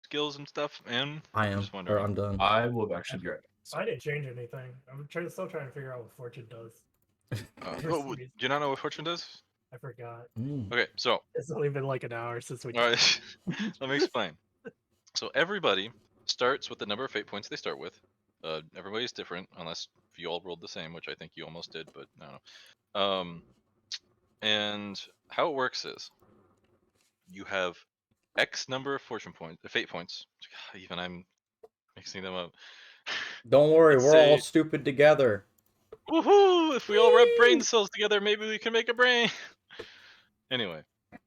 skills and stuff? And I am, just or wondering. I'm done. I will actually be right back. I didn't change anything. I'm still trying to figure out what fortune does. Do you not know what fortune does? I forgot. Okay, so It's only been like an hour since we. all right, let me explain. So everybody starts with the number of fate points they start with. Everybody's different, unless you all rolled the same, which I think you almost did, but I don't know. And how it works is you have X number of fortune points, fate points. Even I'm mixing them up. Don't worry, Let's we're all say, stupid together. woohoo! If we all rub brain cells together, maybe we can make a brain. Anyway,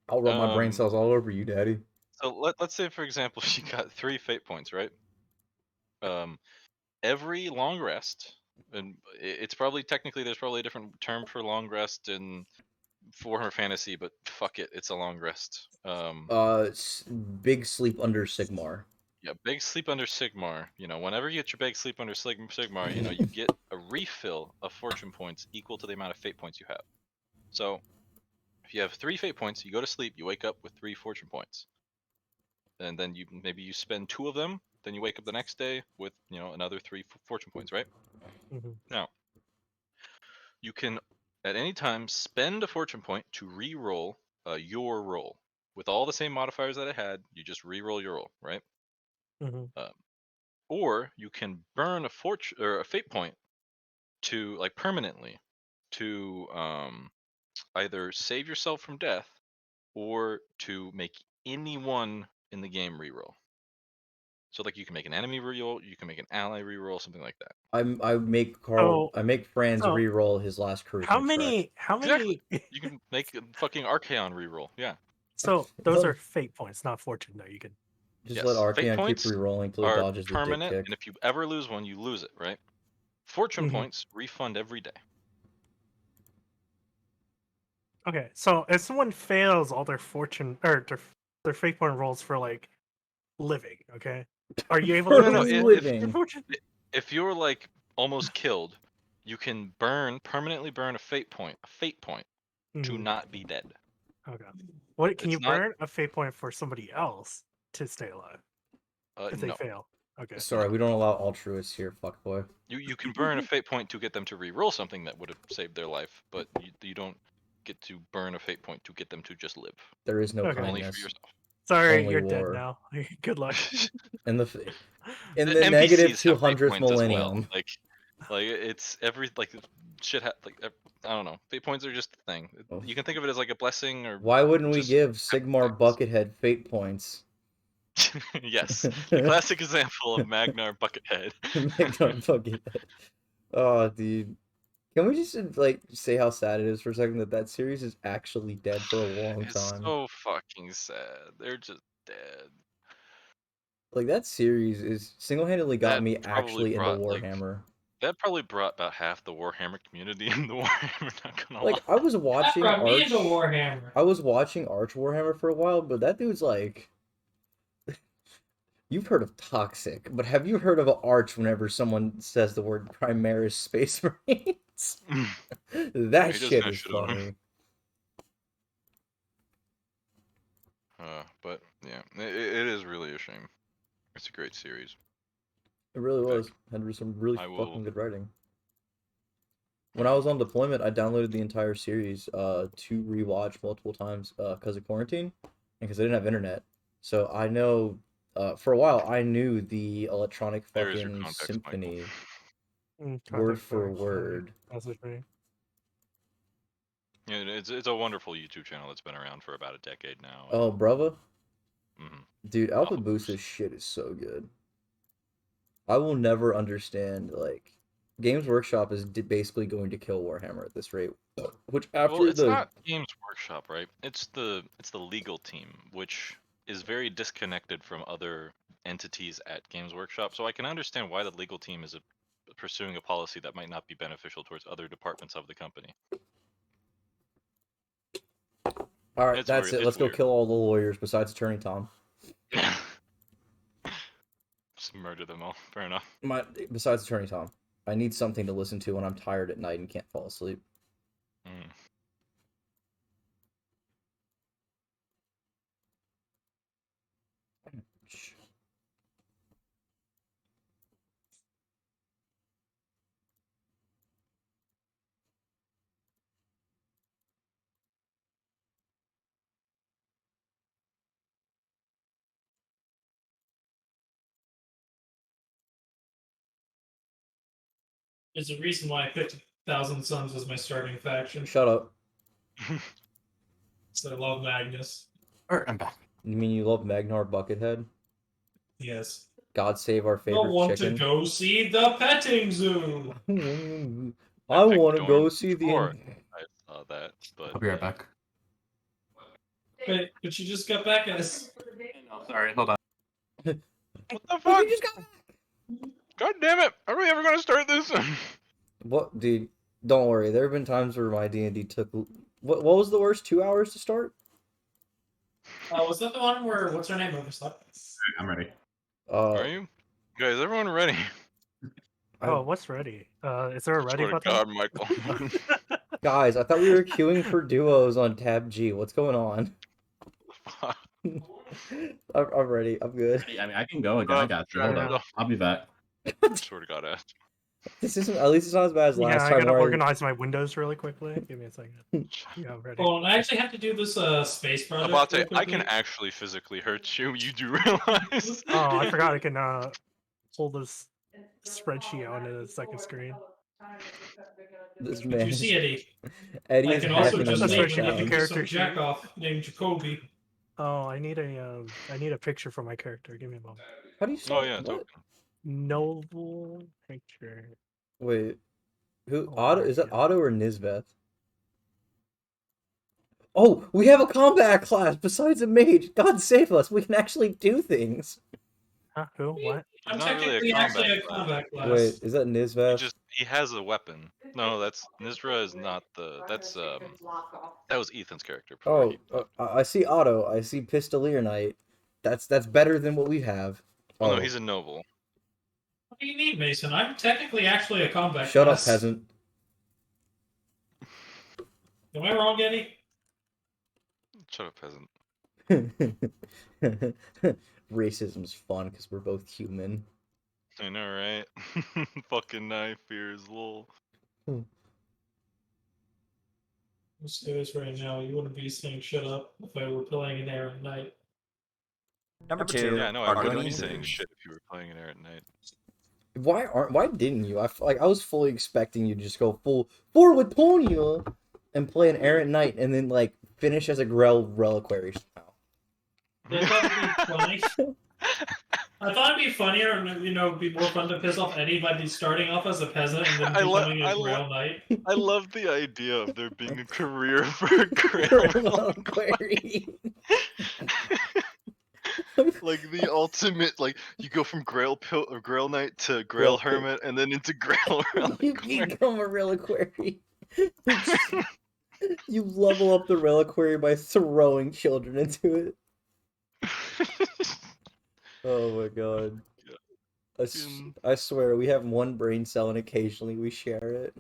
I'll rub my brain cells all over you, Daddy. so let's say, for example, you got 3 fate points, right? Every long rest, and it's probably technically there's probably a different term for long rest in Warhammer Fantasy, but fuck it, it's a long rest. Big sleep under Sigmar. Yeah, big sleep under Sigmar. You know, whenever you get your big sleep under Sigmar, you know, you get a refill of fortune points equal to the amount of fate points you have. So, if you have 3 fate points, you go to sleep, you wake up with 3 fortune points. And then maybe you spend 2 of them, then you wake up the next day with, you know, another 3 fortune points, right? Now, you can at any time spend a fortune point to re-roll your roll. With all the same modifiers that it had, you just re-roll your roll, right? Or you can burn a fortune or a fate point to like permanently to either save yourself from death or to make anyone in the game reroll. So like you can make an enemy reroll, you can make an ally reroll, something like that. I make Franz re-roll his last charisma. How many? Exactly. You can make a fucking Archaon reroll. Yeah. So those are fate points, not fortune, though. You could just let Archaon keep re-rolling until he dodges the dick permanent, kick. and if you ever lose one, you lose it, right? Fortune points refund every day. Okay, so if someone fails all their fortune or their fate point rolls for like living, okay, are you able to if you're like almost killed, you can permanently burn a fate point to not be dead. Okay. What can you burn a fate point for somebody else to stay alive if they fail? Okay. Sorry, we don't allow altruists here, fuckboy. You can burn a fate point to get them to re-roll something that would have saved their life, but you don't get to burn a fate point to get them to just live. There is no kindness. Only for yourself. Sorry, only you're dead now. Good luck. in the negative 200th millennium. Well. Like it's like shit. Like I don't know. Fate points are just a thing. You can think of it as like a blessing or. Why wouldn't we give Sigmar Buckethead fate points? Yes, the classic example of Magnar Buckethead. Magnar Buckethead. Oh, dude. Can we just like say how sad it is for a second that series is actually dead for a long time? It's so fucking sad. They're just dead. Like that series is single-handedly got me actually into Warhammer. That probably brought about half the Warhammer community into Warhammer. Not gonna lie. I was watching Arch Warhammer. I was watching Arch Warhammer for a while, but that dude's like. You've heard of toxic, but have you heard of an Arch whenever someone says the word Primaris Space Marines? That shit is funny. But yeah, it is really a shame. It's a great series. It really was. Had some really fucking good writing. When I was on deployment, I downloaded the entire series to rewatch multiple times because of quarantine and because I didn't have internet. So I know, for a while, I knew the electronic fucking symphony word for word. That's what I mean. Yeah, it's a wonderful YouTube channel that's been around for about a decade now. Oh, Brava? Dude, Alpha Boost's shit is so good. I will never understand, like, Games Workshop is basically going to kill Warhammer at this rate. Which after it's not Games Workshop, right? It's the legal team, which is very disconnected from other entities at Games Workshop. So I can understand why the legal team is pursuing a policy that might not be beneficial towards other departments of the company. All right, that's it. Let's go kill all the lawyers besides Attorney Tom. Just murder them all. Fair enough. Besides Attorney Tom, I need something to listen to when I'm tired at night and can't fall asleep. There's a reason why I picked Thousand Suns as my starting faction. Shut up. So I love Magnus. Alright, I'm back. You mean you love Magnar Buckethead? Yes. God save our I favorite want chicken. to go see the petting zoo. I want to picked go Dorn see before the. I saw that, but I'll be right back. But you just got back at us. No, sorry, hold on. what the But fuck? you just got. God damn it! Are we ever gonna start this? What, dude? Don't worry. There have been times where my D&D took. What was the worst? 2 hours to start? Was that the one where what's her name overslept? I'm ready. Are you guys? Everyone ready? Oh, what's ready? Is there a ready Swear to button? God, Michael. Guys, I thought we were queuing for duos on tab G. What's going on? I'm ready. I'm good. I mean, I can go again. I got you. Hold yeah. up. I'll be back. Swear to God, ass. This isn't. At least it's not as bad as last Yeah, I time. gotta Where organize my windows really quickly. Give me a second. Yeah, I'm ready. Oh, and I actually have to do this space project. Abate, real I can quickly. actually physically hurt you. You do realize? Oh, I forgot I can pull this spreadsheet onto the second screen. This But man. you see, Eddie. Eddie I is can also hacking just on That's name right, you need the some character sheet. jack off named Jacoby. Oh, I need a picture for my character. Give me a moment. How do you spell Oh yeah, what? token. Noble picture. Wait, who? Oh, Otto? where Is that you? Otto or Nisbeth? Oh, we have a combat class besides a mage. God save us. We can actually do things. Huh? Who? What? I'm not really a technically actually combat a class. combat class. Wait, is that Nisbeth? He has a weapon. No, that's Nizra is not the. That's that was Ethan's character. Before Oh, he popped. I see Otto. I see Pistolier Knight. That's better than what we have. Oh Oh, no, he's a noble. What do you need, Mason? I'm technically actually a combat shut up, class. peasant. Am I wrong, Eddie? Shut up, peasant. Racism's fun because we're both human. I know, right? Fucking knife fears, lol. Let's do this right now. You wouldn't be saying shut up if I were playing an Errant Knight. Number two. Yeah, no, I Are wouldn't going be saying to- shit if you were playing an Errant Knight. Why didn't you? I was fully expecting you to just go full forward Tonya and play an errant knight and then like finish as a Grell reliquary somehow. I thought it'd be funny. I thought it'd be funnier and it'd be more fun to piss off Eddie by be starting off as a peasant and then becoming a Grail Knight. I love the idea of there being a career for a Grail reliquary. Like the ultimate, like you go from Grail Knight to Grail Hermit and then into Grail You become a reliquary. You level up the reliquary by throwing children into it. Oh my god. I swear, we have one brain cell and occasionally we share it.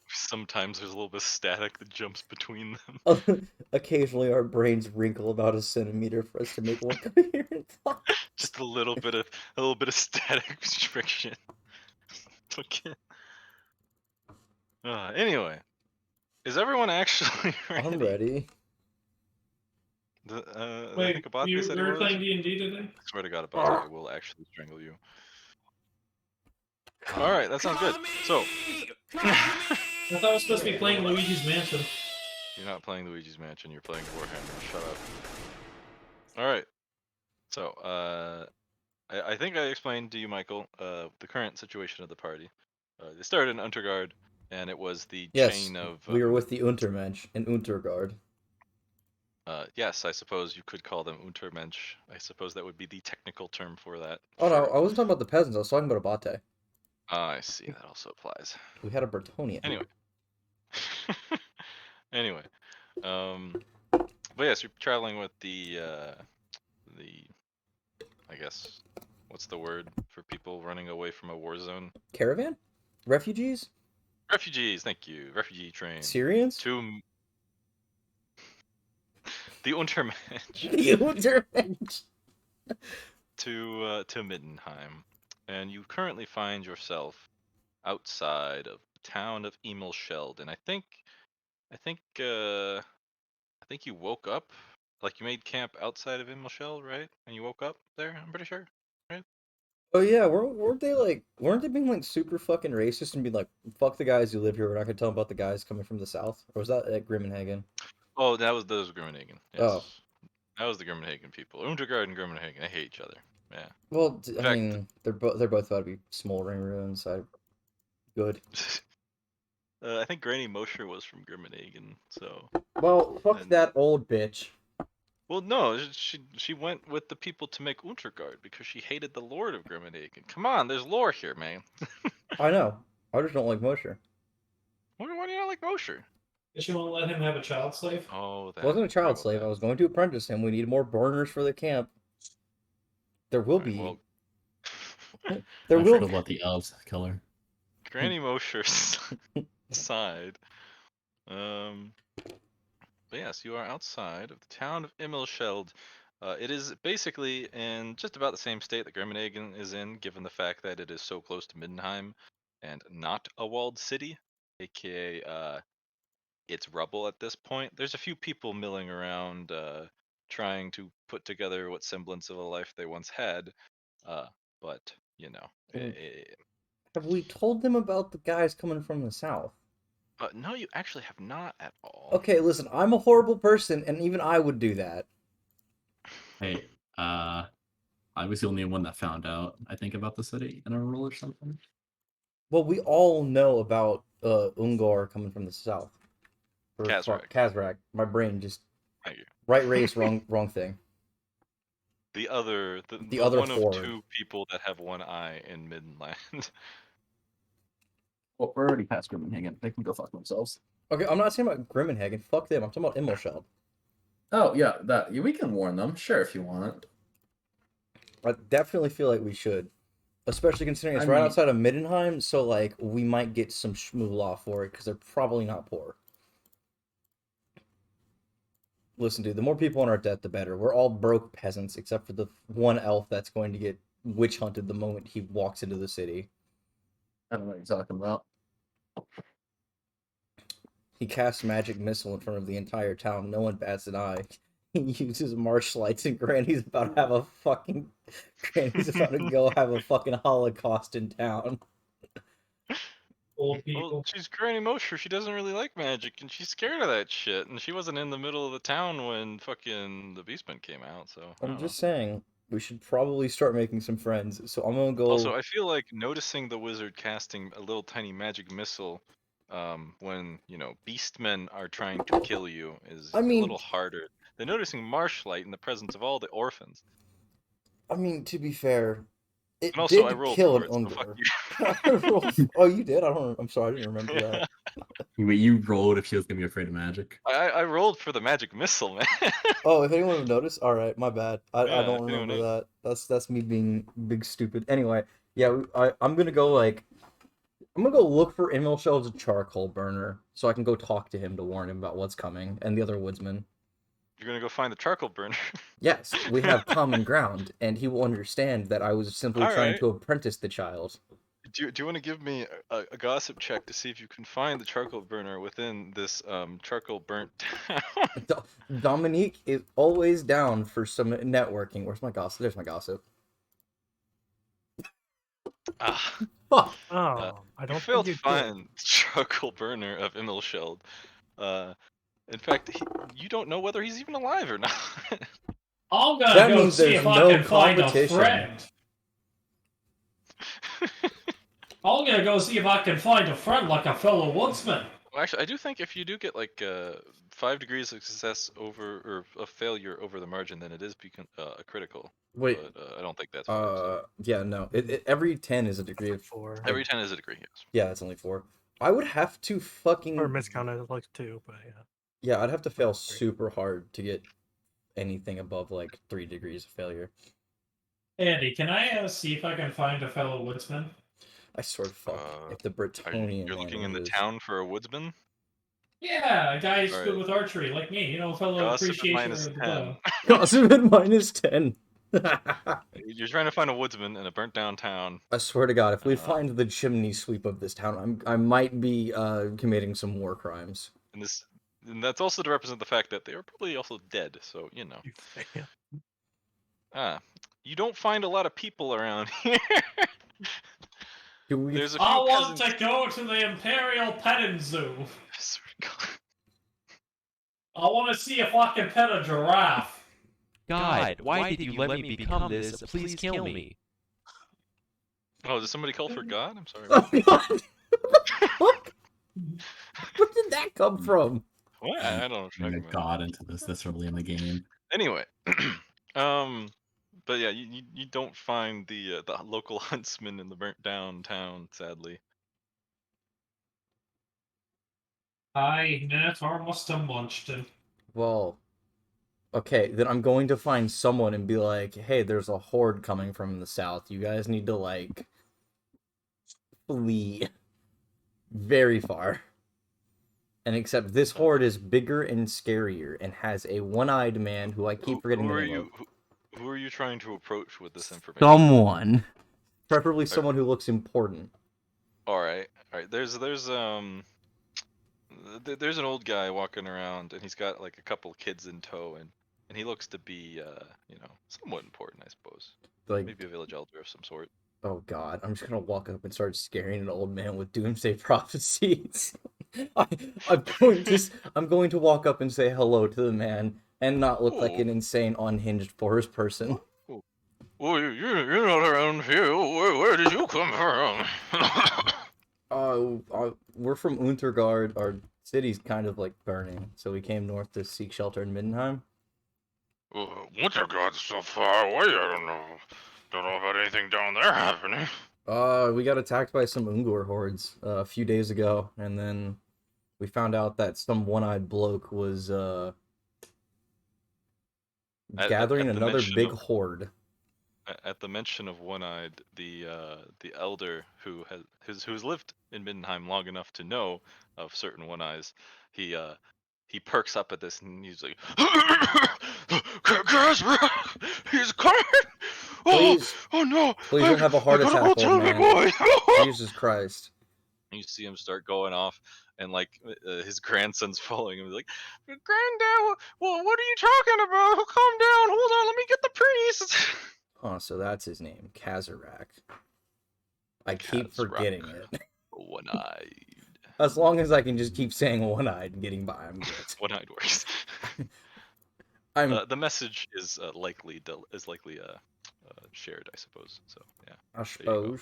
Sometimes there's a little bit of static that jumps between them. Occasionally our brains wrinkle about a centimeter for us to make one coherent thought. Just a little bit of static friction. Okay. Anyway, is everyone actually ready? I'm ready. I Wait, think Abate you said he were was. playing D&D today? I swear to God, Abate will actually strangle you. Alright, that sounds good. So. I thought I was supposed to be playing Luigi's Mansion. You're not playing Luigi's Mansion, you're playing Warhammer. Shut up. Alright. So, I think I explained to you, Michael, the current situation of the party. They started in Untergard, and it was the chain of... we were with the Untermensch and Untergard. Yes, I suppose you could call them Untermensch. I suppose that would be the technical term for that. Oh no, I wasn't talking about the peasants, I was talking about Abate. I see, that also applies. We had a Bretonian. Anyway. But yes, you're traveling with the I guess, what's the word for people running away from a war zone? Caravan? Refugees? Refugees, thank you. Refugee train. Syrians? The Untermensch. The Untermensch. to Middenheim. And you currently find yourself outside of the town of Emelscheld. And I think you woke up, like you made camp outside of Emelscheld, right? And you woke up there, I'm pretty sure, right? Oh yeah, weren't they being like super fucking racist and be like, fuck the guys who live here, we're not gonna tell them about the guys coming from the south? Or was that at Grimmenhagen? Oh, those were Grimmenhagen. Yes. Oh. That was the Grimmenhagen people. Untergard and Grimmenhagen, they hate each other. Yeah. Well, In I fact, mean, they're both about to be smoldering ruins. Good. I think Granny Mosher was from Grimmenhagen, so. Well, fuck that old bitch. Well, no, she went with the people to make Untergard because she hated the Lord of Grimmenhagen. Come on, there's lore here, man. I know. I just don't like Mosher. Why do you not like Mosher? Did you want to let him have a child slave? Oh, that Wasn't a child slave. I was going to apprentice him. We need more burners for the camp. There will be. Well, there will have let the elves kill her. Granny Mosher's side. But yes, you are outside of the town of Immelscheld. It is basically in just about the same state that Grimmenhagen is in, given the fact that it is so close to Middenheim and not a walled city, aka it's rubble at this point. There's a few people milling around trying to put together what semblance of a life they once had, but you know. Have we told them about the guys coming from the south? No, you actually have not at all. Okay, listen, I'm a horrible person, and even I would do that. Hey, I was the only one that found out, I think, about the city in a rule or something. Well, we all know about Ungar coming from the south. Kazrak. My brain just... Thank you. Right race, wrong thing. The other one of two people that have one eye in Midland. Well, we're already past Grimmenhagen. They can go fuck themselves. Okay, I'm not saying about Grimmenhagen. Fuck them. I'm talking about Immelscheld. Oh, yeah, we can warn them. Sure, if you want. I definitely feel like we should. Especially considering it's right outside of Middenheim, so, like, we might get some shmoolah for it, because they're probably not poor. Listen, dude, the more people in our debt, the better. We're all broke peasants, except for the one elf that's going to get witch hunted the moment he walks into the city. I don't know what you're talking about. He casts magic missile in front of the entire town. No one bats an eye. He uses marsh lights, and Granny's about to go have a fucking Holocaust in town. Old people. Well, she's Granny Mosher. She doesn't really like magic, and she's scared of that shit. And she wasn't in the middle of the town when fucking the Beastmen came out. So I'm just saying, we should probably start making some friends. So I'm gonna go. Also, I feel like noticing the wizard casting a little tiny magic missile, when Beastmen are trying to kill you is a little harder than noticing marshlight in the presence of all the orphans. I mean, to be fair. And also, I rolled for it, so fuck you. Oh, you did? I'm sorry, I didn't remember that. Wait, you rolled if she was gonna be afraid of magic? I rolled for the magic missile, man. Oh, if anyone would notice, all right, my bad. I don't remember that. That's me being big stupid. Anyway, yeah, I'm gonna go look for Immelscheld's charcoal burner so I can go talk to him to warn him about what's coming and the other woodsmen. You're gonna go find the charcoal burner. Yes, we have common ground, and he will understand that I was simply trying to apprentice the child. Do you want to give me a gossip check to see if you can find the charcoal burner within this charcoal burnt town? Dominique is always down for some networking. Where's my gossip? There's my gossip. I don't failed to find the charcoal burner of Immelscheld. In fact, you don't know whether he's even alive or not. I'm gonna go see if I can find a friend. I'm gonna go see if I can find a friend like a fellow woodsman. Well, actually, I do think if you do get like 5 degrees of success over or a failure over the margin, then it is a critical. Wait, but I don't think that's 5. So. Yeah, no. Every 10 is a degree of 4. Every 10 is a degree, yes. Yeah, it's only 4. I would have to fucking or miscounted like 2, but yeah. Yeah, I'd have to fail super hard to get anything above like 3 degrees of failure. Andy, can I see if I can find a fellow woodsman? I swear to fuck, if the bretonian. You're looking in the town for a woodsman? Yeah, a guy who's good with archery, like me. Fellow Gossip appreciation of the bow. Gossip at -10. You're trying to find a woodsman in a burnt down town. I swear to God, if we find the chimney sweep of this town, I might be committing some war crimes. And that's also to represent the fact that they are probably also dead. So you don't find a lot of people around here. There's a few I want peasants. to go to the Imperial Petting Zoo. I want to see if I can pet a giraffe. God, why did you let me become this? Please kill me. Oh, did somebody call for God? I'm sorry. Oh, God. Where did that come from? What? I don't know what you're Bring a talking about. god into this early in the game. Anyway, but yeah, you don't find the local huntsman in the burnt down town, sadly. Aye, Minotaur must have munched him. Well, okay, then I'm going to find someone and be like, hey, there's a horde coming from the south. You guys need to, like, flee very far. And except this horde is bigger and scarier and has a one-eyed man who I keep forgetting the name of. Who are you trying to approach with this information? Someone. Preferably someone who looks important. All right. There's an old guy walking around, and he's got like a couple kids in tow, and he looks to be, somewhat important, I suppose. Like, maybe a village elder of some sort. Oh God, I'm just gonna walk up and start scaring an old man with doomsday prophecies. I'm going to walk up and say hello to the man and not look like an insane, unhinged forest person. Well, you're not around here. Where did you come from? We're from Untergard. Our city's kind of like burning, so we came north to seek shelter in Middenheim. Untergard's so far away. I don't know about anything down there happening. We got attacked by some Ungor hordes a few days ago, and then we found out that some one-eyed bloke was gathering another big horde. At the mention of one-eyed, the elder who's lived in Middenheim long enough to know of certain one-eyes, he perks up at this and he's like, Casper, he's coming! Please, oh no! Please don't have a heart attack, old man. Jesus Christ. You see him start going off, and like his grandson's following him. He's like, Granddad, well, what are you talking about? Calm down, hold on, let me get the priest. Oh, so that's his name, Kazarak. I keep forgetting it. One-eyed. As long as I can just keep saying one-eyed and getting by, I'm good. One-eyed works. The message is likely shared, I suppose. So yeah. I suppose.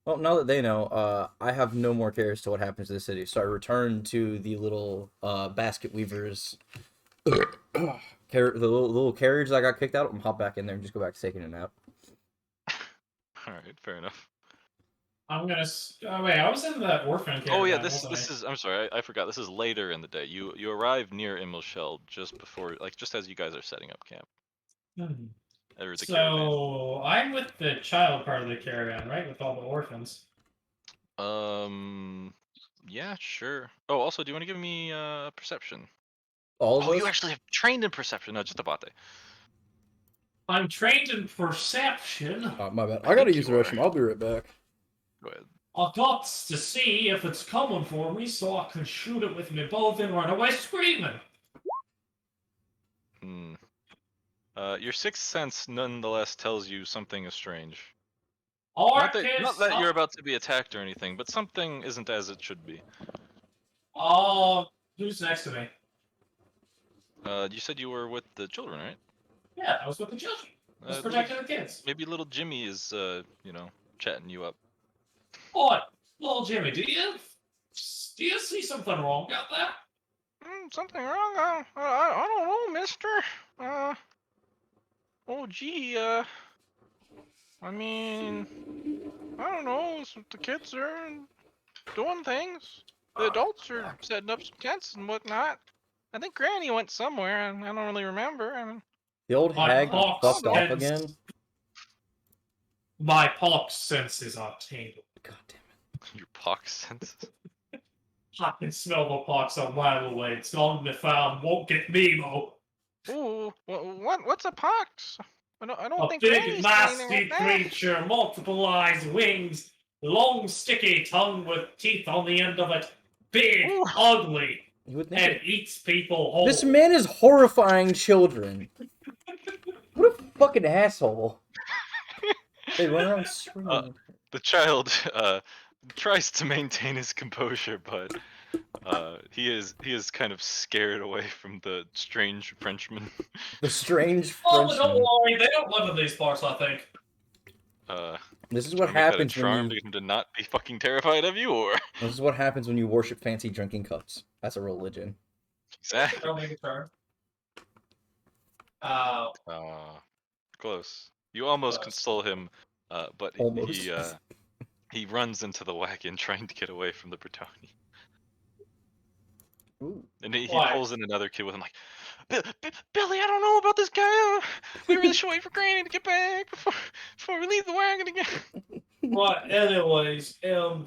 Well, now that they know, I have no more cares to what happens to the city, so I return to the little basket weavers. The little carriage that I got kicked out, and hop back in there and just go back to taking a nap. All right, fair enough. I'm gonna. Oh wait, I was in that orphan camp. Oh yeah, this is. I'm sorry, I forgot. This is later in the day. You arrive near Immelsheld just as you guys are setting up camp. So I'm with the child part of the caravan, right? With all the orphans. Yeah, sure. Oh, also, do you want to give me perception? All of us? You actually have trained in perception, not just Abate. I'm trained in perception. My bad. I gotta use the restroom. I'll be right back. Go ahead. I got to see if it's coming for me so I can shoot it with my bow and run away screaming. Your sixth sense nonetheless tells you something is strange. Not that you're about to be attacked or anything, but something isn't as it should be. Who's next to me? You said you were with the children, right? Yeah, I was with the children. I was protecting the kids. Maybe little Jimmy is, chatting you up. What? Little Jimmy, do you see something wrong out there? Something wrong? I don't know, mister. Oh, gee, I mean, I don't know. The kids are doing things. The adults are setting up some tents and whatnot. I think Granny went somewhere, and I don't really remember. The old hag fucked off again? My pox senses are tangled. God damn it. Your pox senses? I can smell the pox a mile away. It's on the farm. Won't get me, though. Ooh, what's a pox? I don't think a big, nasty creature, multiple eyes, wings, long, sticky tongue with teeth on the end of it, big, ugly, and eats people whole. This man is horrifying children. What a fucking asshole. They went around screaming. The child tries to maintain his composure, but he is kind of scared away from the strange Frenchman. The strange Oh, but don't Frenchman. worry, they don't live in these parts, I think. This is do what I make that a happens charm when to you. get him to not be fucking terrified of you, or This is what happens when you worship fancy drinking cups. That's a religion. exactly? Don't make a turn. Close. You almost Close. console him, but Almost. he runs into the wagon trying to get away from the bretonian. Ooh. And he Why? pulls in another kid with him like, Billy, I don't know about this guy. We really should wait for Granny to get back before we leave the wagon again. But anyways, well,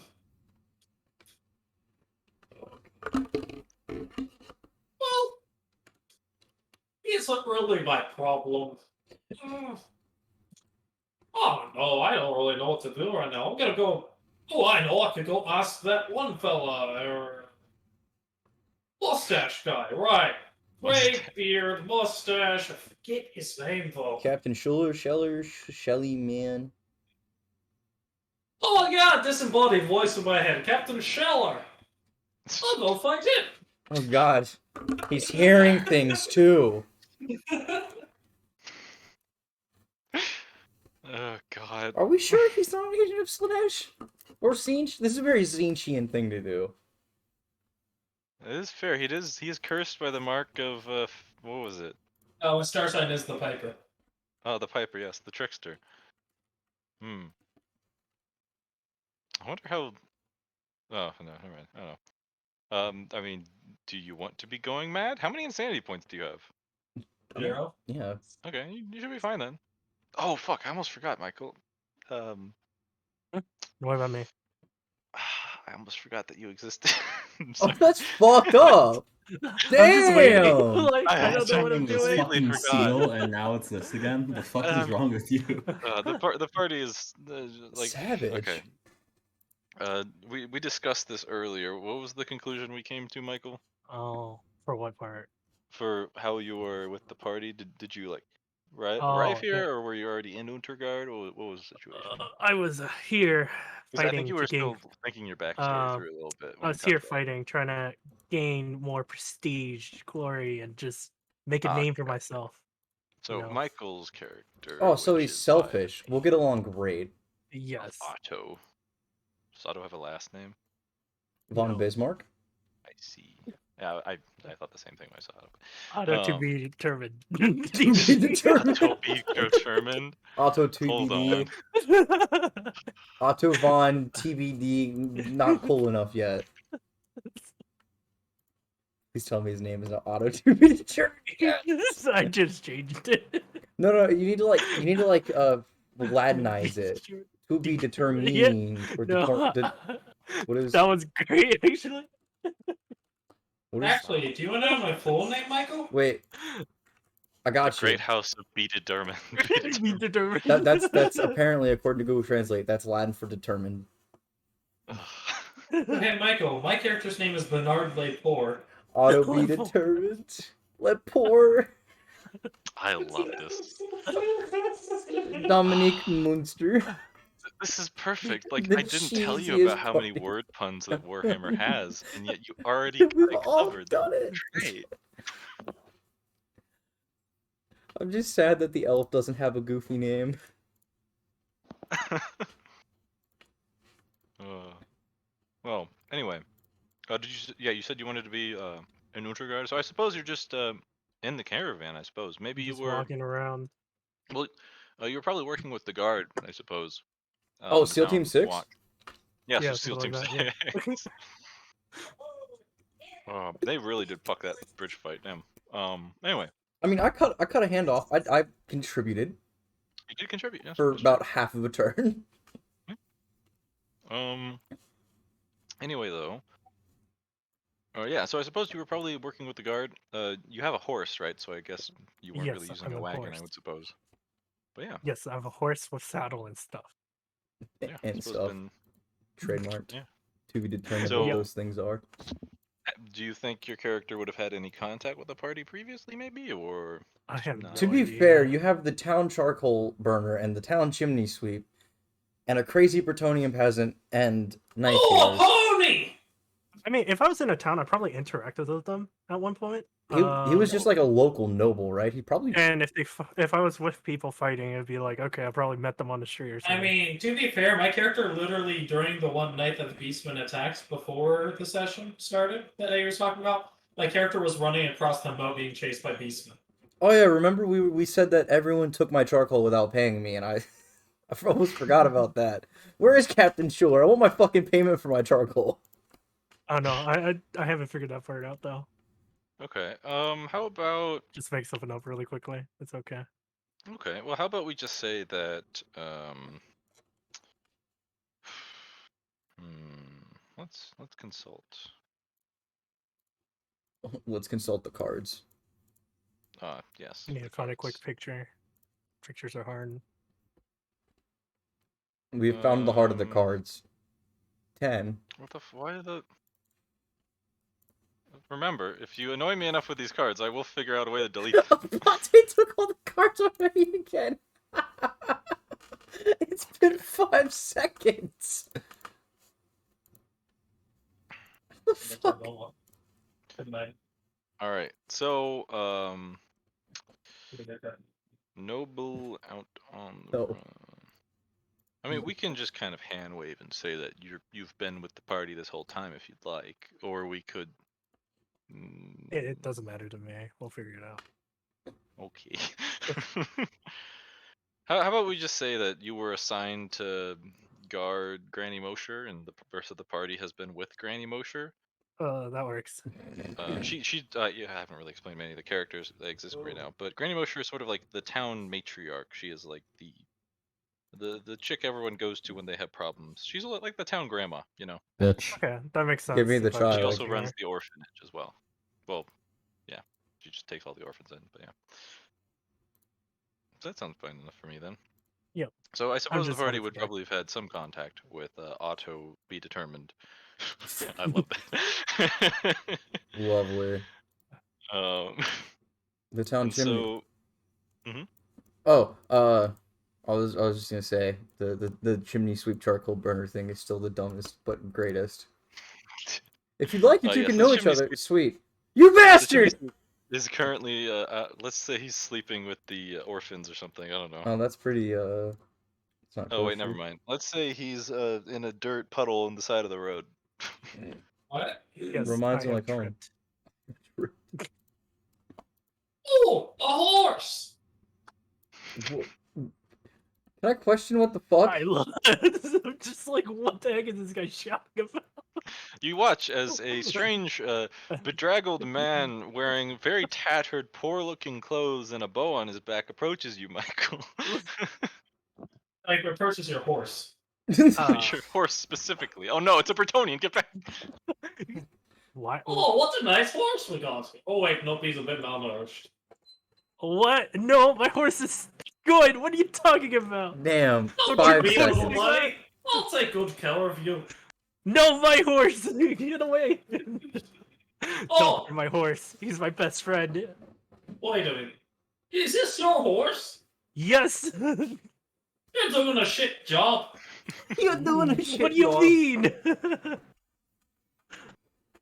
isn't really my problem. Oh no, I don't really know what to do right now. I'm gonna go. Oh, I know. I could go ask that one fella or mustache guy, right? Great beard, mustache. I forget his name though. Captain Shelly, man. Oh my god, disembodied voice in my head. Captain Scheller. I'll go find him. Oh god. He's hearing things too. Oh god. Are we sure he's not an agent of Slanesh? Or Zinch? This is a very Zinchian thing to do. It is fair. He is cursed by the mark of what was it? Oh, his star sign is the Piper. Oh, the Piper, yes, the trickster. I wonder how. Oh no, never mind. I don't know. I mean, do you want to be going mad? How many insanity points do you have? 0. Yeah. Okay, you should be fine then. Oh fuck! I almost forgot, Michael. What about me? I almost forgot that you existed. Oh, that's fucked up. I'm just waiting. Damn. Like, I don't know what I'm This doing. completely fucking forgot. seal, and now it's this again. The fuck is wrong with you? The party is like Savage. Okay. We discussed this earlier. What was the conclusion we came to, Michael? Oh, for what part? For how you were with the party? Did you like arrive Oh, here, or were you already in Untergard? Or what was the situation? I was here 'Cause I think fighting you to were gain. still thinking your backstory through a little bit. I was here fighting, trying to gain more prestige, glory, and just make a name for myself. So you know? Michael's character. Oh, so which he's is selfish. We'll get along great. Yes. Otto. Does Otto have a last name? Von No. Bismarck? I see. Yeah, I thought the same thing when I saw it. Otto to be determined. To be determined. Otto be determined. Otto Hold TBD. on. Otto Von TBD. Not cool enough yet. Please tell me his name is not Otto to be determined. Yes, I just changed it. No, you need to Latinize it. To be determined or what is That was great, actually. Actually, do you want to know my full name, Michael? Wait, I got you. Great House of Be Determined. Be determined. That's apparently, according to Google Translate, that's Latin for determined. Hey, Michael, my character's name is Bernard Lepore. Auto be determined. Let pour. I love this. Dominique Munster. This is perfect. Like, The I didn't tell you cheesiest about how many party. word puns that Warhammer has, and yet you already We've kinda all covered done them. it. Great. I'm just sad that the elf doesn't have a goofy name. Well, anyway, did you? Yeah, you said you wanted to be an Untergard, so I suppose you're just in the caravan. I suppose maybe Just you were. walking around. Well, you were probably working with the guard, I suppose. Oh, SEAL Team 6? Yeah, Yeah, so SEAL something Team like that, 6. They really did fuck that bridge fight. Damn. Anyway. I mean, I cut a hand off. I contributed. You did contribute, yes. For about half of a turn. Anyway, though. Yeah, so I suppose you were probably working with the guard. You have a horse, right? So I guess you weren't really Yes, using I'm a a wagon, horse. I would suppose. But yeah. Yes, I have a horse with saddle and stuff. Yeah, I And suppose stuff. then- Trademarked. Yeah. To be determined So- what those things are. Do you think your character would have had any contact with the party previously, maybe, or? I have No. To be idea. fair, you have the town charcoal burner and the town chimney sweep. and a crazy Bretonian peasant and knife Oh, healers. pony! I mean, if I was in a town, I'd probably interacted with them at one point. He was just like a local noble, right? He probably. And if I was with people fighting, it'd be like, okay, I probably met them on the street or something. I mean, to be fair, my character literally during the one night that the Beastman attacks before the session started that I was talking about, my character was running across the moat being chased by Beastman. Oh yeah, remember we said that everyone took my charcoal without paying me, and I almost forgot about that. Where is Captain Schuler? I want my fucking payment for my charcoal. Oh no, I haven't figured that part out though. Okay. How about just make something up really quickly? It's okay. Okay. Well, how about we just say that let's consult. Let's consult the cards. Yes. I need to find a quick picture. Pictures are hard. We found the heart of the cards. 10. What the? Why the? Remember, if you annoy me enough with these cards, I will figure out a way to delete them. What? They took all the cards already again. It's been 5 seconds. What the fuck? Good night. All right. So, noble out on the run. I mean, we can just kind of hand wave and say that you've been with the party this whole time if you'd like, or we could. It doesn't matter to me. We'll figure it out. Okay. How about we just say that you were assigned to guard Granny Mosher, and the rest of the party has been with Granny Mosher? That works. Yeah, I haven't really explained many of the characters that exist right now, but Granny Mosher is sort of like the town matriarch. She is like the chick everyone goes to when they have problems. She's like the town grandma, you know. Bitch. Okay, that makes sense. Give me the child. She also runs the orphanage as well. Well, yeah, she just takes all the orphans in, but yeah. So that sounds fine enough for me then. Yep. So I suppose the party would probably have had some contact with Otto Be Determined. I love that. Lovely. The town chimney. So, Oh, I was just gonna say the chimney sweep charcoal burner thing is still the dumbest but greatest. If you'd like it, you can know each other. Sweet. You bastard! Is currently let's say he's sleeping with the orphans or something. I don't know. Oh, that's pretty it's not Oh wait, never mind. Let's say he's in a dirt puddle on the side of the road. What? Yes, reminds me like home. Oh, a horse! Can I question what the fuck? I love it. I'm just like, what the heck is this guy shouting about? You watch as a strange, bedraggled man wearing very tattered, poor-looking clothes and a bow on his back approaches you, Michael. Like, approaches your horse. Your horse specifically. Oh no, it's a Bretonian. Get back. Why? Oh, what a nice horse we got. Oh wait, nope, he's a bit malnourished. What? No, my horse is good. What are you talking about? Damn. Don't 5 you be able seconds. to lie. I'll take good care of you. No, my horse! Get away! Oh! Don't hurt my horse. He's my best friend. Wait a minute. Is this your horse? Yes! You're doing a shit job. You're doing a shit. What do you mean?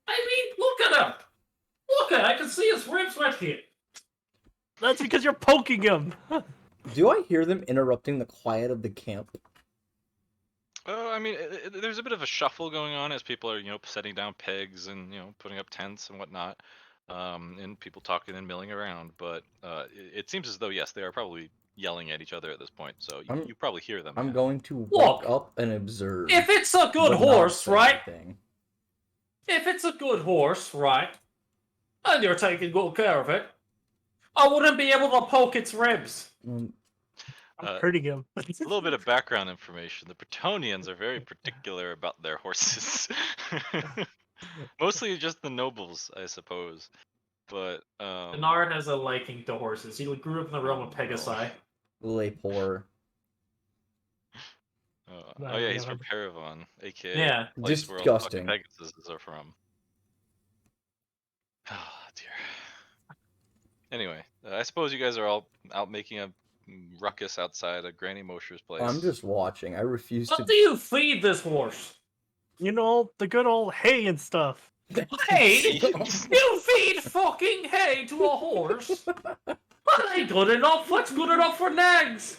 I mean, look at him. Look at him. I can see his ribs right here. That's because you're poking him. Do I hear them interrupting the quiet of the camp? I mean, there's a bit of a shuffle going on as people are, setting down pegs and, putting up tents and whatnot, and people talking and milling around. But it seems as though, yes, they are probably yelling at each other at this point. So you probably hear them. I'm going to walk up and observe. If it's a good horse, right? If it's a good horse, right? And you're taking good care of it, I wouldn't be able to poke its ribs. I'm hurting him. A little bit of background information. The Bretonians are very particular about their horses. Mostly just the nobles, I suppose. But Bernard has a liking to horses. He grew up in the realm of Pegasi. Le poor. Oh yeah, he's from Paravon, aka Yeah, place disgusting. Where all the Pegasuses are from. Oh dear. Anyway, I suppose you guys are all out making a ruckus outside of Granny Mosher's place. I'm just watching. I refuse to. What do you feed this horse? You know, the good old hay and stuff. Hay? You feed fucking hay to a horse? That ain't good enough. What's good enough for nags?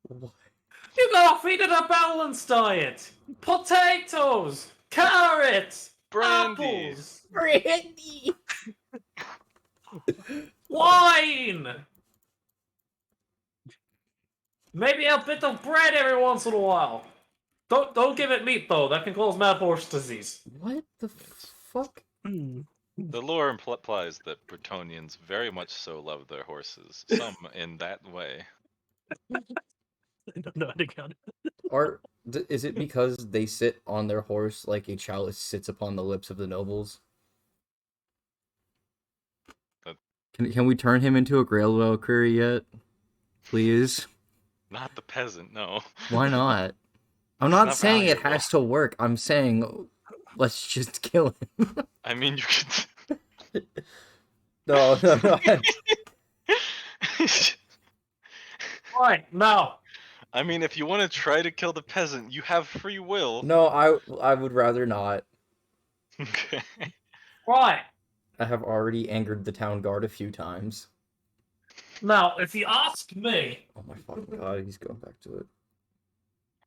You gotta feed it a balanced diet. Potatoes, carrots, Brandy. apples, Brandy. wine. Maybe a bit of bread every once in a while. Don't give it meat though. That can cause mad horse disease. What the fuck? The lore implies that Bretonians very much so love their horses. Some in that way. I don't know how to count it. Or is it because they sit on their horse like a chalice sits upon the lips of the nobles? Can we turn him into a Grail Valkyrie yet? Please? Not the peasant, no. Why not? I'm not saying it has to work. I'm saying let's just kill him. I mean, you could... No. Right, now. I mean, if you want to try to kill the peasant, you have free will. No, I would rather not. Okay. Right. I have already angered the town guard a few times. Now, if you ask me, Oh my fucking god, he's going back to it.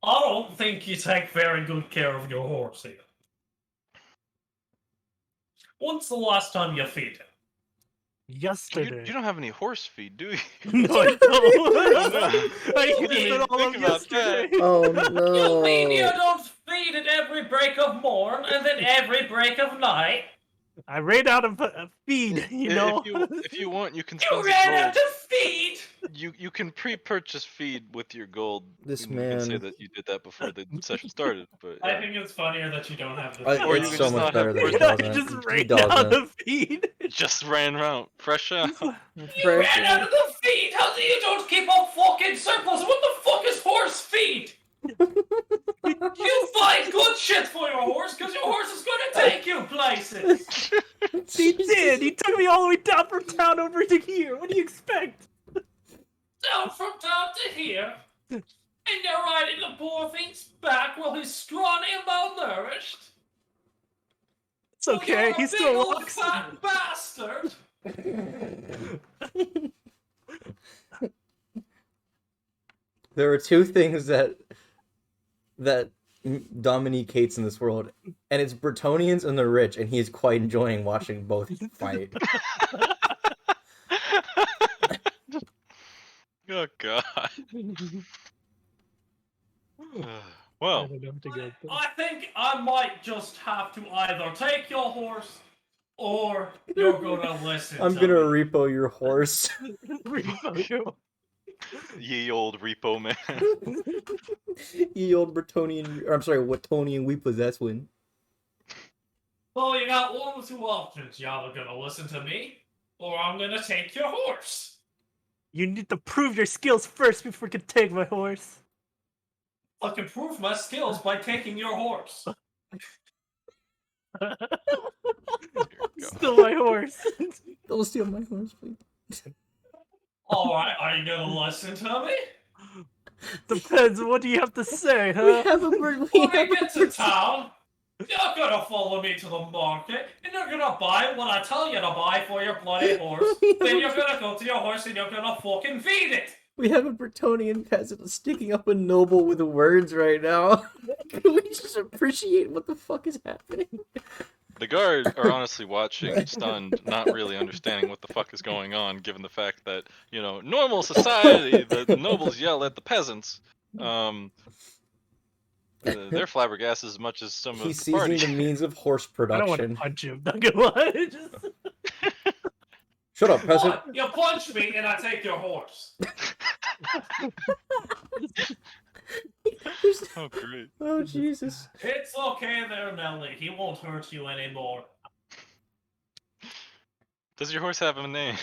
I don't think you take very good care of your horse here. When's the last time you feed him? Yesterday. You don't have any horse feed, do you? No, I don't. I You used didn't it even all think of about yesterday. Oh You mean you no. don't feed at every break of morn and then every break of night? I ran out of feed, you know. If you want, you can You spend ran some out gold. of feed! You can pre-purchase feed with your gold. This and you can say man. that you did that before the session started, but I yeah. think it's funnier that you don't have the I- Or you it's can so just much not better have than he horses. I doesn't. just He ran out doesn't. of feed. Just ran around, fresh out. You ran out of the feed! How do you don't keep a fucking surplus? What the fuck is horse feed? You find good shit for your horse because your horse is gonna take you places! He did. He took me all the way down from town over to here. What do you expect? Down from town to here, and you're riding the poor thing's back while he's scrawny and malnourished? It's okay. You're a He big still old walks. fat bastard! There are two things that Dominique hates in this world, and it's Bretonians and the rich, and he is quite enjoying watching both fight. Oh god. Well, I don't know what to go with. I think I might just have to either take your horse or you're gonna listen I'm to gonna me. repo your horse. ye old repo man. Ye old Bretonian, or I'm sorry, Wattonian we possess one. Well, you got one of two options. You're either gonna listen to me, or I'm gonna take your horse. You need to prove your skills first before you can take my horse. I can prove my skills by taking your horse. Still my horse. Don't steal my horse, please. Alright, are you gonna listen to me? Depends. What do you have to say, We huh? have a bird. We When have we a get to bird. town, you're gonna follow me to the market, and you're gonna buy what I tell you to buy for your bloody horse. Then you're gonna go to your horse and you're gonna fucking feed it. We have a Bretonian peasant sticking up a noble with words right now. Can we just appreciate what the fuck is happening? The guard are honestly watching, stunned, not really understanding what the fuck is going on, given the fact that, you know, normal society, the nobles yell at the peasants. They're flabbergasted as much as some He's of the party. seizing the means of horse I don't want to production. punch him. Not gonna lie. Just... Shut up, peasant. What? You punch me and I take your horse. Oh, great. Oh, Jesus. It's okay there, Nelly. He won't hurt you anymore. Does your horse have a name?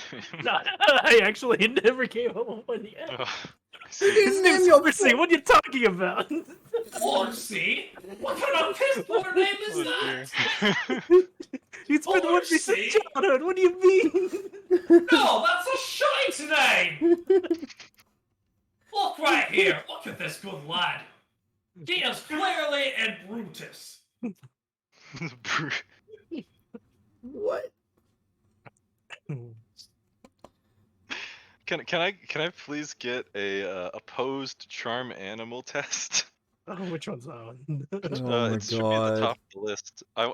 I actually never came up with one yet. Oh, I see. His name's Horsey. What are you talking about? Horsey? What kind of piss poor name is Oh, that? dear. He's been with me since Horsey? childhood. What do you mean? No, that's a shite name! Look right here. Look at this good lad. He is clearly in Brutus. What? Can I please get a opposed charm animal test? Oh, which one's that one? Oh my It should be at the god. top of the list. I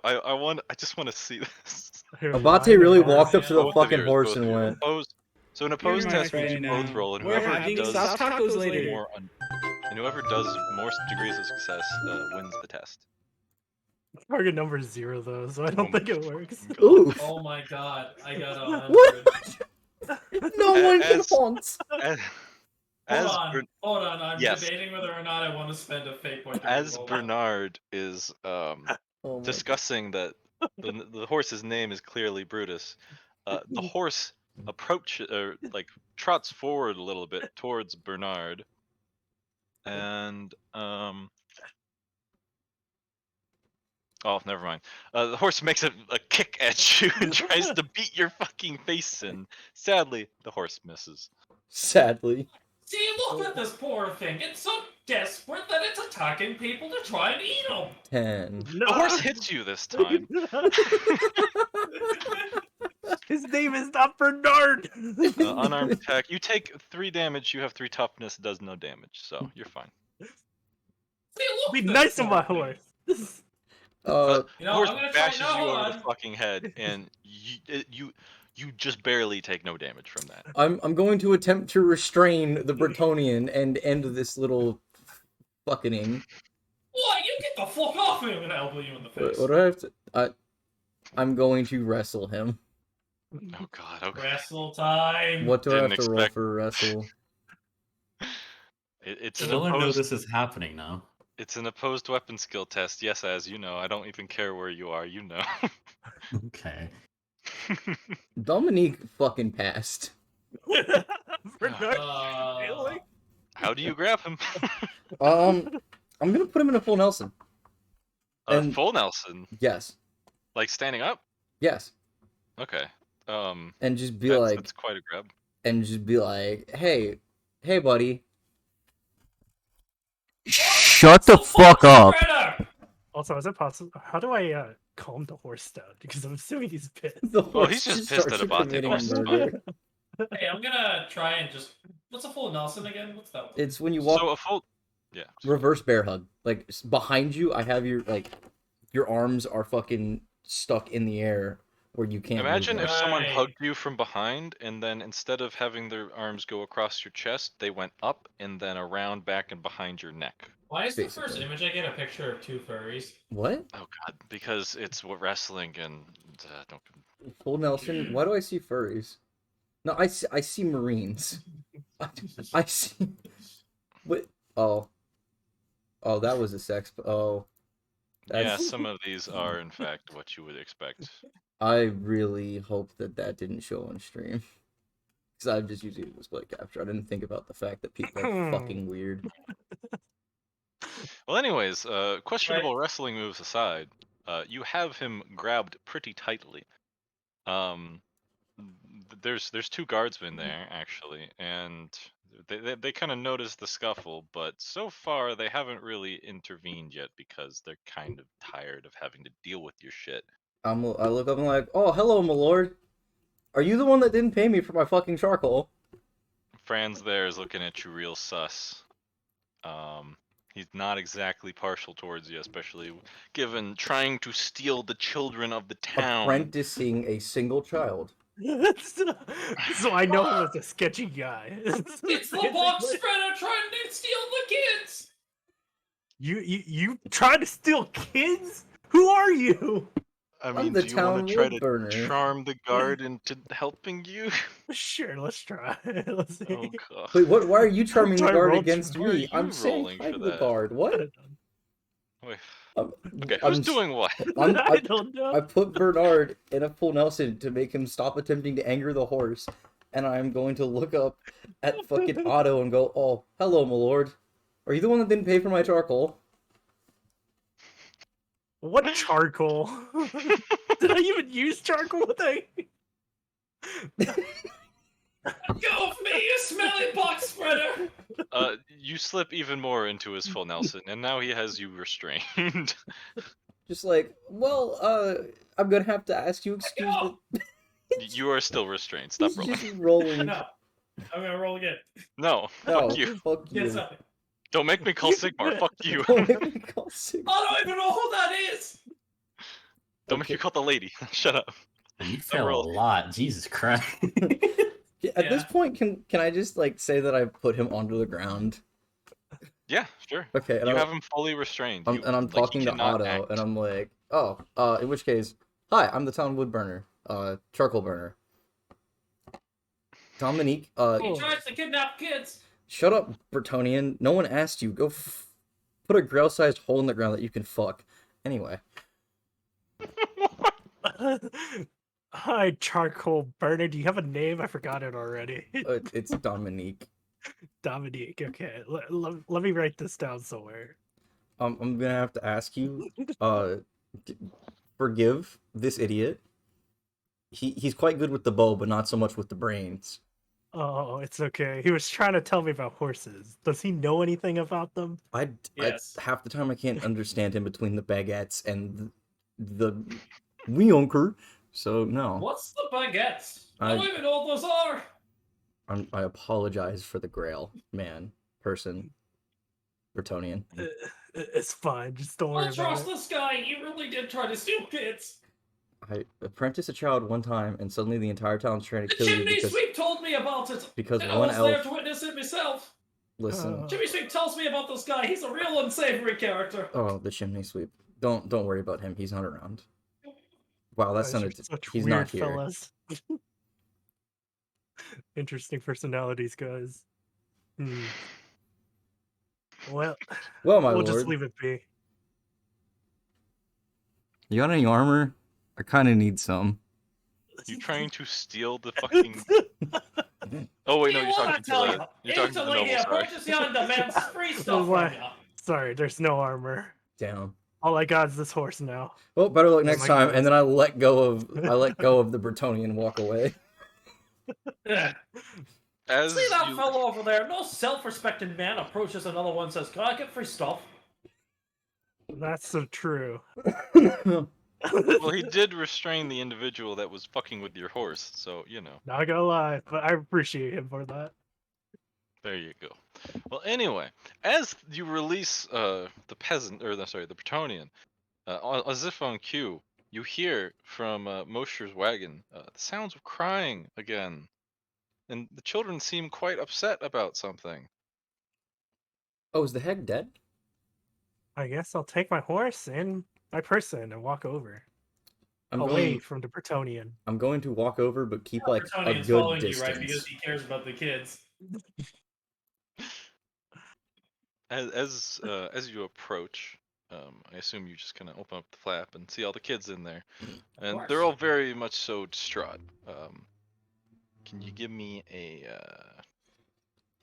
just want to see this. Abate really Yeah. walked up to the Both of fucking yours, horse both and of yours. went, Opposed. So an You're opposed my test means you friend both now. roll, and We're whoever having does soft tacos later. more whoever does more degrees of success wins the test. Target number is 0 though, so I don't think it works. oof. Oh my god, I got 100. What? No one can As- hunt. Hold on, I'm yes. debating whether or not I want to spend a fate point. to As reroll that. Bernard is Oh my discussing that the horse's name is clearly Brutus, the horse trots forward a little bit towards Bernard, and oh, never mind. The horse makes a kick at you and tries to beat your fucking face in. Sadly, the horse misses. Sadly. See, look at this poor thing. It's so desperate that it's attacking people to try and eat them. 10. No. The horse hits you this time. His name is not Bernard. Unarmed attack. You take 3 damage. You have 3 toughness. Does no damage, so you're fine. See, look Be at this nice to poor my thing. horse. The You know, horse I'm gonna try. bashes No, you hold over the on. fucking head, and you just barely take no damage from that. I'm going to attempt to restrain the bretonian and end this little fucking. What? You get the fuck off me! I'm gonna elbow you in the face. What do I have to? I'm going to wrestle him. Oh god. Okay. Wrestle time. What do I Didn't have to roll expect- for wrestle? It's an Still know opposed. this is happening now. It's an opposed weapon skill test. Yes, as you know, I don't even care where you are. You know. Okay. Dominique fucking passed. Bernard Uh, failing? How do you grab him? I'm gonna put him in a full Nelson. And- Full Nelson, Yes. like standing up. Yes. Okay. And just be That's quite a grab. hey, buddy. Shut the fuck up. Shredder! Also, is it possible? How do I calm the horse down? Because I'm assuming he's pissed. The Oh, horse he's just starts pissed at Abate. committing Horse is murder. Hey, I'm gonna try and just. What's a full Nelson again? What's that one? It's when you walk So a full. Yeah. reverse bear hug. Like behind you, I have your arms are fucking stuck in the air where you can't. move Imagine them. if someone Right. hugged you from behind, and then instead of having their arms go across your chest, they went up and then around, back, and behind your neck. Why is the first basically. image I get a picture of 2 furries? What? Oh god, because it's what wrestling and don't. Full Nelson? Why do I see furries? No, I see Marines. I see. What? Oh. Oh, that was a sex. Oh. Yeah, That's... some of these are in fact what you would expect. I really hope that didn't show on stream. Because I'm just using display capture. I didn't think about the fact that people are fucking weird. Well, anyways, questionable wrestling moves aside, you have him grabbed pretty tightly. There's 2 guardsmen there actually, and they kind of notice the scuffle, but so far they haven't really intervened yet because they're kind of tired of having to deal with your shit. I look up and like, oh, hello, my lord. Are you the one that didn't pay me for my fucking charcoal? Franz there is looking at you real sus. He's not exactly partial towards you, especially given trying to steal the children of the town. Apprenticing a single child. So I know him as a sketchy guy. It's the box spreader trying to steal the kids! You trying to steal kids? Who are you? I I'm mean, the do you want town to try to woodburner. charm the guard into helping you? Sure, let's try. Let's see. Oh god. Wait, what? Why are you charming the Try guard roll against Why are me? you I'm saying rolling fight for the that? guard. What? Wait, Um, okay, I'm who's s- doing what? I don't know. I put Bernard in a full Nelson to make him stop attempting to anger the horse, and I'm going to look up at fucking Otto and go, oh, hello, my lord. Are you the one that didn't pay for my charcoal? What charcoal? Did I even use charcoal? Go for me, you smelly box spreader! You slip even more into his full Nelson, and now he has you restrained. Just like, well, I'm gonna have to ask you, excuse Go! me. You are still restrained. Stop He's rolling. just rolling. No. I'm gonna roll again. No, No, fuck you. fuck Get you. something. Don't make me call Sigmar. Fuck you. Don't make me call Sigmar. I don't even know who that is! Don't make me call the lady. Shut up. You fail a roll. lot. Jesus Christ. At this point, can I just like say that I put him onto the ground? Yeah, sure. Okay, and You I'm, have him fully restrained. and I'm he talking to cannot Otto, act. and I'm like, oh, in which case, hi, I'm the town wood burner, charcoal burner. Dominique, He tries to kidnap kids! shut up, Bretonian. No one asked you. Go put a grail-sized hole in the ground that you can fuck. Anyway. Hi, charcoal burner. Do you have a name? I forgot it already. It's Dominique. Dominique. Okay, let me write this down somewhere. I'm gonna have to ask you, forgive this idiot. He's quite good with the bow, but not so much with the brains. Oh, it's okay. He was trying to tell me about horses. Does he know anything about them? Yes. Half the time I can't understand him between the baguettes and the weonker. So no. What's the baguettes? I don't even know what those are! I apologize for the Grail, person, Bretonian. It's fine. Just don't worry Don't about trust it. this guy. He really did try to steal kids. I apprenticed a child one time, and suddenly the entire town's trying to The kill you chimney because sweep told me about it. because and I one was there elf. to witness it myself. Listen. Chimney sweep tells me about this guy. He's a real unsavory character. Oh, the chimney sweep. Don't worry about him. He's not around. Wow, that Guys are sounded. such He's weird not here. fellas. Interesting personalities, guys. Well, Well, my we'll lord. just leave it be. You got any armor? I kind of need some. You trying to steal the fucking? Oh wait, no, you're talking to the. You're talking to the noble. Sorry. Purchase yonder man's free stuff Why? from ya. Sorry, there's no armor. Down. All I got is this horse now. Well, better luck Oh next my time. God. And then I let go of the Bretonian and walk away. As See that you, fellow over there? No self-respecting man approaches another one and says, "Can I get free stuff?" That's so true. well, he did restrain the individual that was fucking with your horse, so you know. Not gonna lie, but I appreciate him for that. There you go. Well, anyway, as you release the Bretonian, as if on cue, you hear from Mosher's wagon the sounds of crying again, and the children seem quite upset about something. Oh, is the hag dead? I guess I'll take my horse and my person and walk over. I'm away going. from the Bretonian. I'm going to walk over, but keep like a Bretonian's good following distance. you, right? Because he cares about the kids. As you approach, I assume you just kind of open up the flap and see all the kids in there, and they're all very much so distraught. Can you give me a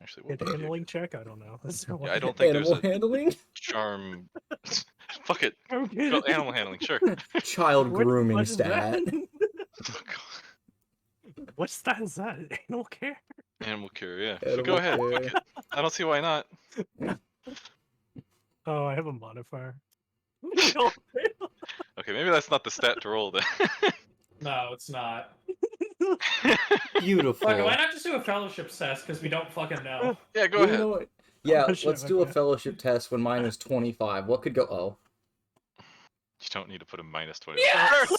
actually what would I give Handling you? check? I don't know. Yeah, I don't think Animal there's a handling? charm. Fuck it. Okay. Go animal handling, sure. Child What grooming is that? stat. Oh, God. What stat is that? Animal care? Animal cure, yeah. Animal Go ahead. care. Fuck it. I don't see why not. Oh, I have a modifier. Okay, maybe that's not the stat to roll then. No, it's not. Beautiful. Fuck, why not just do a fellowship test? Because we don't fucking know. Yeah, go You ahead. know what? Yeah, Oh, shit, let's do a okay. fellowship test when mine is 25. What could go? Oh. You don't need to put a minus 20. Yes!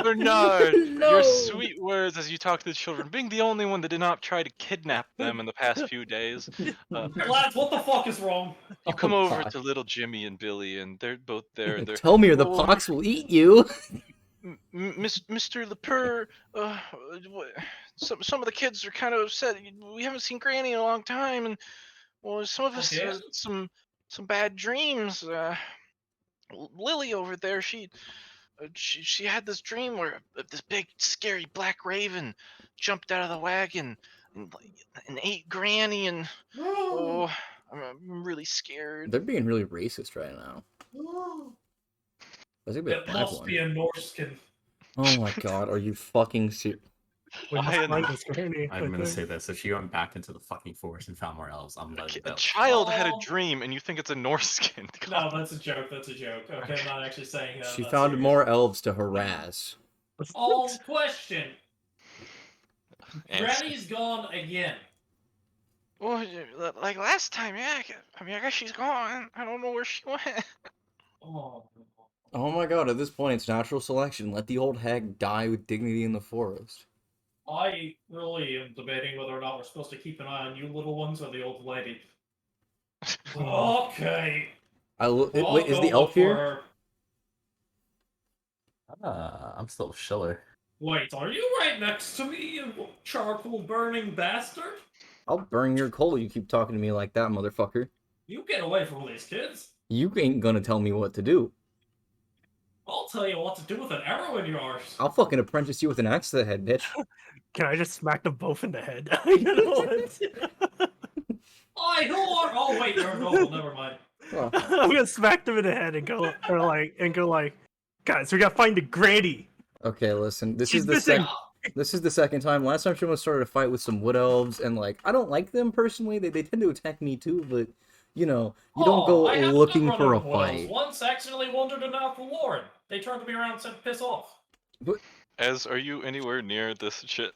Bernard, No! your sweet words as you talk to the children, being the only one that did not try to kidnap them in the past few days. Lads, what the fuck is wrong? You come Oh, over God. to little Jimmy and Billy, and they're both there. And they're, Tell me or the "Oh, pox will eat you. Mr. Lepeur, some of the kids are kind of upset. We haven't seen Granny in a long time, and well, some of us Okay. some bad dreams. Lily over there, she had this dream where this big scary black raven jumped out of the wagon and ate Granny, and oh, I'm really scared. They're being really racist right now. There's gonna be a It black must one. be a Norskin. Oh my god, are you fucking serious? We must Why find an- this granny. I'm gonna say this: if she went back into the fucking forest and found more elves, I'm letting a that. child had a Oh. dream, and you think it's a Norse skin? No, that's a joke. That's a joke. Okay, I'm not actually saying that. She I'm not found serious. more elves to harass. Question. And Granny's gone again. well, like last time, yeah. I mean, I guess she's gone. I don't know where she went. Oh. Oh my god, at this point it's natural selection. Let the old hag die with dignity in the forest. I really am debating whether or not we're supposed to keep an eye on you little ones or the old lady. Okay. Wait, is the elf here? I'm still Schiller. Wait, are you right next to me, you charcoal burning bastard? I'll burn your coal, you keep talking to me like that, motherfucker. You get away from these kids. You ain't gonna tell me what to do. I'll tell you what to do with an arrow in your arse. I'll fucking apprentice you with an axe to the head, bitch. Can I just smack them both in the head? You know what? Oh wait, you're a noble. Never mind. Oh. I'm gonna smack them in the head and go like, guys, we gotta find the granny. Okay, listen. This She's is the missing. This is the second time. Last time she almost started a fight with some wood elves, and like I don't like them personally. They tend to attack me too, but you know, you don't go I have looking no for a brother with fight. Once accidentally wandered an apple warren. They turned me around and said, "Piss off." As are you anywhere near this shit?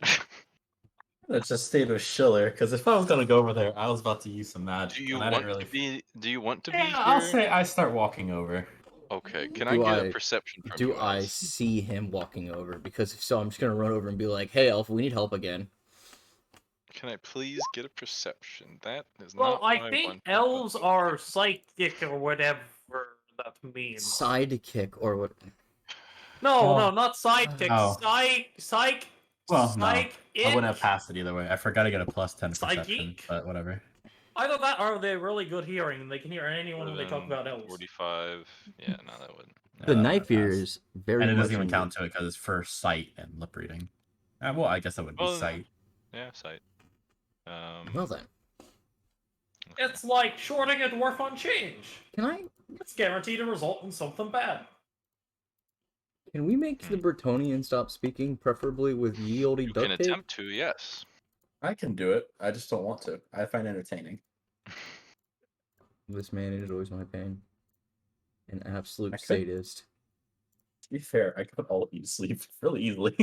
Let's just stay with Schiller, because if I was gonna go over there, I was about to use some magic. Do you and I want didn't really... to be? Do you want to be Yeah, here? I'll say I start walking over. Okay. Can I get a perception from you? Do I see him walking over? Because if so, I'm just gonna run over and be like, "Hey, elf, we need help again." Can I please get a perception? That is Well, not. I think elves are psychic or whatever that means. Sidekick or what? No, not sidekick. Oh. Psych. Well, no. I Psychic. wouldn't have passed it either way. I forgot to get a plus 10 perception, Psychic? but whatever. Either that or they're really good hearing and they can hear anyone when they talk about elves. 45. Yeah, no, that wouldn't. The that knife wouldn't ear pass. is very And it much doesn't even in- count to it because it's for sight and lip reading. Well, I guess that would be Well, sight. Yeah, sight. Well then, It's like shorting a dwarf on change. can I? It's guaranteed to result in something bad. Can we make the Bretonian stop speaking, preferably with ye olde You duct can tape? attempt to, yes. I can do it. I just don't want to. I find it entertaining. This man is always my pain. An absolute I could- sadist. To be fair, I could put all of you to sleep really easily.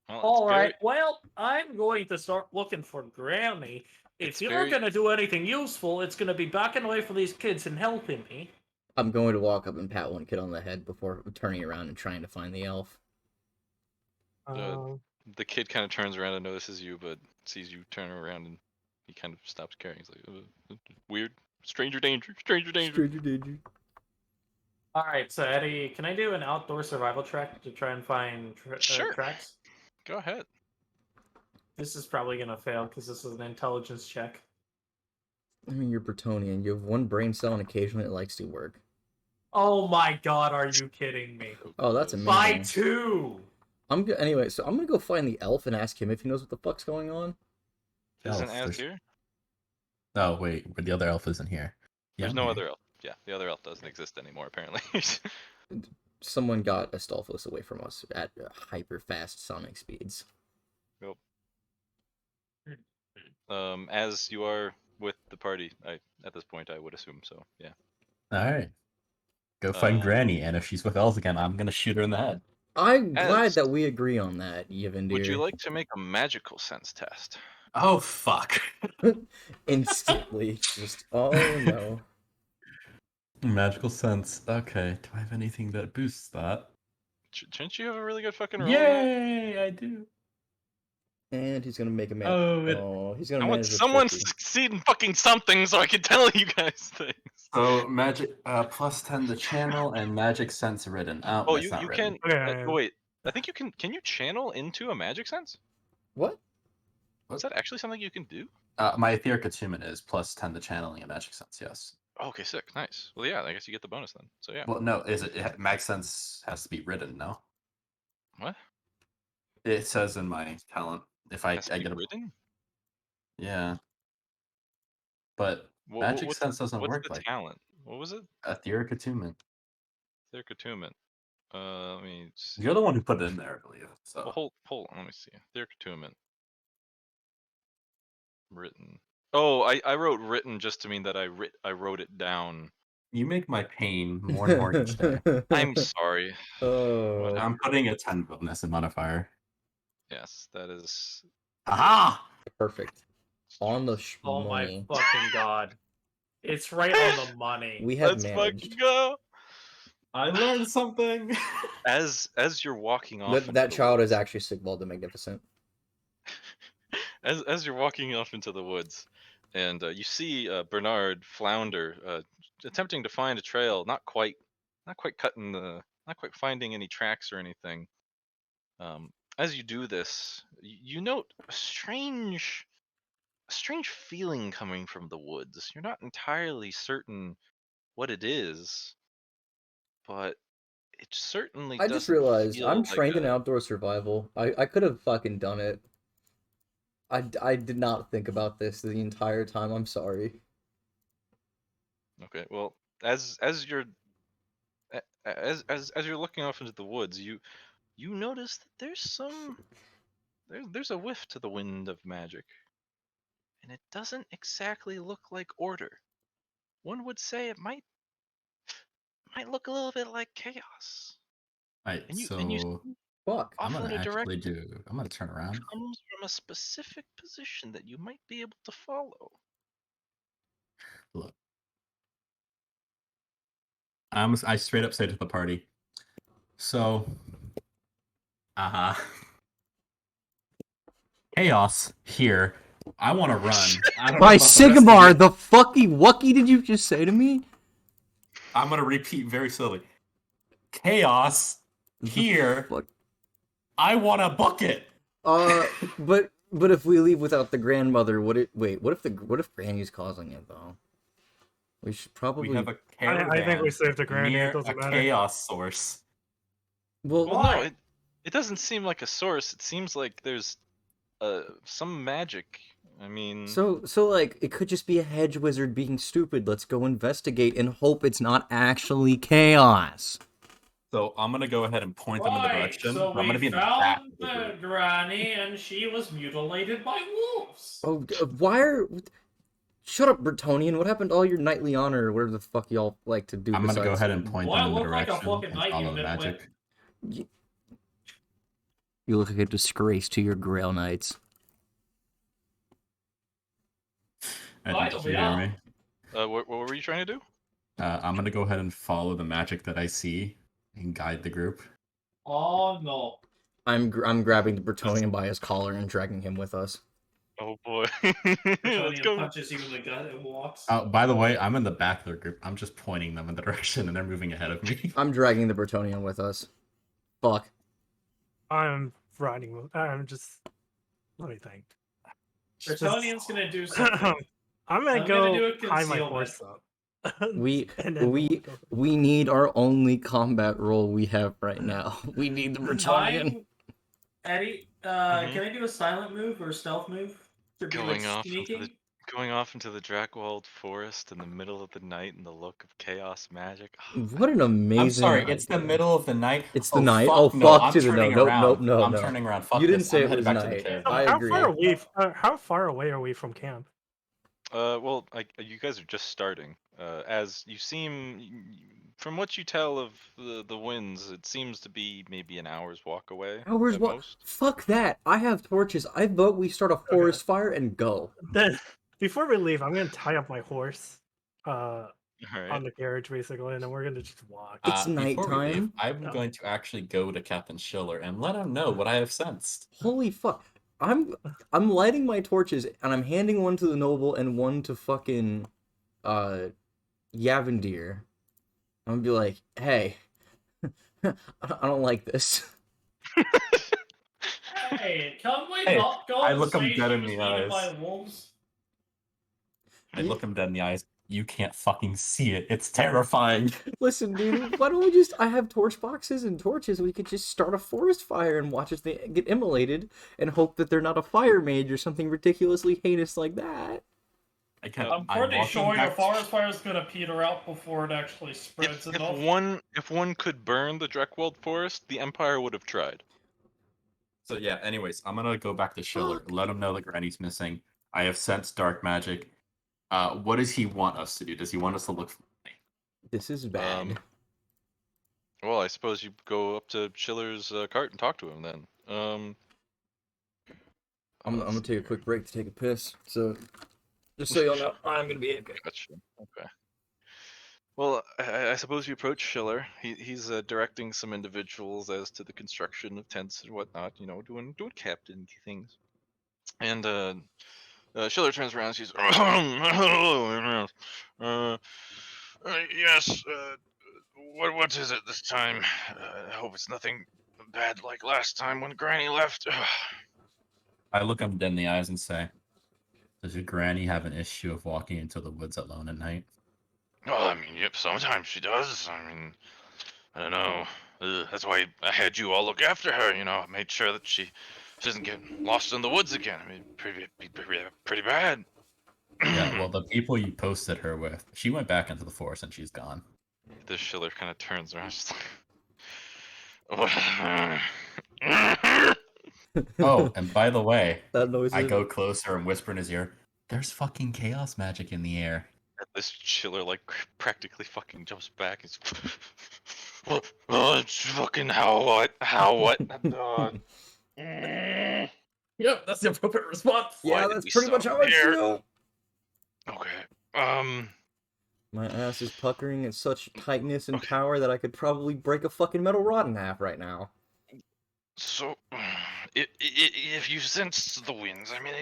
Well, it's All very- right. Well, I'm going to start looking for Granny. If It's you're very- going to do anything useful, it's going to be backing away from these kids and helping me. I'm going to walk up and pat one kid on the head before turning around and trying to find the elf. The kid kind of turns around and notices you, but sees you turn around and he kind of stops caring. He's like, weird. Stranger danger. Stranger danger. Stranger danger. All right. So, Eddie, can I do an outdoor survival track to try and find Sure. tracks? Go ahead. This is probably going to fail because this is an intelligence check. I mean, you're Bretonian. You have one brain cell and occasionally it likes to work. Oh my god, are you kidding me? Oh, that's Gross. amazing. By 2! Anyway, so I'm gonna go find the elf and ask him if he knows what the fuck's going on. Isn't Elf, Az there's- here? Oh, wait, but the other elf isn't here. Yeah, There's I'm no here. other elf. Yeah, the other elf doesn't exist anymore, apparently. Someone got Astolphos away from us at hyper fast sonic speeds. As you are with the party, at this point, I would assume so. Yeah. Alright. Go find Uh, Granny, and if she's with elves again, I'm gonna shoot her in the head. I'm glad Az, that we agree on that, Yvandir. Would you like to make a magical sense test? Oh, fuck. Instantly, just oh no. Magical sense. Okay, do I have anything that boosts that? Shouldn't you have a really good fucking roll? Yay, I do. And he's gonna make a man. Oh, He's I gonna want manage with someone 50. to succeed in fucking something so I can tell you guys things. So magic plus 10 the channel and magic sense written. Oh, that's you not written. can. Okay. Wait, I think you can. Can you channel into a magic sense? What? Is that actually something you can do? My etheric attunement is plus 10 to channeling and magic sense. Yes. Okay, sick, nice. Well, yeah, I guess you get the bonus then. So yeah. Well, no, mag sense has to be written? No. What? It says in my talent if I Has to be get a written? yeah. But magic sense doesn't what's work the like talent? What was it? etheric attunement. Etheric attunement. Let me see. You're the one who put it in there, I believe. So Well, hold on, let me see. Their Katuman. Written. Oh, I wrote written just to mean that I wrote it down. you make my pain more and more each day. I'm sorry. Oh, Whatever. I'm putting a 10 bonus in modifier. Yes, that is. Aha! perfect. On the Oh my money. fucking god. It's right on the money. We have Let's managed. fucking go. I learned something. As you're walking off. That, into that the child woods, is actually Sigvald the Magnificent. as you're walking off into the woods, and you see Bernard flounder, attempting to find a trail, not quite not quite finding any tracks or anything. As you do this, you note a strange feeling coming from the woods. You're not entirely certain what it is, but it certainly I just doesn't realized feel I'm like trained in a. outdoor survival. I could have fucking done it. I did not think about this the entire time. I'm sorry. Okay, well, as you're as you're looking off into the woods, you notice that there's a whiff to the wind of magic, and it doesn't exactly look like order. One would say it might look a little bit like chaos. Right, And you so Fuck. off in a direction I'm gonna turn around. comes from a specific position that you might be able to follow. Look. I straight up say to the party. So chaos here. I want to run. I don't know By about the rest of Sigmar, you. the fucky wucky did you just say to me? I'm gonna repeat very slowly. Chaos here. Fuck. I want a bucket. But if we leave without the grandmother, what if Granny's causing it though? We should probably. We have a caravan I think we saved the granny. near It doesn't a matter. chaos source. Well, Well, Why? no, it doesn't seem like a source. It seems like there's some magic. I mean, so like it could just be a hedge wizard being stupid. Let's go investigate and hope it's not actually chaos. So I'm gonna go ahead and point them in the direction. So I'm gonna we be in the back found of the the group. granny and she was mutilated by wolves. Oh, why are? Shut up, Bretonian. What happened to all your knightly honor or whatever the fuck y'all like to do? I'm gonna go besides- ahead and point Well, them in the look like a direction fucking and knight, follow you the nitwit. magic. You look like a disgrace to your Grail Knights. Did you hear me? what were you trying to do? I'm gonna go ahead and follow the magic that I see and guide the group. Oh no. I'm grabbing the Bretonian by his collar and dragging him with us. Oh boy, let's Bretonian go. punches you in the gut and walks. By the way, I'm in the back of the group. I'm just pointing them in the direction, and they're moving ahead of me. I'm dragging the Bretonian with us. Fuck. I'm riding. I'm just. Let me think. Bretonian's gonna do something. I'm gonna I'm go gonna do a tie my concealment. horse up. We And then we'll go. we need our only combat role we have right now. We need the Bretonian. Eddie, Mhm. can I do a silent move or a stealth move? To be like sneaking? Going off into the Drakewald forest in the middle of the night in the look of chaos magic. Oh, What an amazing. I'm sorry, it's the idea. middle of the night. It's the night. Oh, no, fuck I'm to the no. turning Nope, around. nope, no, I'm no. turning around. Fuck You didn't this. say I'm it headed was back to the night. caravan. I How agree. how far away are we from camp? Well, you guys are just starting. As you seem, from what you tell of the winds, it seems to be maybe an hour's walk away. Hours at what? most. Fuck that. I have torches. I vote we start a forest fire and go. Then before we leave, I'm gonna tie up my horse All right. on the carriage basically, and then we're gonna just walk. It's Before we leave, nighttime. I'm Yeah. going to actually go to Captain Schiller and let him know what I have sensed. Holy fuck. I'm lighting my torches and I'm handing one to the noble and one to fucking Yavandir. I'm gonna be like, hey, I don't like this. Hey, come we Hey, not go I and look him say dead she in was the eaten by eyes. wolves? I look him dead in the eyes. You can't fucking see it. It's terrifying. Listen, dude, why don't we just? I have torch boxes and torches. We could just start a forest fire and watch as they get immolated and hope that they're not a fire mage or something ridiculously heinous like that. I'm pretty sure your forest fire is gonna peter out before it actually spreads enough. If one could burn the Dreckwald forest, the Empire would have tried. So yeah, anyways, I'm gonna go back to Schiller, let him know that Granny's missing. I have sensed dark magic. What does he want us to do? Does he want us to look for money? This is bad. Well, I suppose you go up to Schiller's cart and talk to him then. I'm gonna take a quick break to take a piss. So, just so y'all know, I'm gonna be okay. Gotcha. Okay. Well, I suppose you approach Schiller. He's directing some individuals as to the construction of tents and whatnot. You know, doing captain things. And Schiller turns around and says, "Hello, yes. What is it this time? I hope it's nothing bad like last time when Granny left." I look him dead in the eyes and say, "Does your Granny have an issue of walking into the woods alone at night?" Well, I mean, yep, sometimes she does. I mean, I don't know. That's why I had you all look after her, you know. I made sure that she doesn't get lost in the woods again. I mean, pretty bad. Yeah, well, the people you posted her with, she went back into the forest and she's gone. This Schiller kind of turns around, just like, oh, and by the way, that noise I go closer and whisper in his ear, "There's fucking chaos magic in the air." This Schiller like practically fucking jumps back. It's, it's fucking how what? Yep, that's the appropriate response. Yeah, that's pretty much how I feel. Okay. My ass is puckering at such tightness and power that I could probably break a fucking metal rod in half right now. So, if you sense the winds, I mean,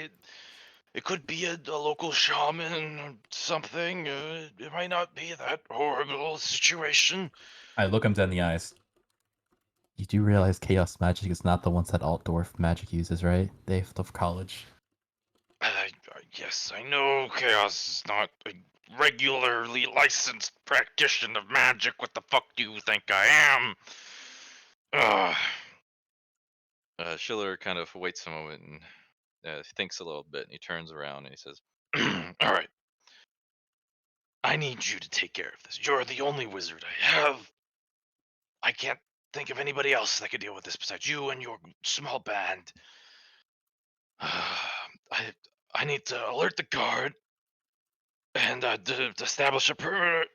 it could be a local shaman or something. It might not be that horrible situation. I look him dead in the eyes. You do realize chaos magic is not the ones that Altdorf magic uses, right? They love college. Yes, I know chaos is not a regularly licensed practitioner of magic. What the fuck do you think I am? Schiller kind of waits a moment and thinks a little bit, and he turns around and he says, "All right, I need you to take care of this. You're the only wizard I have. I can't think of anybody else that could deal with this besides you and your small band. I need to alert the guard and to establish a perimeter.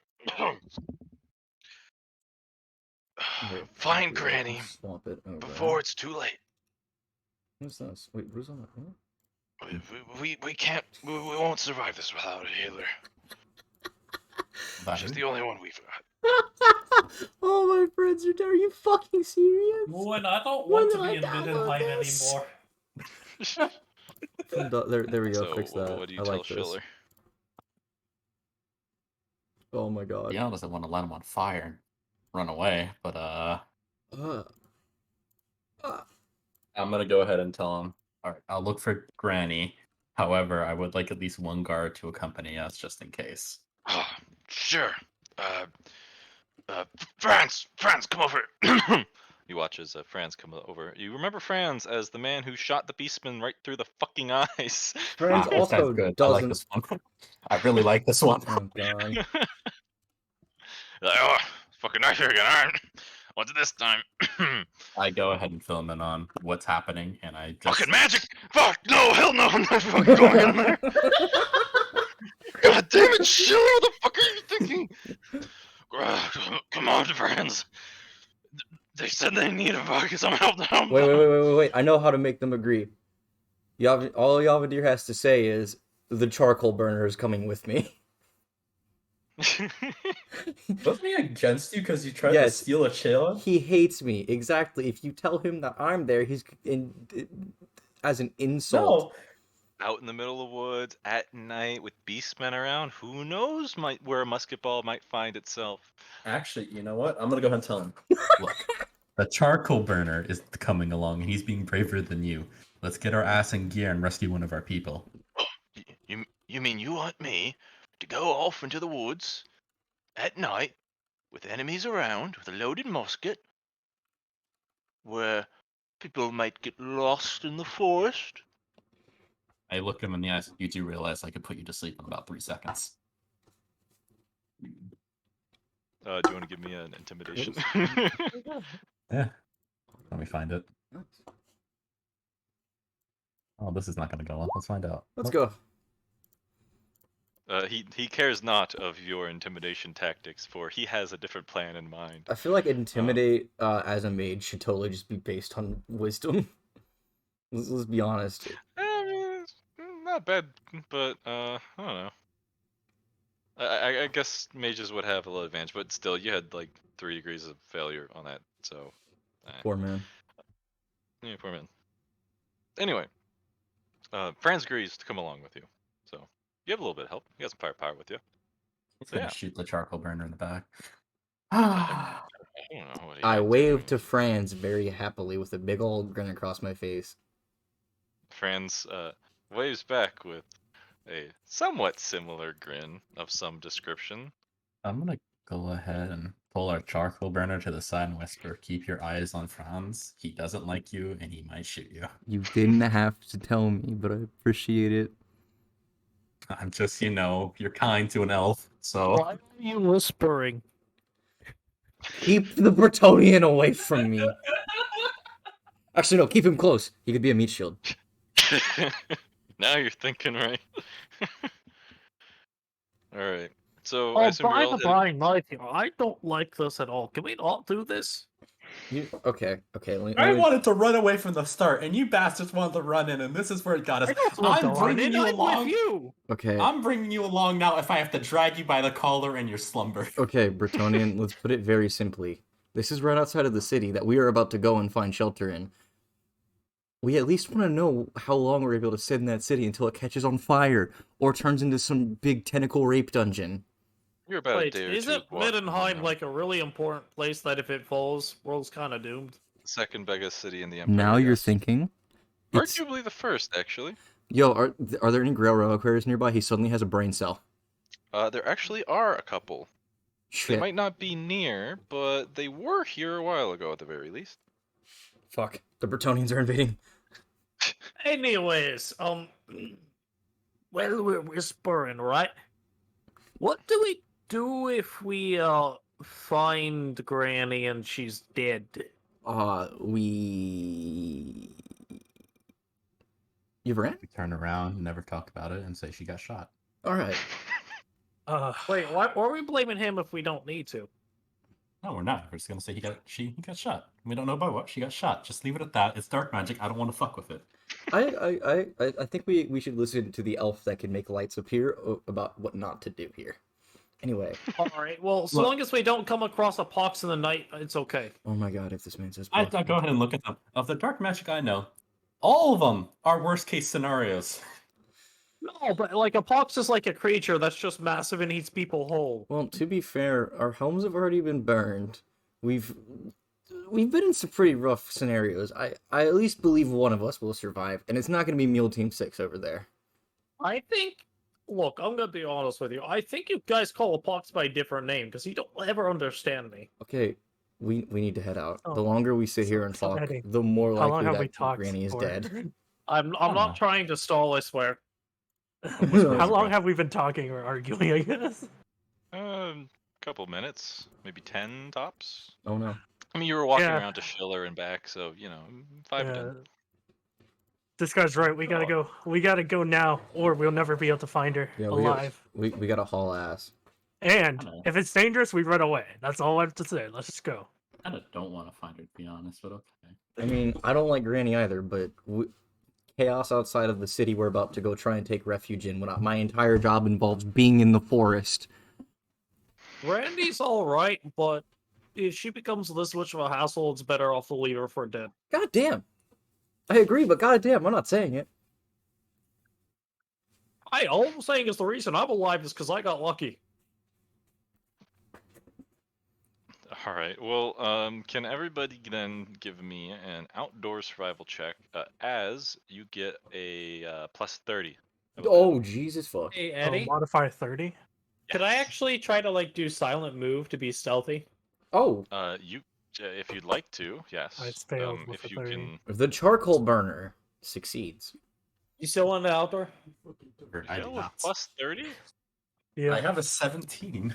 Find Granny before it's too late." What's this? Wait, who's on that? We can't. We won't survive this without a healer. She's the only one we've got. Oh, my friends are you fucking serious? When I don't want to be in Middenheim anymore. There we go. So, fix that. What do you I tell like Schiller? this. Oh my god. Dion doesn't want to light him on fire and run away, but I'm gonna go ahead and tell him. All right, I'll look for Granny. However, I would like at least one guard to accompany us just in case. Sure. Franz, come over. He watches Franz come over. You remember Franz as the man who shot the beastman right through the fucking eyes. Franz also good. doesn't. I like this one. I really like this one. Oh god. Oh, fucking knife here again. All right. What's this time? I go ahead and fill him in on what's happening, and I just... Fucking magic! Fuck! No! Hell no! I'm not fucking going in there! God damn it, Schiller! What the fuck are you thinking? Come on, friends. They said they need a bucket. I'm helping them. Wait. I know how to make them agree. All Yavadir has to say is, the charcoal burner is coming with me. Wasn't he against you because you tried to steal a chalice? He hates me. Exactly. If you tell him that I'm there, he's as an insult. No. Out in the middle of the woods at night with beastmen around, who knows where a musket ball might find itself. Actually, you know what? I'm gonna go ahead and tell him. Look, the charcoal burner is coming along, and he's being braver than you. Let's get our ass in gear and rescue one of our people. You mean you want me to go off into the woods at night with enemies around with a loaded musket where people might get lost in the forest? I look him in the eyes. You do realize I could put you to sleep in about 3 seconds. Do you want to give me an intimidation? Yeah. Let me find it. Oh, this is not going to go well. Let's find out. Let's go. He cares not of your intimidation tactics, for he has a different plan in mind. I feel like intimidate as a mage should totally just be based on wisdom. Let's be honest. I mean, it's not bad, but I don't know. I guess mages would have a little advantage, but still, you had like 3 degrees of failure on that, so. Poor man. Yeah, poor man. Anyway, Franz agrees to come along with you, so you have a little bit of help. You got some firepower with you. He's going to Yeah. shoot the charcoal burner in the back. I don't know what he I likes waved to doing. Franz very happily with a big old grin across my face. Franz waves back with a somewhat similar grin of some description. I'm going to go ahead and pull our charcoal burner to the side and whisper, keep your eyes on Franz. He doesn't like you, and he might shoot you. You didn't have to tell me, but I appreciate it. I'm just, you're kind to an elf, so... Why are you whispering? Keep the Bretonian away from me. Actually, no, keep him close. He could be a meat shield. Now you're thinking right. Alright. So I Oh, assume you're by all the by, Matthew, I don't like this at all. Can we not do this? Okay. I wanted to run away from the start, and you bastards wanted to run in, and this is where it got us. I'm bringing you along. With you. Okay. I'm bringing you along now if I have to drag you by the collar in your slumber. Okay, Bretonian, let's put it very simply. This is right outside of the city that we are about to go and find shelter in. We at least want to know how long we're able to sit in that city until it catches on fire or turns into some big tentacle rape dungeon. You're about Wait, a day or is two it walk from Middenheim like a really important place that if it falls, world's kind of doomed? second biggest city in the Empire. Now you're yes. thinking. It's... Arguably the first, actually. Yo, are there any Grail reliquaries nearby? He suddenly has a brain cell. There actually are a couple. Shit. They might not be near, but they were here a while ago at the very least. Fuck. The Bretonians are invading. Anyways, well, we're whispering, right? What do we do if we find Granny and she's dead? We You ran? We turn around, never talk about it, and say she got shot. Alright. Wait, why are we blaming him if we don't need to? No, we're not. We're just gonna say he got shot. We don't know by what. She got shot. Just leave it at that. It's dark magic. I don't want to fuck with it. I think we should listen to the elf that can make lights appear about what not to do here. Anyway. Alright, well, so long as we don't come across a pox in the night, it's okay. Oh my god, if this man says I go ahead and look at them. Of the dark magic I know, all of them are worst case scenarios. No, but like a pox is like a creature that's just massive and eats people whole. Well, to be fair, our homes have already been burned. We've been in some pretty rough scenarios. I at least believe one of us will survive, and it's not going to be Mule Team 6 over there. I think, look, I'm going to be honest with you. I think you guys call a pox by a different name, because you don't ever understand me. Okay, we need to head out. Oh, the longer we sit here and so talk, heading. the more How long likely have we that talked Granny is for? dead. I'm not trying to stall, I swear. How long have we been talking or arguing, I guess? Couple minutes, maybe 10 tops. Oh no. I mean, you were walking Yeah. around to Schiller and back, so 5 to 10. This guy's right. We gotta go. We gotta go now, or we'll never be able to find her alive. We gotta haul ass. And if it's dangerous, we run away. That's all I have to say. Let's just go. I kinda don't want to find her, to be honest, but okay. I mean, I don't like Granny either, but chaos outside of the city we're about to go try and take refuge in. When my entire job involves being in the forest. Randy's alright, but if she becomes this much of a hassle, it's better off to leave her for dead. God damn. I agree, but goddamn, I'm not saying it. All I'm saying is the reason I'm alive is because I got lucky. All right. Well, can everybody then give me an outdoor survival check as you get a plus 30? Oh, Jesus fuck. Hey, Oh, Eddie, modify 30. could I actually try to do silent move to be stealthy? Oh. You, if you'd like to, yes. I failed with if the you 30. can. The charcoal burner succeeds. You still want the outdoor? I do Fail with not. plus 30? Yeah. I have a 17.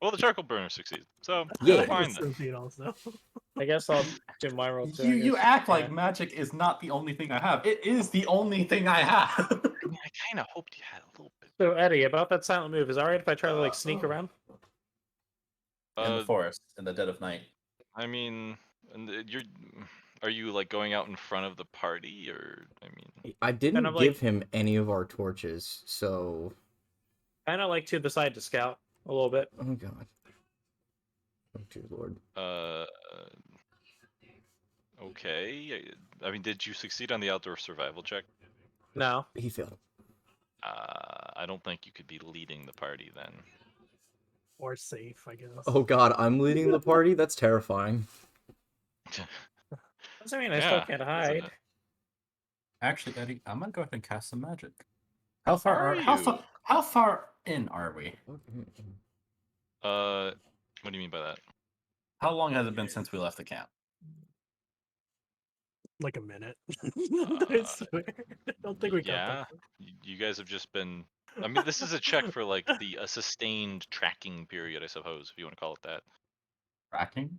Well, the charcoal burner succeeds. So, Yeah. fine then. 17 also. I guess I'll do my roll too. You I guess. act like Yeah. magic is not the only thing I have. It is the only thing I have. I mean, I kind of hoped you had a little bit. So Eddie, about that silent move, is it alright if I try to like sneak around? In the forest, in the dead of night. I mean, are you like going out in front of the party, or I mean? I didn't Kind of like- give him any of our torches, so. Kind of like to the side to scout a little bit. Oh god. Oh dear lord. Okay. I mean, did you succeed on the outdoor survival check? No. He failed. I don't think you could be leading the party then. Or safe, I guess. Oh god, I'm leading the party? That's terrifying. Doesn't mean I still can't isn't hide. it? Actually, Eddie, I'm gonna go ahead and cast some magic. How far Are you? how far in are we? What do you mean by that? How long has it been since we left the camp? Like a minute. I swear. I don't think we got Yeah, that. you guys have just been. I mean, this is a check for like a sustained tracking period, I suppose, if you want to call it that. Tracking?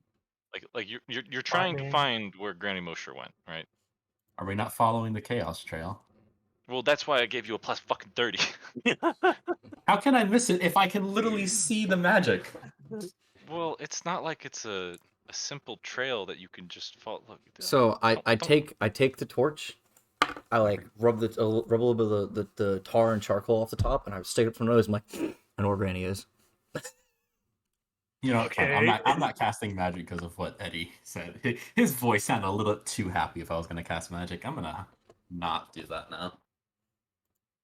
Like you're trying to Spotting. find where Granny Mosher went, right? Are we not following the chaos trail? Well, that's why I gave you a plus fucking 30. How can I miss it if I can literally see the magic? Well, it's not like it's a simple trail that you can just follow. Look. So I don't- take the torch, I like rub a little bit of the tar and charcoal off the top, and I stick it up my nose. I'm like, I know where Granny is. You know, Okay. I'm not casting magic because of what Eddie said. His voice sounded a little too happy if I was gonna cast magic. I'm gonna not do that now.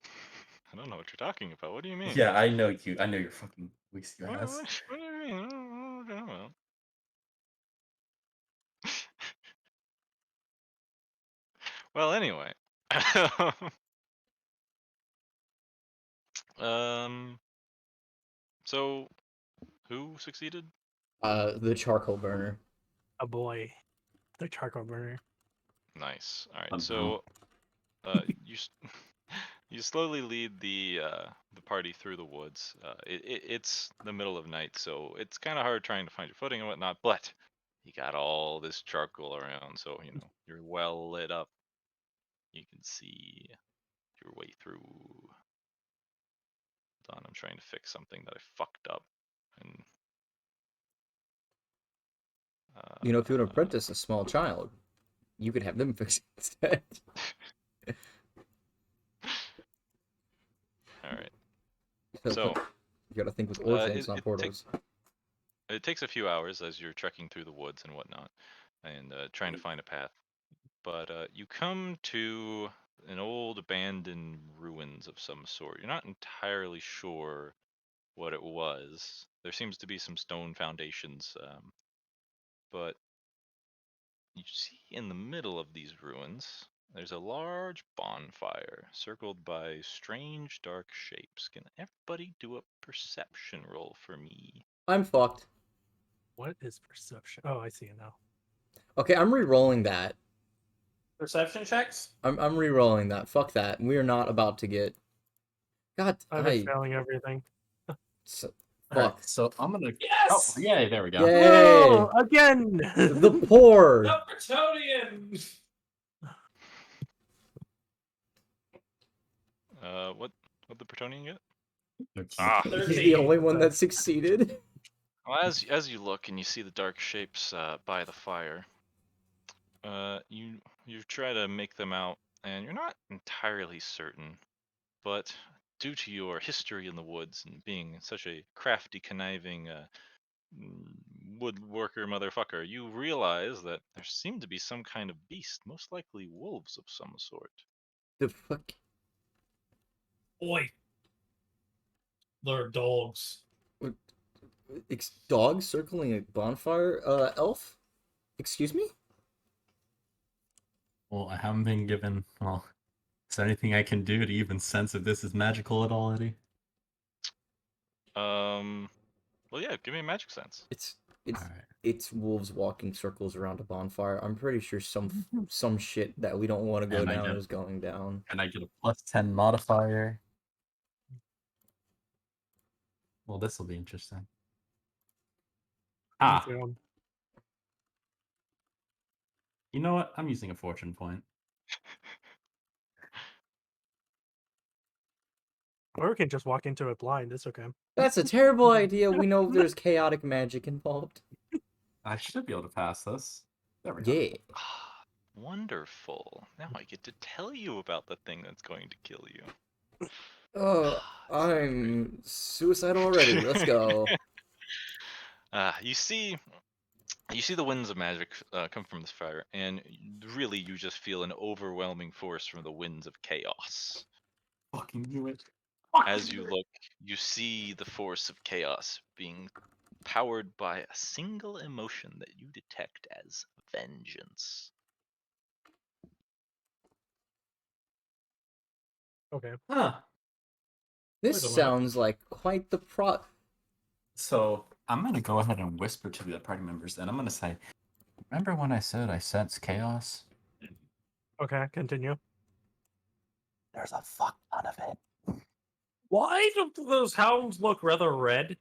I don't know what you're talking about. What do you mean? Yeah, I know you. I know you're fucking wasting your What, ass. what do you mean? I don't know what you're talking about. Well, anyway. So who succeeded? The charcoal burner. A boy. The charcoal burner. Nice. All right. Uh-huh. So, you slowly lead the party through the woods. It's the middle of night, so it's kind of hard trying to find your footing and whatnot. But you got all this charcoal around, so you know you're well lit up. You can see your way through. Hold on, I'm trying to fix something that I fucked up. And You know, if you would apprentice a small child, you could have them fix it instead. all right. So you gotta think with orphans, it- not it portals. It takes a few hours as you're trekking through the woods and whatnot, and trying to find a path. But you come to an old abandoned ruins of some sort. You're not entirely sure what it was. There seems to be some stone foundations, but you see in the middle of these ruins, there's a large bonfire circled by strange dark shapes. Can everybody do a perception roll for me? I'm fucked. What is perception? Oh, I see it now. Okay, I'm re-rolling that. Perception checks? I'm re-rolling that. Fuck that. We are not about to get. God, I've been failing everything. So, Alright, fuck. so I'm gonna. Yes! Oh, yay! There we go. Yay! Oh, again! The poor. The bretonian! What the Bretonian get? He's the only one that succeeded. Well, as you look and you see the dark shapes by the fire, you try to make them out, and you're not entirely certain, but due to your history in the woods and being such a crafty, conniving woodworker motherfucker, you realize that there seemed to be some kind of beast, most likely wolves of some sort. The fuck. Oi. They're dogs. Dogs circling a bonfire? Elf? Excuse me? Well, I haven't been given. Well, is there anything I can do to even sense if this is magical at all, Eddie? Well, yeah, give me a magic sense. It's It's wolves walking circles around a bonfire. I'm pretty sure some shit that we don't want to go down is going down. And I get a +10 modifier. Well, this will be interesting. Ah. You know what? I'm using a fortune point. Or we can just walk into it blind. It's okay. That's a terrible idea. We know there's chaotic magic involved. I should be able to pass this. There we go. Yeah. Wonderful. Now I get to tell you about the thing that's going to kill you. Oh, I'm suicidal already. Let's go. You see the winds of magic come from this fire, and really you just feel an overwhelming force from the winds of chaos. Fucking knew it. As you look, you see the force of chaos being powered by a single emotion that you detect as vengeance. Okay. Huh. This sounds like quite the So I'm gonna go ahead and whisper to the party members, and I'm gonna say, "Remember when I said I sense chaos? Okay, continue. There's a fuck ton of it." Why do those hounds look rather red?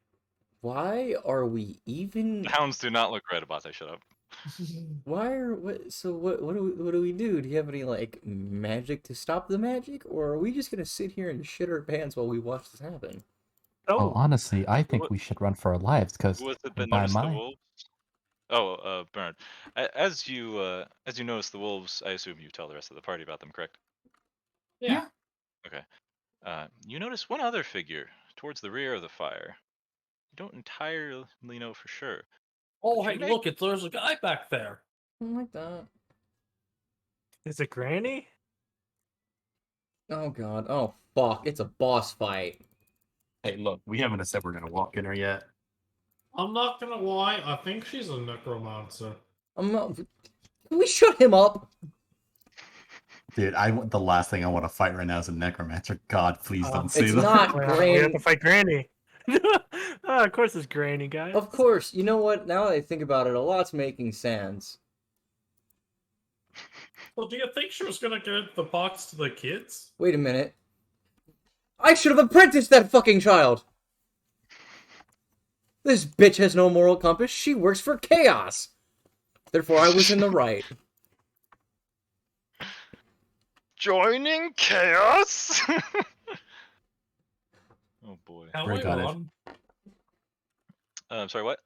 Why are we even? The hounds do not look red, Abate, shut up. Why are what? So what do we do? Do you have any like magic to stop the magic, or are we just gonna sit here and shit our pants while we watch this happen? Oh, honestly, I think we should run for our lives because Was it that noticed the wolves? Oh, Bernard. As you notice the wolves, I assume you tell the rest of the party about them, correct? Yeah. Okay. You notice one other figure towards the rear of the fire. You don't entirely know for sure. Oh, hey, look, there's a guy back there. I don't like that. Is it Granny? Oh god. Oh fuck. It's a boss fight. Hey, look, we haven't said we're gonna walk in her yet. I'm not gonna lie, I think she's a necromancer. I'm not. Can we shut him up? Dude, the last thing I want to fight right now is a necromancer. God, please don't say It's that. not We Granny. have to fight Granny. Of course it's Granny, guys. Of course. You know what? Now that I think about it, a lot's making sense. Well, do you think she was gonna give the box to the kids? Wait a minute. I should have apprenticed that fucking child! This bitch has no moral compass. She works for chaos. Therefore, I was in the right. Joining chaos? Oh boy. Can Very we got it. run? I'm sorry, what?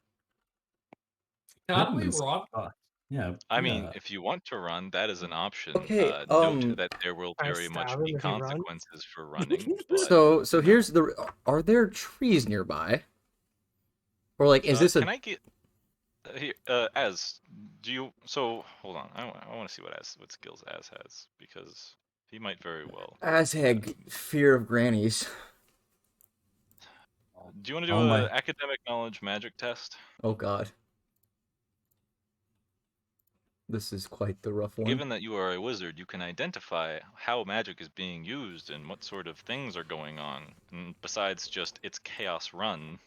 Can we Runs. run? Yeah. I mean, if you want to run, that is an option. Okay, note that there will I very much stab him be if he runs? consequences for running. But, So here's the. Are there trees nearby? Or like, is this a? Can I get here? Do you? So hold on. I want to see what skills Az has, because he might very well. Azheg, fear of grannies. Do you want to do an academic knowledge magic test? Oh god. This is quite the rough one. Given that you are a wizard, you can identify how magic is being used and what sort of things are going on, and besides just its chaos run.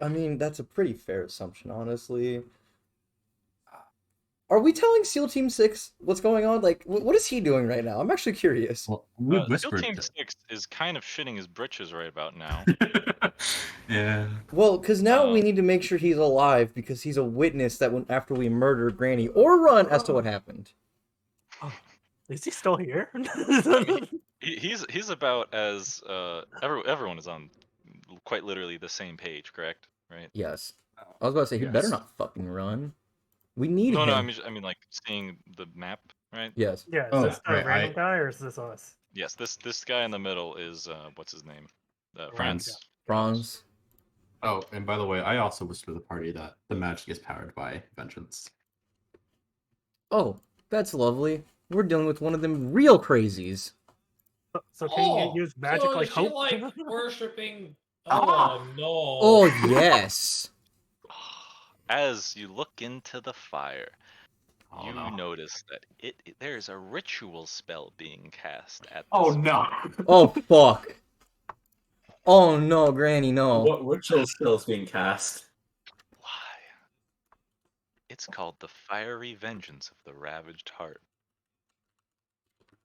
I mean, that's a pretty fair assumption, honestly. Are we telling SEAL Team 6 what's going on? Like, what is he doing right now? I'm actually curious. Well, SEAL Team 6 is kind of shitting his britches right about now. Yeah. Well, because now we need to make sure he's alive, because he's a witness that after we murder Granny, or run as to what happened. Oh, is he still here? He's about as everyone is on quite literally the same page, correct? Right? Yes. I was about to say, he better not fucking run. We need him. No, I mean like seeing the map, right? Yes. Yeah, is this a random guy or is this us? Yes, this guy in the middle is what's his name? Franz. Franz. Oh, and by the way, I also whisper to the party that the magic is powered by vengeance. Oh, that's lovely. We're dealing with one of them real crazies. So can you use magic like hope? Like worshipping. Oh no. Oh yes. As you look into the fire, you notice that there's a ritual spell being cast at this no. Oh fuck. Oh no, Granny, no. What ritual spell is being cast? It's called the fiery vengeance of the ravaged heart.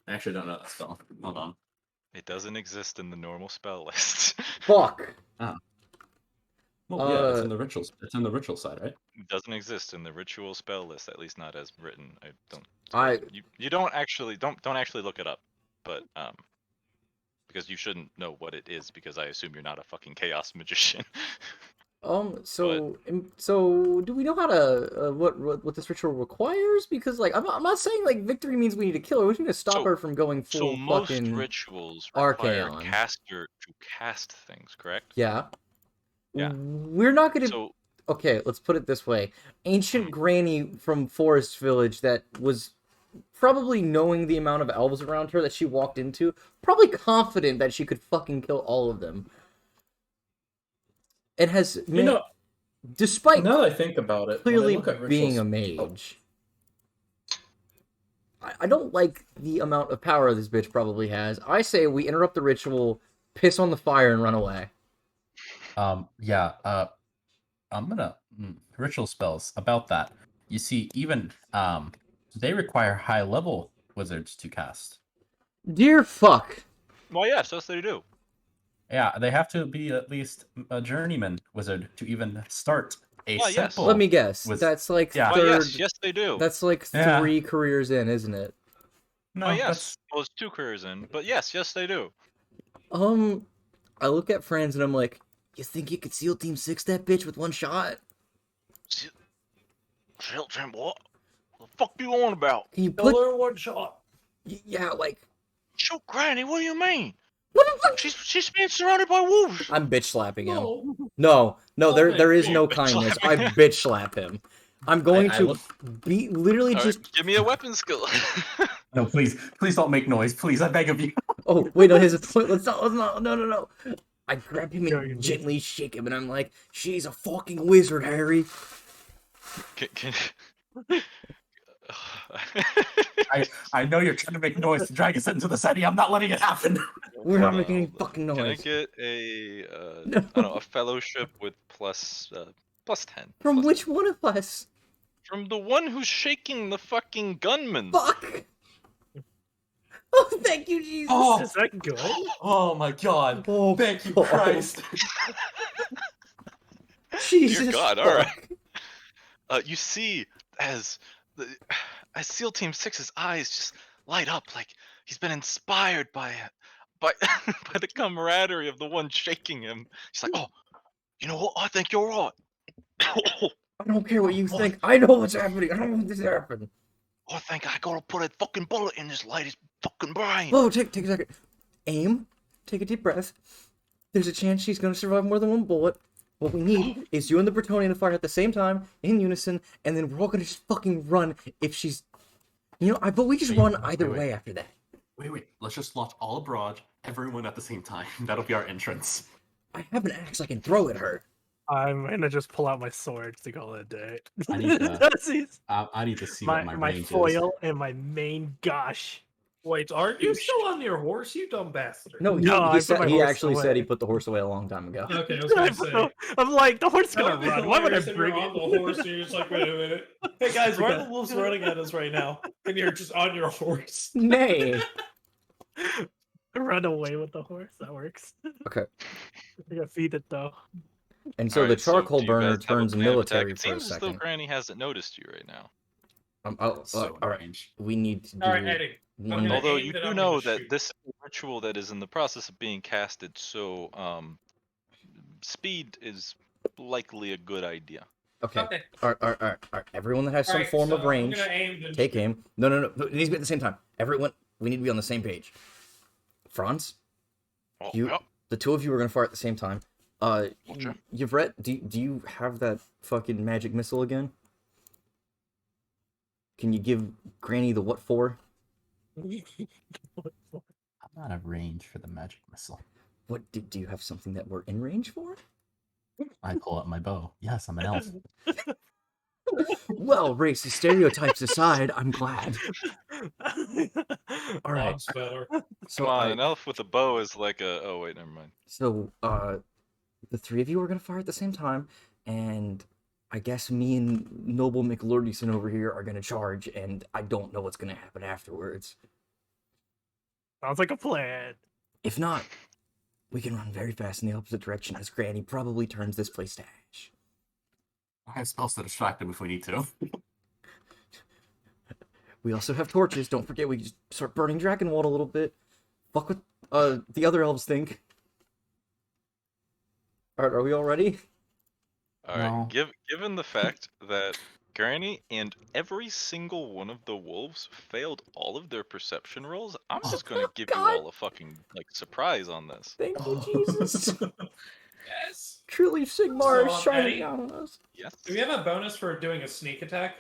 I actually don't know that spell. Hold on. It doesn't exist in the normal spell list. Fuck. Well, yeah, it's in the rituals. It's in the ritual side, right? It doesn't exist in the ritual spell list, at least not as written. I don't. I You don't actually don't actually look it up, but because you shouldn't know what it is, because I assume you're not a fucking chaos magician. so do we know how to what this ritual requires? Because like I'm not saying like victory means we need to kill her. We need to stop her from going full So most fucking rituals require Archaon. caster to cast things, correct? Yeah. Yeah. We're not gonna. So Okay, let's put it this way: ancient granny from Forest Village that was probably knowing the amount of elves around her that she walked into, probably confident that she could fucking kill all of them. It has, despite now that I think about it, when I clearly look at being a rituals- mage, I don't like the amount of power this bitch probably has. I say we interrupt the ritual, piss on the fire, and run away. Yeah. I'm gonna ritual spells about that. You see, even they require high level wizards to cast. Dear fuck. well, yes, they do. Yeah, they have to be at least a journeyman wizard to even start a Well, yes. simple. Let me guess. with- That's like yeah. Well, third. yes, they do. That's like Yeah. 3 careers in, isn't it? No, well, yes. that's Well, it's 2 careers in, but yes, they do. I look at friends and I'm like, you think you could SEAL Team 6 that bitch with one shot? Shield Team, what? What the fuck you on about? Can you Kill put? her one shot. Yeah, like Shoot Granny, what do you mean? what the fuck? She's being surrounded by wolves. I'm bitch slapping him. No. No, Okay, there is no bitch kindness. I slapping. bitch slap him. I'm going I to look- be literally All right, just. give me a weapon skill. no. Please don't make noise. Please, I beg of you. Oh wait, no, here's a point. Let's not. No. I grab him Go, and you gently shake him, and I'm like, "She's a fucking wizard, Harry." can... I know you're trying to make noise to drag us into the city. I'm not letting it happen. We're not Hold on, making any hold on. fucking Can I noise. get a No. I don't know, a fellowship with plus 10? From Plus which one of us? 10. From the one who's shaking the fucking gunman. Fuck. Oh, thank you, Jesus. Oh. Is that good? Oh my god. Oh, Thank you, God. Christ. Jesus. Dear God, fuck. alright. You see as SEAL Team 6's eyes just light up like he's been inspired by by the camaraderie of the one shaking him. He's like, oh, you know what? I think you're right. I don't care what you think. I know what's happening. I don't want this to happen. I think I gotta put a fucking bullet in this lady's fucking brain. Whoa, take a second. Aim. Take a deep breath. There's a chance she's gonna survive more than one bullet. What we need is you and the Bretonian to fire at the same time, in unison, and then we're all gonna just fucking run if she's... You know, I vote we just run either wait. way after that. Wait. Let's just launch all abroad, everyone at the same time. That'll be our entrance. I have an axe I can throw at her. I'm gonna just pull out my sword to call it a day. I need to- See I need to see my what my range foil and my main gush. Wait, aren't you still on your horse, you dumb bastard? No, No, I put my he horse actually away. said he put the horse away a long time ago. Okay, I was gonna say. I'm like, the horse is That gonna would be run. Why would I hilarious if bring you're it? on the horse and you're just like, wait a minute. Hey guys, why are the wolves running at us right now? And you're just on your horse. Nay. Run away with the horse. That works. Okay. I gotta feed it though. And so Alright, the charcoal do you burner guys have a turns plan of military attack? It for a seems as though second. Granny hasn't noticed you right now. So All right. range. We need to do... Alright, Eddie. we I'm need- gonna Although aim you that do I'm know gonna that shoot. this ritual that is in the process of being casted, so speed is likely a good idea. Okay. Okay. All right. Everyone that has some Alright, form of so range, I'm gonna aim the take aim. No. It needs to be at the same time. Everyone, we need to be on the same page. Franz, Oh, You- yeah. the two of you are gonna fire at the same time. Sure. Yvette, do you have that fucking magic missile again? Can you give Granny the what for? I'm not a range for the magic missile. What do you have something that we're in range for? I pull out my bow. Yes, I'm an elf. Well, racist stereotypes aside, I'm glad. All right. Bob's better. So Come on, an elf with a bow is like a. Oh wait, never mind. So, the three of you are gonna fire at the same time, and I guess me and Noble McLurdison over here are gonna charge, and I don't know what's gonna happen afterwards. Sounds like a plan. If not, we can run very fast in the opposite direction as Granny probably turns this place to ash. I have spells to distract him if we need to. We also have torches. Don't forget, we can just start burning Dragonwald a little bit. Fuck what the other elves think. Alright, are we all ready? Alright, given the fact that Granny and every single one of the wolves failed all of their perception rolls, I'm just gonna give you all a fucking, surprise on this. Thank you, Jesus. Yes. Truly, Sigmar is shining Eddie? down on us. Yes. Do we have a bonus for doing a sneak attack?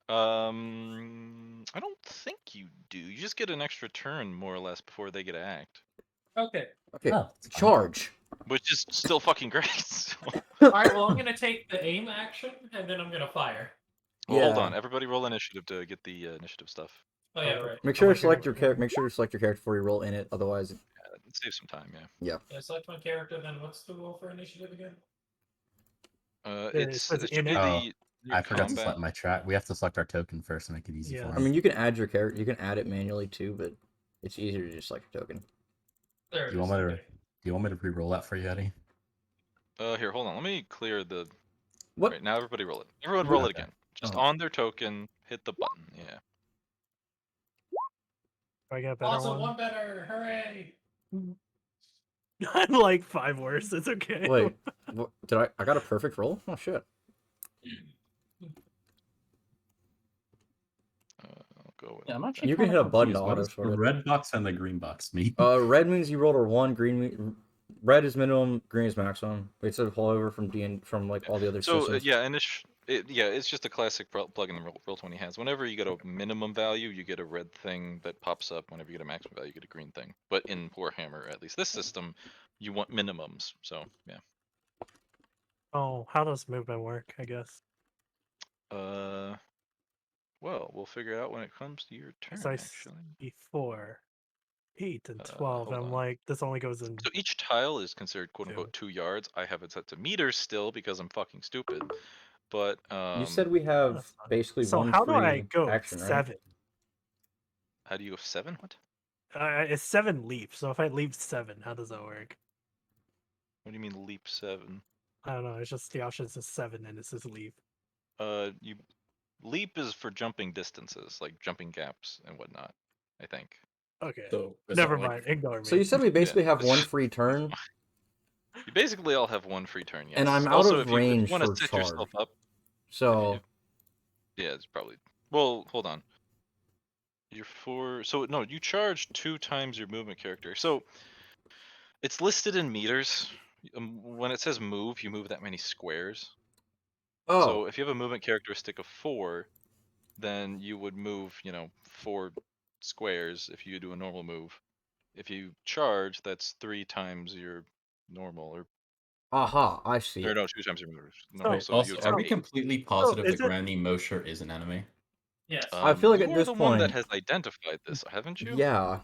I don't think you do. You just get an extra turn, more or less, before they get to act. Okay. Okay, Oh, it's fine. charge. Which is still fucking great. so- Alright, well, I'm gonna take the aim action, and then I'm gonna fire. Well, hold Yeah. on. Everybody roll initiative to get the initiative stuff. Oh, yeah, right. Make sure my to select your character. character. Make sure to select your character before you roll in it. Otherwise, Save some time, yeah. Yeah, select my character, then what's the roll for initiative again? It says should in be it. I forgot to combat. select my track. We have to select our token first to make it easy Yeah. for I him. mean, you can add your character. You can add it manually too, but it's easier to just select your token. There it Do you is. want me to? Okay. Do you want me to re-roll that for you, Eddie? Here, hold on. Let me clear the. What? Right, now everybody roll it. Everyone roll it Okay. again. Just Oh. on their token, hit the button. Yeah. Do I get a better Also, one? one better. Hooray! I'm like 5 worse. It's okay. Wait, what, did I got a perfect roll? Oh shit. I'll go with Yeah, I'm that. actually You can kinda hit a button confused. to What auto does sort the it. red box and the green box mean? Red means you rolled a 1. Red is minimum. Green is maximum. It's a holdover from like all the other So systems. yeah, and it's just a classic plugin that Roll20 has. Whenever you get a minimum value, you get a red thing that pops up. Whenever you get a maximum value, you get a green thing. But in Warhammer, at least this system, you want minimums. So yeah. Oh, how does movement work? I guess. Well, we'll figure it out when it comes to your turn. So I Actually, before 8 and 12. hold I'm on. like, this only goes in. So each tile is considered quote Two. unquote 2 yards. I have it set to meters still because I'm fucking stupid. But You said we have That's fine. basically So one how do free I go action, right? 7? how do you go 7? What? It's 7 leap. So if I leap 7, how does that work? What do you mean leap 7? I don't know. It's just the option says 7 and it says leap. You leap is for jumping distances, like jumping gaps and whatnot. I think. Okay. So is Never that like- mind. Ignore me. So you said we basically have one free turn, You basically all have one free turn. Yes. and I'm out also, of if you range want to for set charge. yourself up, So yeah, it's probably. Well, hold on. You're 4. So no, you charge 2 times your movement character. So it's listed in meters. When it says move, you move that many squares. So if you have a movement characteristic of 4, then you would move, 4 squares if you do a normal move. If you charge, that's 3 times your normal, or aha, I see. 2 times your normal. Wait, So also, you are we attack 8. completely positive is that it- Granny Mosher is an enemy? Yes. I feel like you at are this the one that point- has identified this, haven't you? Yeah,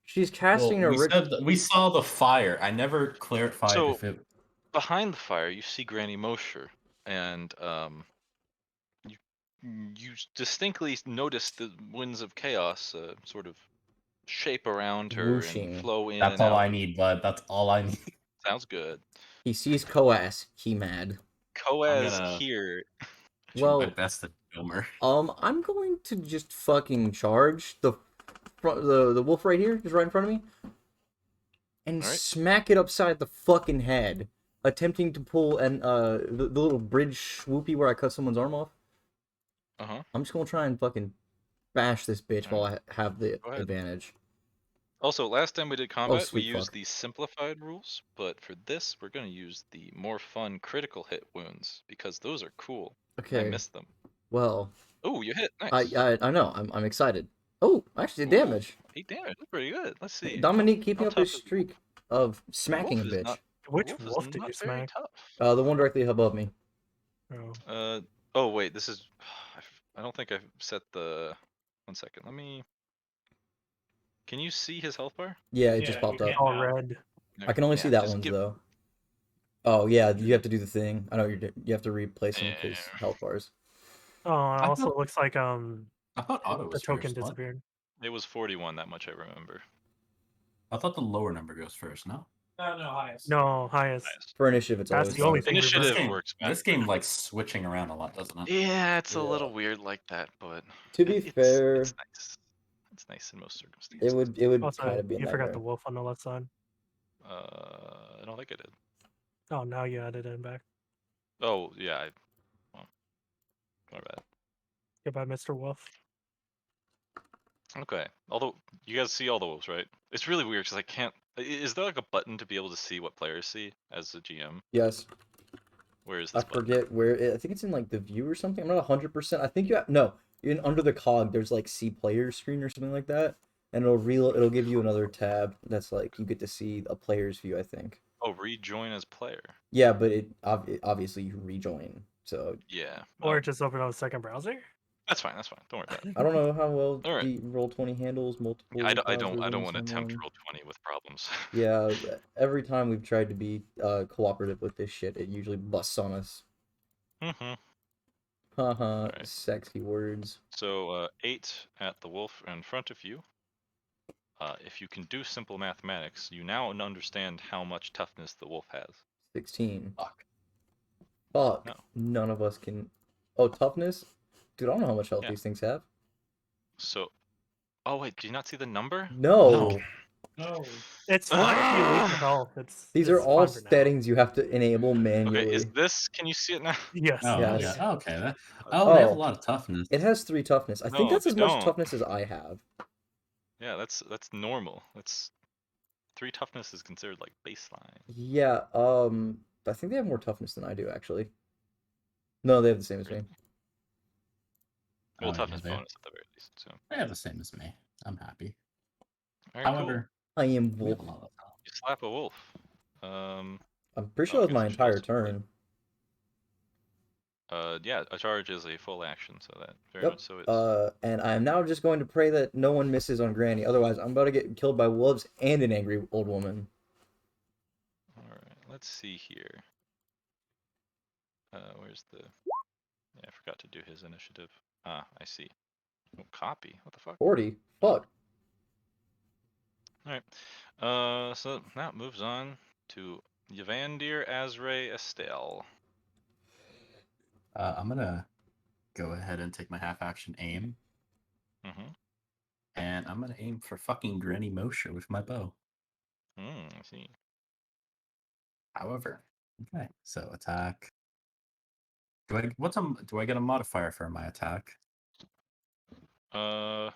she's casting Well, a we rich. said we saw the fire. I never clarified So- if it. Behind the fire, you see Granny Mosher, and you distinctly notice the winds of chaos sort of shape around her Whooshing. and flow in That's and all out. I need, bud. That's all I need. Sounds good. He sees Coas. He mad. Coas gonna- here. Do my Well, best to film her. I'm going to just fucking charge the wolf right here, just right in front of me, and Alright. smack it upside the fucking head, attempting to pull the little bridge swoopy where I cut someone's arm off. I'm just gonna try and fucking bash this bitch while I have the Go ahead. advantage. Also, last time we did combat, we sweet used fuck. the simplified rules, but for this, we're going to use the more fun critical hit wounds because those are cool. I Okay. missed them. Well, Oh, you hit. Nice. I know. I'm excited. Oh, actually, Ooh, damage. 8 damage. That's pretty good. Let's see. Dominique keeping how up his tough is- streak of smacking a Wolf is bitch. not- Which Wolf is wolf did not you very smack? tough. The one directly above me. Oh. Oh wait, this is. I don't think I've set the. 1 second. Let me. Can you see his health bar? Yeah, it Yeah, just popped you up. can't- All red. I can only Yeah, see that just one's give- though. Oh yeah, you have to do the thing. I know you have to replace them Yeah. because health bars. Oh, it I also thought- looks like I thought auto the was token first. What? disappeared. It was 41. That much I remember. I thought the lower number goes first. No. No, highest. No, highest. Nice. For initiative, it's That's always the only first. thing Initiative reversed. works This back game better. likes switching around a lot, doesn't it? Yeah, it's a Yeah. little weird like that, but To be fair, it's nice. It's nice in most it circumstances. would kind Also, of be a you forgot the nightmare. wolf on the left side. I don't think I did. Oh, now you added it back. Oh yeah, well, my bad. Goodbye, Mr. Wolf. Okay. Although you guys see all the wolves, right? It's really weird because I can't. Is there like a button to be able to see what players see as a GM? Yes. Where is I this button? forget where I think it's in like the view or something. I'm not 100%. I think you have no. In under the cog, there's like see player screen or something like that, and it'll give you another tab that's like you get to see a player's view. I think. Oh, rejoin as player. Yeah, but obviously you rejoin. So Yeah. Or Oh, just open up a second browser. that's fine. That's fine. Don't worry about it. I don't know how well All right. the Roll20 handles multiple. I browsers don't in want to tempt someone. Roll20 with problems. Yeah, every time we've tried to be cooperative with this shit, it usually busts on us. Mm-hmm. Haha, Alright. sexy words. So 8 at the wolf in front of you. If you can do simple mathematics, you now understand how much toughness the wolf has. 16. Fuck. Fuck. No. None of us can. Oh, toughness? Dude, I don't know how much health Yeah. these things have. So, oh wait, do you not see the number? No. No. It's fine if you leave the health. These it's are all fine for now. settings you have to enable manually. Okay, is this? Can you see it now? Yes. Oh, Yes. yeah. Oh, okay. They have a Oh. lot of toughness. It has 3 toughness. I think No, that's they as much don't. toughness as I have. Yeah, that's normal. That's 3 toughness is considered like baseline. Yeah, I think they have more toughness than I do, actually. No, they have the same as me. Well, Oh, toughness yeah, bonus at the very least. So. They have the same as me. I'm happy. All right, However, I am we have wolf. a lot of time. you slap a wolf. I'm pretty sure that was okay, my so she entire also played. turn. Yeah, a charge is a full action, so that very Yep. much so is. And I'm now just going to pray that no one misses on Granny. Otherwise, I'm about to get killed by wolves and an angry old woman. All right, let's see here. Where's the? Yeah, I forgot to do his initiative. Ah, I see. Oh, copy. What the fuck? 40. Fuck. All right. So now it moves on to Yvandir Azray Estelle. I'm gonna go ahead and take my half action aim, Mm-hmm. and I'm gonna aim for fucking Granny Moshe with my bow. I see. However, okay, so attack. Do I get a modifier for my attack? Well,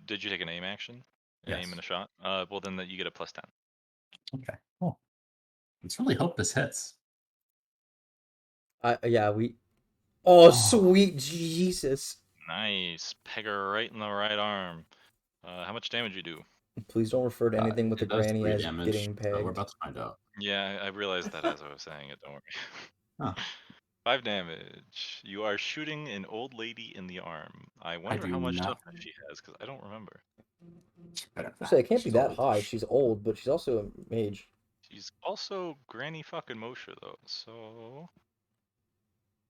did you take an aim action? An aim Yes. and a shot? Well then you get a +10. Okay, cool. Let's really hope this hits. Yeah, we. Oh, sweet Jesus. Nice. Peg her right in the right arm. How much damage you do? Please don't refer to anything with the It does Granny 3 as damage, getting so we're pegged. about to find out. Yeah, I realized that as I was saying it. Don't worry. Huh. 5 damage. You are shooting an old lady in the arm. I wonder do how much not- toughness she has, because I don't remember. I'll say it can't be She's that old. high. She's old, but she's also a mage. She's also Granny fucking Moshe, though, so...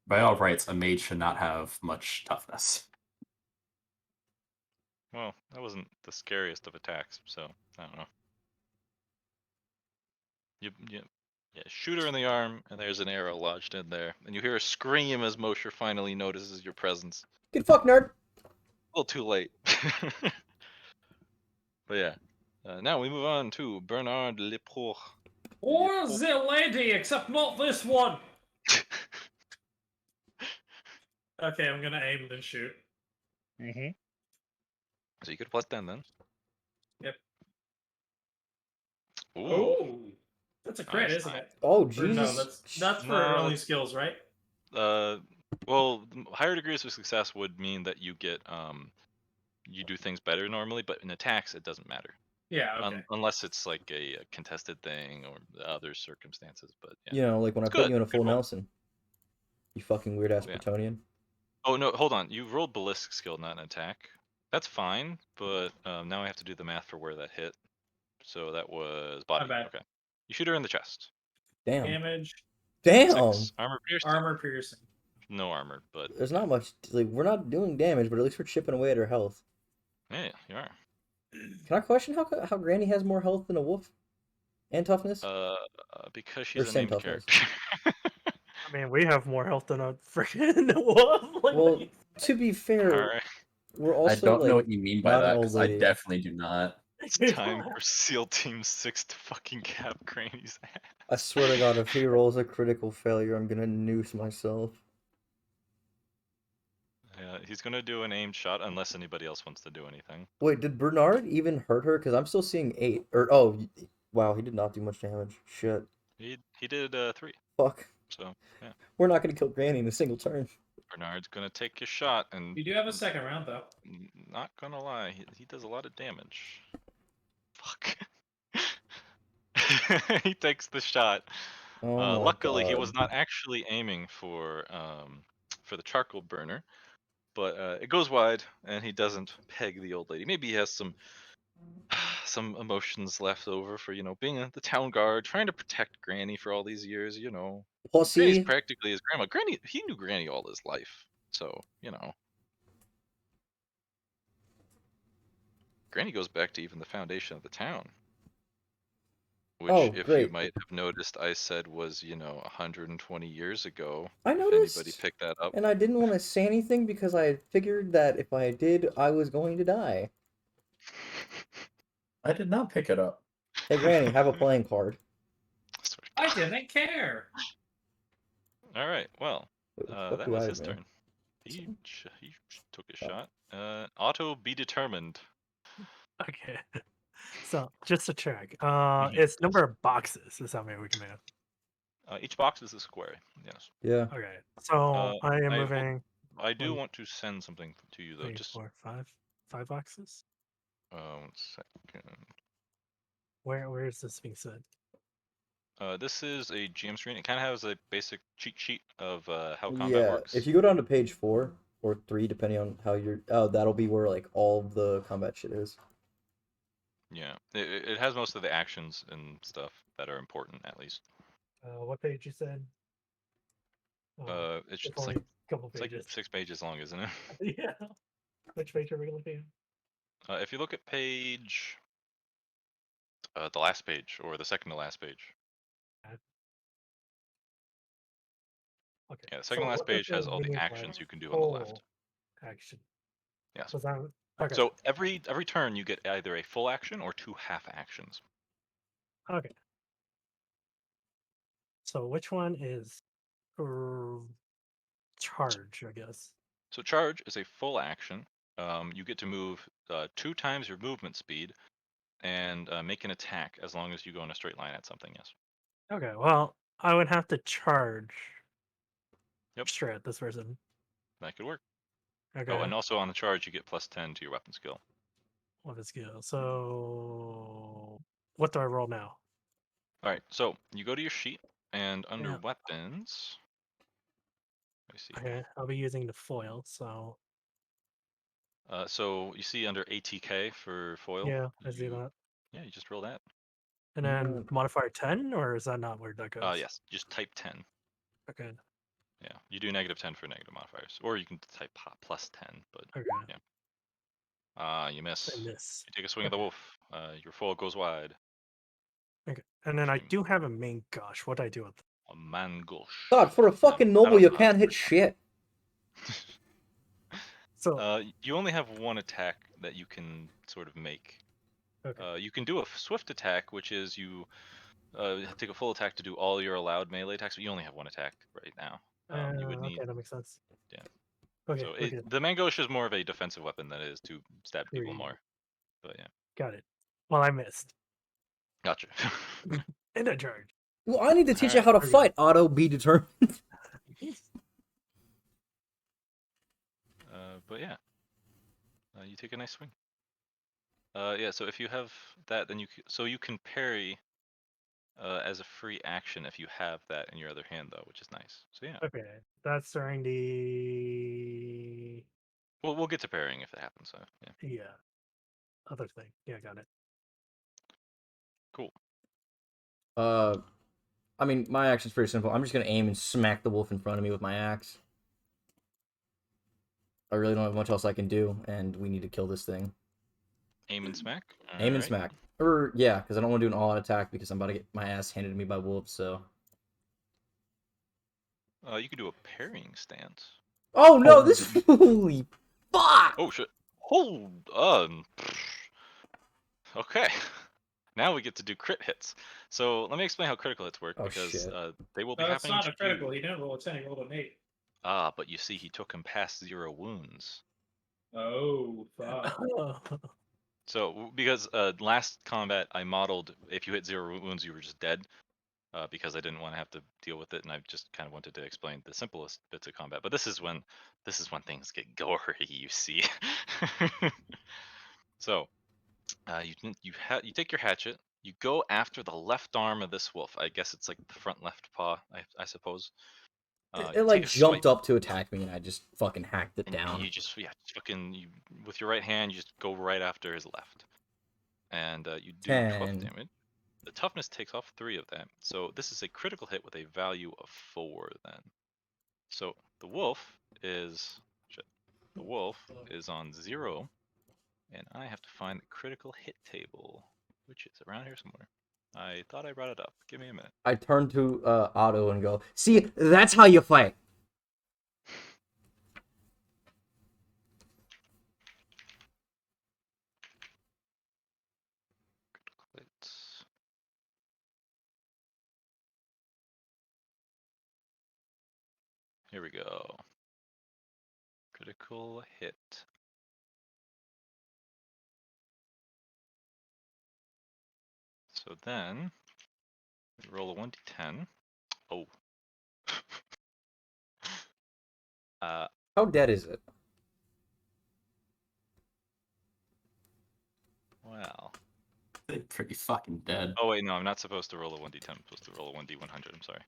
By all rights, a mage should not have much toughness. Well, that wasn't the scariest of attacks, so I don't know. Yeah, shoot her in the arm, and there's an arrow lodged in there. And you hear a scream as Moshe finally notices your presence. Get fucked, nerd! A little too late. But yeah. Now we move on to Bernard Leproux. Or the lady, except not this one. Okay, I'm gonna aim and shoot. Mm-hmm. So you get a +10 then. Yep. Ooh. Oh, that's a crit, Nice. isn't it? Oh, Or Jesus. no, that's for No, only that's- skills, right? Well, higher degrees of success would mean that you get you do things better normally, but in attacks it doesn't matter. Yeah, okay. Unless it's like a contested thing or other circumstances, but yeah. You know, like when I It's put good. you in a Good full roll. Nelson. You fucking weird ass Yeah. Bretonian. Oh no, hold on. You rolled ballistic skill, not an attack. That's fine, but now I have to do the math for where that hit. So that was body. bad. Okay. You shoot her in the chest. Damn. Damage. Damn. 6 armor piercing. Armor piercing. No armor, but There's not much. Like, we're not doing damage, but at least we're chipping away at her health. yeah, you are. Can I question how Granny has more health than a wolf and toughness? Because Or she's a same named toughness. character. I mean, we have more health than a freaking wolf. Like, Well, to be fair, Alright, we're I also don't know like what you mean by not an that old because I lady. definitely do not. it's time for SEAL Team 6 to fucking cap Granny's ass. I swear to God, if he rolls a critical failure, I'm gonna noose myself. Yeah, he's gonna do an aimed shot unless anybody else wants to do anything. Wait, did Bernard even hurt her? Because I'm still seeing 8. Or oh, wow, he did not do much damage. Shit. He did 3. Fuck. So yeah, We're not gonna kill Granny in a single turn. Bernard's gonna take his shot, and You do have a second round though. not gonna lie, he does a lot of damage. Fuck. He takes the shot. Oh my Luckily, he God. was not actually aiming for the charcoal burner, but it goes wide, and he doesn't peg the old lady. Maybe he has some emotions left over for being the town guard, trying to protect Granny for all these years. Granny's Pussy. practically his grandma. He knew Granny all his life, so Granny goes back to even the foundation of the town. Which, Oh, if you great. might have noticed, I said was, 120 years ago. I If noticed. anybody picked that up. And I didn't want to say anything because I figured that if I did, I was going to die. I did not pick it up. Hey, Granny, have a playing card. I didn't care. All right, well, Wait, what the fuck that do was I his do? turn. He took a shot. Otto, be determined. okay. So just to check, Mhm. it's number of boxes is how many we can move. Each box is a square. Yes. Yeah. Okay, so I am I will- moving I do One, want to send something to you though. 3, Just 4, 5 boxes. 1 second. Where is this being said? This is a GM screen. It kind of has a basic cheat sheet of how combat Yeah. works. If you go down to page 4 or 3, depending on how you're. Oh, that'll be where like all of the combat shit is. Yeah, it has most of the actions and stuff that are important, at least. What page you said? It's It's just only like a couple it's like pages. 6 pages long, isn't it? Yeah. Which page are we looking at? If you look at page, the last page or the second to last page. Okay. Yeah, the second to last what does page has all the mean by actions you can do on the left. full action? Yes. Was that okay? So every turn you get either a full action or 2 half actions. Okay. So which one is charge? I guess. So charge is a full action. You get to move 2 times your movement speed, and make an attack as long as you go in a straight line at something. Yes. Okay. Well, I would have to charge. Yep. Straight at this person. That could work. Okay. Oh, and also on the charge you get +10 to your weapon skill. Weapon skill. So what do I roll now? All right. So you go to your sheet, and under Yeah. weapons. Let me see. Okay, I'll be using the foil. So So you see under ATK for foil. yeah, I see that. Yeah, you just roll that. And then modifier 10, or is that not where that goes? Yes, just type 10. Okay. Yeah, you do -10 for negative modifiers, or you can type +10. But Okay. yeah. You miss. I miss. You take a swing at the wolf. Your foil goes wide. Okay. And then I Shame. do have a main gush. What do I do with it? A mangosh. God, for a fucking I noble, don't you know how can't to hit pronounce shit. So You only have 1 attack that you can sort of make. okay. You can do a swift attack, which is you take a full attack to do all your allowed melee attacks, but you only have 1 attack right now. You would need. Okay, that makes sense. Yeah. Okay. So Okay. the mangosh is more of a defensive weapon than it is to stab people True. more. But yeah. Got it. Well, I missed. Gotcha. And I charge. Well, I need to teach you Alright, how to okay. fight. Otto, be determined. But yeah. You take a nice swing. Yeah, so if you have that, then you can parry as a free action if you have that in your other hand, though, which is nice. So yeah. Okay. That's during the Well, we'll get to parrying if it happens. So yeah. other thing. Yeah, got it. Cool. I mean, my action's pretty simple. I'm just gonna aim and smack the wolf in front of me with my axe. I really don't have much else I can do, and we need to kill this thing. Aim and smack? Aim and smack. Yeah, because I don't want to do an all-out attack because I'm about to get my ass handed to me by wolves, so... You could do a parrying stance. Oh, no, this... Holy fuck! Oh, shit. Hold on. Okay. Now we get to do crit hits. So let me explain how critical hits work, because they will be happening That's not to a critical. you. He didn't roll a 10, he rolled an 8. Ah, but you see, he took him past 0 wounds. Oh, fuck. So, because last combat I modeled, if you hit 0 wounds, you were just dead. Because I didn't want to have to deal with it, and I just kind of wanted to explain the simplest bits of combat. But this is when things get gory, you see. So, you take your hatchet, you go after the left arm of this wolf. I guess it's like the front left paw, I suppose. It like jumped up to attack me, and I just fucking hacked it down. You just with your right hand, you just go right after his left, and you do 12 damage. The toughness takes off 3 of that, so this is a critical hit with a value of 4 then. So the wolf is on 0, and I have to find the critical hit table, which is around here somewhere. I thought I brought it up. Give me a minute. I turn to Otto and go, see, that's how you fight. Here we go. Critical hit. So then, we roll a 1d10. Oh. How dead is it? Well. They're pretty fucking dead. Oh wait, no, I'm not supposed to roll a 1d10. I'm supposed to roll a 1d100. I'm sorry.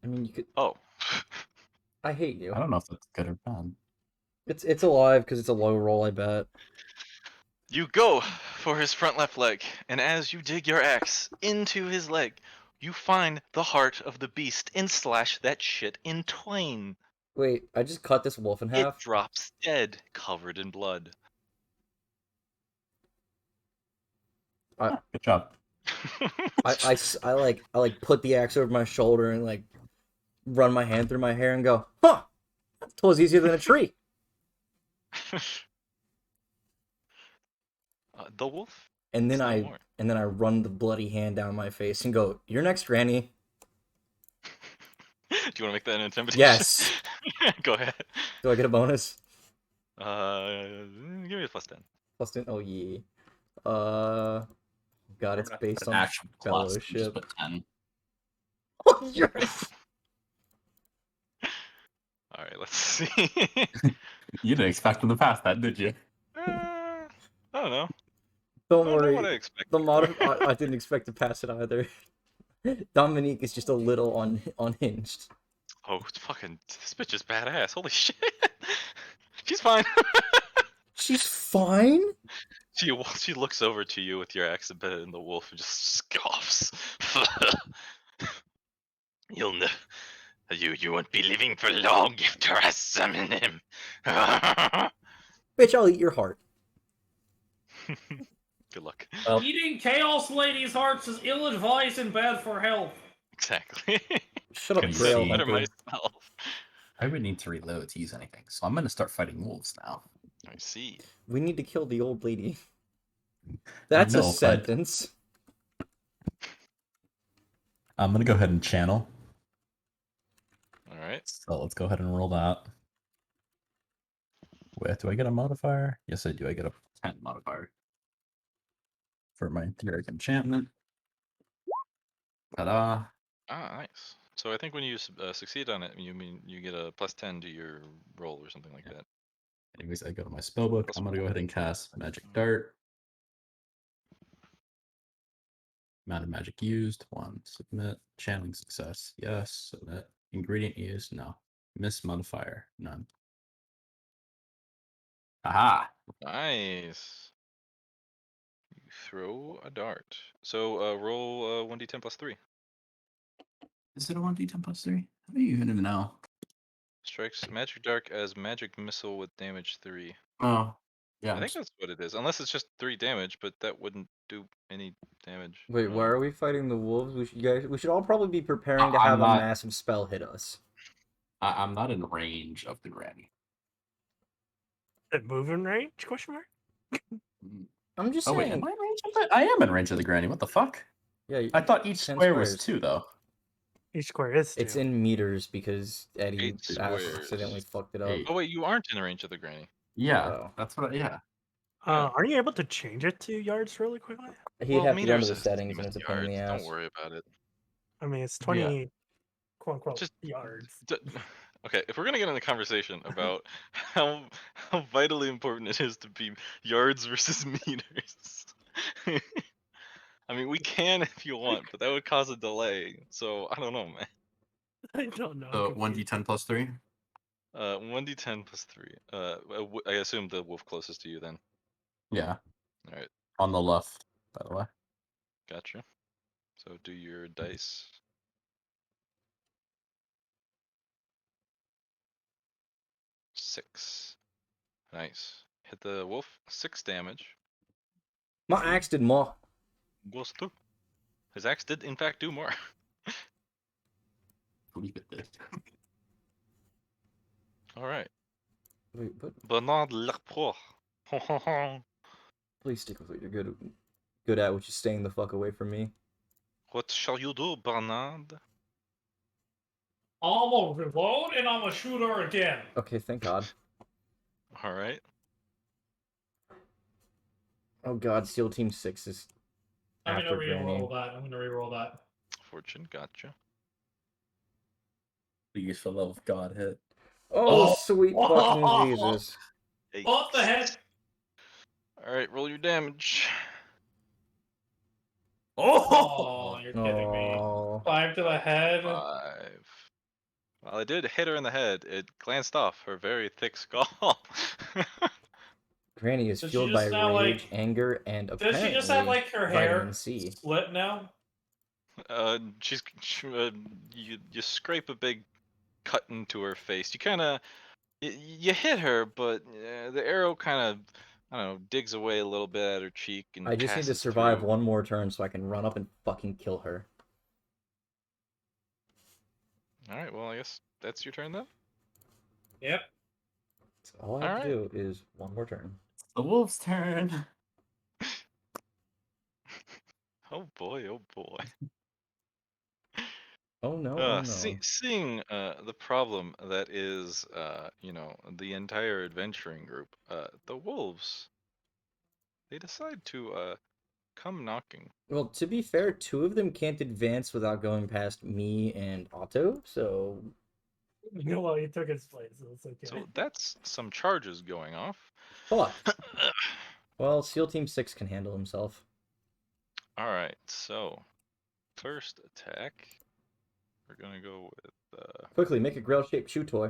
I mean, you could... Oh. I hate you. I don't know if that's good or bad. It's alive because it's a low roll, I bet. You go for his front left leg, and as you dig your axe into his leg, you find the heart of the beast and slash that shit in twain. Wait, I just cut this wolf in half? It drops dead, covered in blood. Good job. I like put the axe over my shoulder and like run my hand through my hair and go, huh, that was easier than a tree. The wolf? And then I run the bloody hand down my face and go, "You're next, Granny." Do you want to make that an intimidation? Yes. Go ahead. Do I get a bonus? Give me a +10. +10. Oh yeah. God, it's based on fellowship. Just 10. Oh, yes. All right, let's see. You didn't expect him to pass that, did you? I don't know. Don't I worry. don't know what I expected. I didn't expect to pass it either. Dominique is just a little unhinged. Oh, fucking, this bitch is badass. Holy shit. She's fine. She's fine? She looks over to you with your axe embedded in the wolf and just scoffs. You'll know. You won't be living for long after I summon him. Bitch, I'll eat your heart. Good luck. Eating Chaos Lady's hearts is ill-advised and bad for health. Exactly. Shut up, Trail Better Hunter. myself. I would need to reload to use anything, so I'm gonna start fighting wolves now. I see. We need to kill the old lady. That's a sentence. I'm gonna go ahead and channel. Alright. So let's go ahead and roll that. Wait, do I get a modifier? Yes, I do. I get a 10 modifier for my Etheric enchantment. Ta-da! Ah, nice. So I think when you succeed on it, you get a +10 to your roll or something like that. Anyways, I go to my spellbook. I'm gonna go ahead and cast Magic Dart. Amount of magic used, 1. Submit. Channeling success, yes. Submit. Ingredient used, no. Miss modifier, none. Aha! Nice. You throw a dart. So roll 1d10 plus 3. Is it a 1d10 plus 3? How do you even know? Strikes magic dart as magic missile with damage 3. Oh, yeah. I think that's what it is. Unless it's just 3 damage, but that wouldn't do any damage. Wait, why are we fighting the wolves? We should all probably be preparing to I'm have a not- massive spell hit us. I'm not in range of the granny. At moving range? Question mark. I'm just Oh wait, saying. am I in range of it? I am in range of the granny. What the fuck? Yeah, I thought each 10 square was squares. 2 though. Each square is 2. It's in meters because Eddie 8 squares. accidentally fucked it up. 8. Oh wait, you aren't in the range of the granny. Yeah, Oh. that's what. Yeah. Are you able to change it to yards really quickly? He'd Well, have to go into meters the is settings, same and as it's a pain in the yards, ass. Don't worry about it. I mean, it's 20 quote unquote Just yards. Okay, if we're gonna get in a conversation about how vitally important it is to be yards versus meters, I mean we can if you want, but that would cause a delay. So I don't know, man. I don't know. So 1d10 plus 3. 1d10 plus 3. I assume the wolf closest to you then. Yeah. All right, On the left, by the way. gotcha. So do your dice. Six. Nice. Hit the wolf. 6 damage. My axe did more. Goes through. His axe did in fact do more. I believe it did. All right. Wait, what? Bernard Lerpro. Please stick with what you're good at, which is staying the fuck away from me. What shall you do, Bernard? I'm gonna reload and I'm gonna shoot her again. Okay, thank God. All right. Oh God, SEAL Team 6 is I'm after gonna Granny. re-roll that. I'm gonna re-roll that. Fortune, gotcha. Please, for the love of God, hit. Oh, sweet fucking Jesus. What the heck? All right, roll your damage. Oh, you're kidding me. Oh. 5 to the head. 5. Well, I did hit her in the head. It glanced off her very thick skull. Granny is Does she fueled by just now, rage, like- anger, and Does apparently she just have like her hair vitamin C. split now? You scrape a big cut into her face. You kind of, you hit her, but the arrow kind of, I don't know, digs away a little bit at her cheek and I just need to passes survive through. one more turn so I can run up and fucking kill her. All right, well, I guess that's your turn then. Yep. So all I have to do is one more turn. The wolf's turn. Oh boy, oh boy. Oh no, oh no. Seeing the problem that is, the entire adventuring group, the wolves, they decide to come knocking. Well, to be fair, 2 of them can't advance without going past me and Otto, so... Well, he took his place, so it's okay. So that's some charges going off. Fuck. Well, SEAL Team 6 can handle himself. Alright, so first attack, we're gonna go with Quickly, make a grail-shaped shoe toy.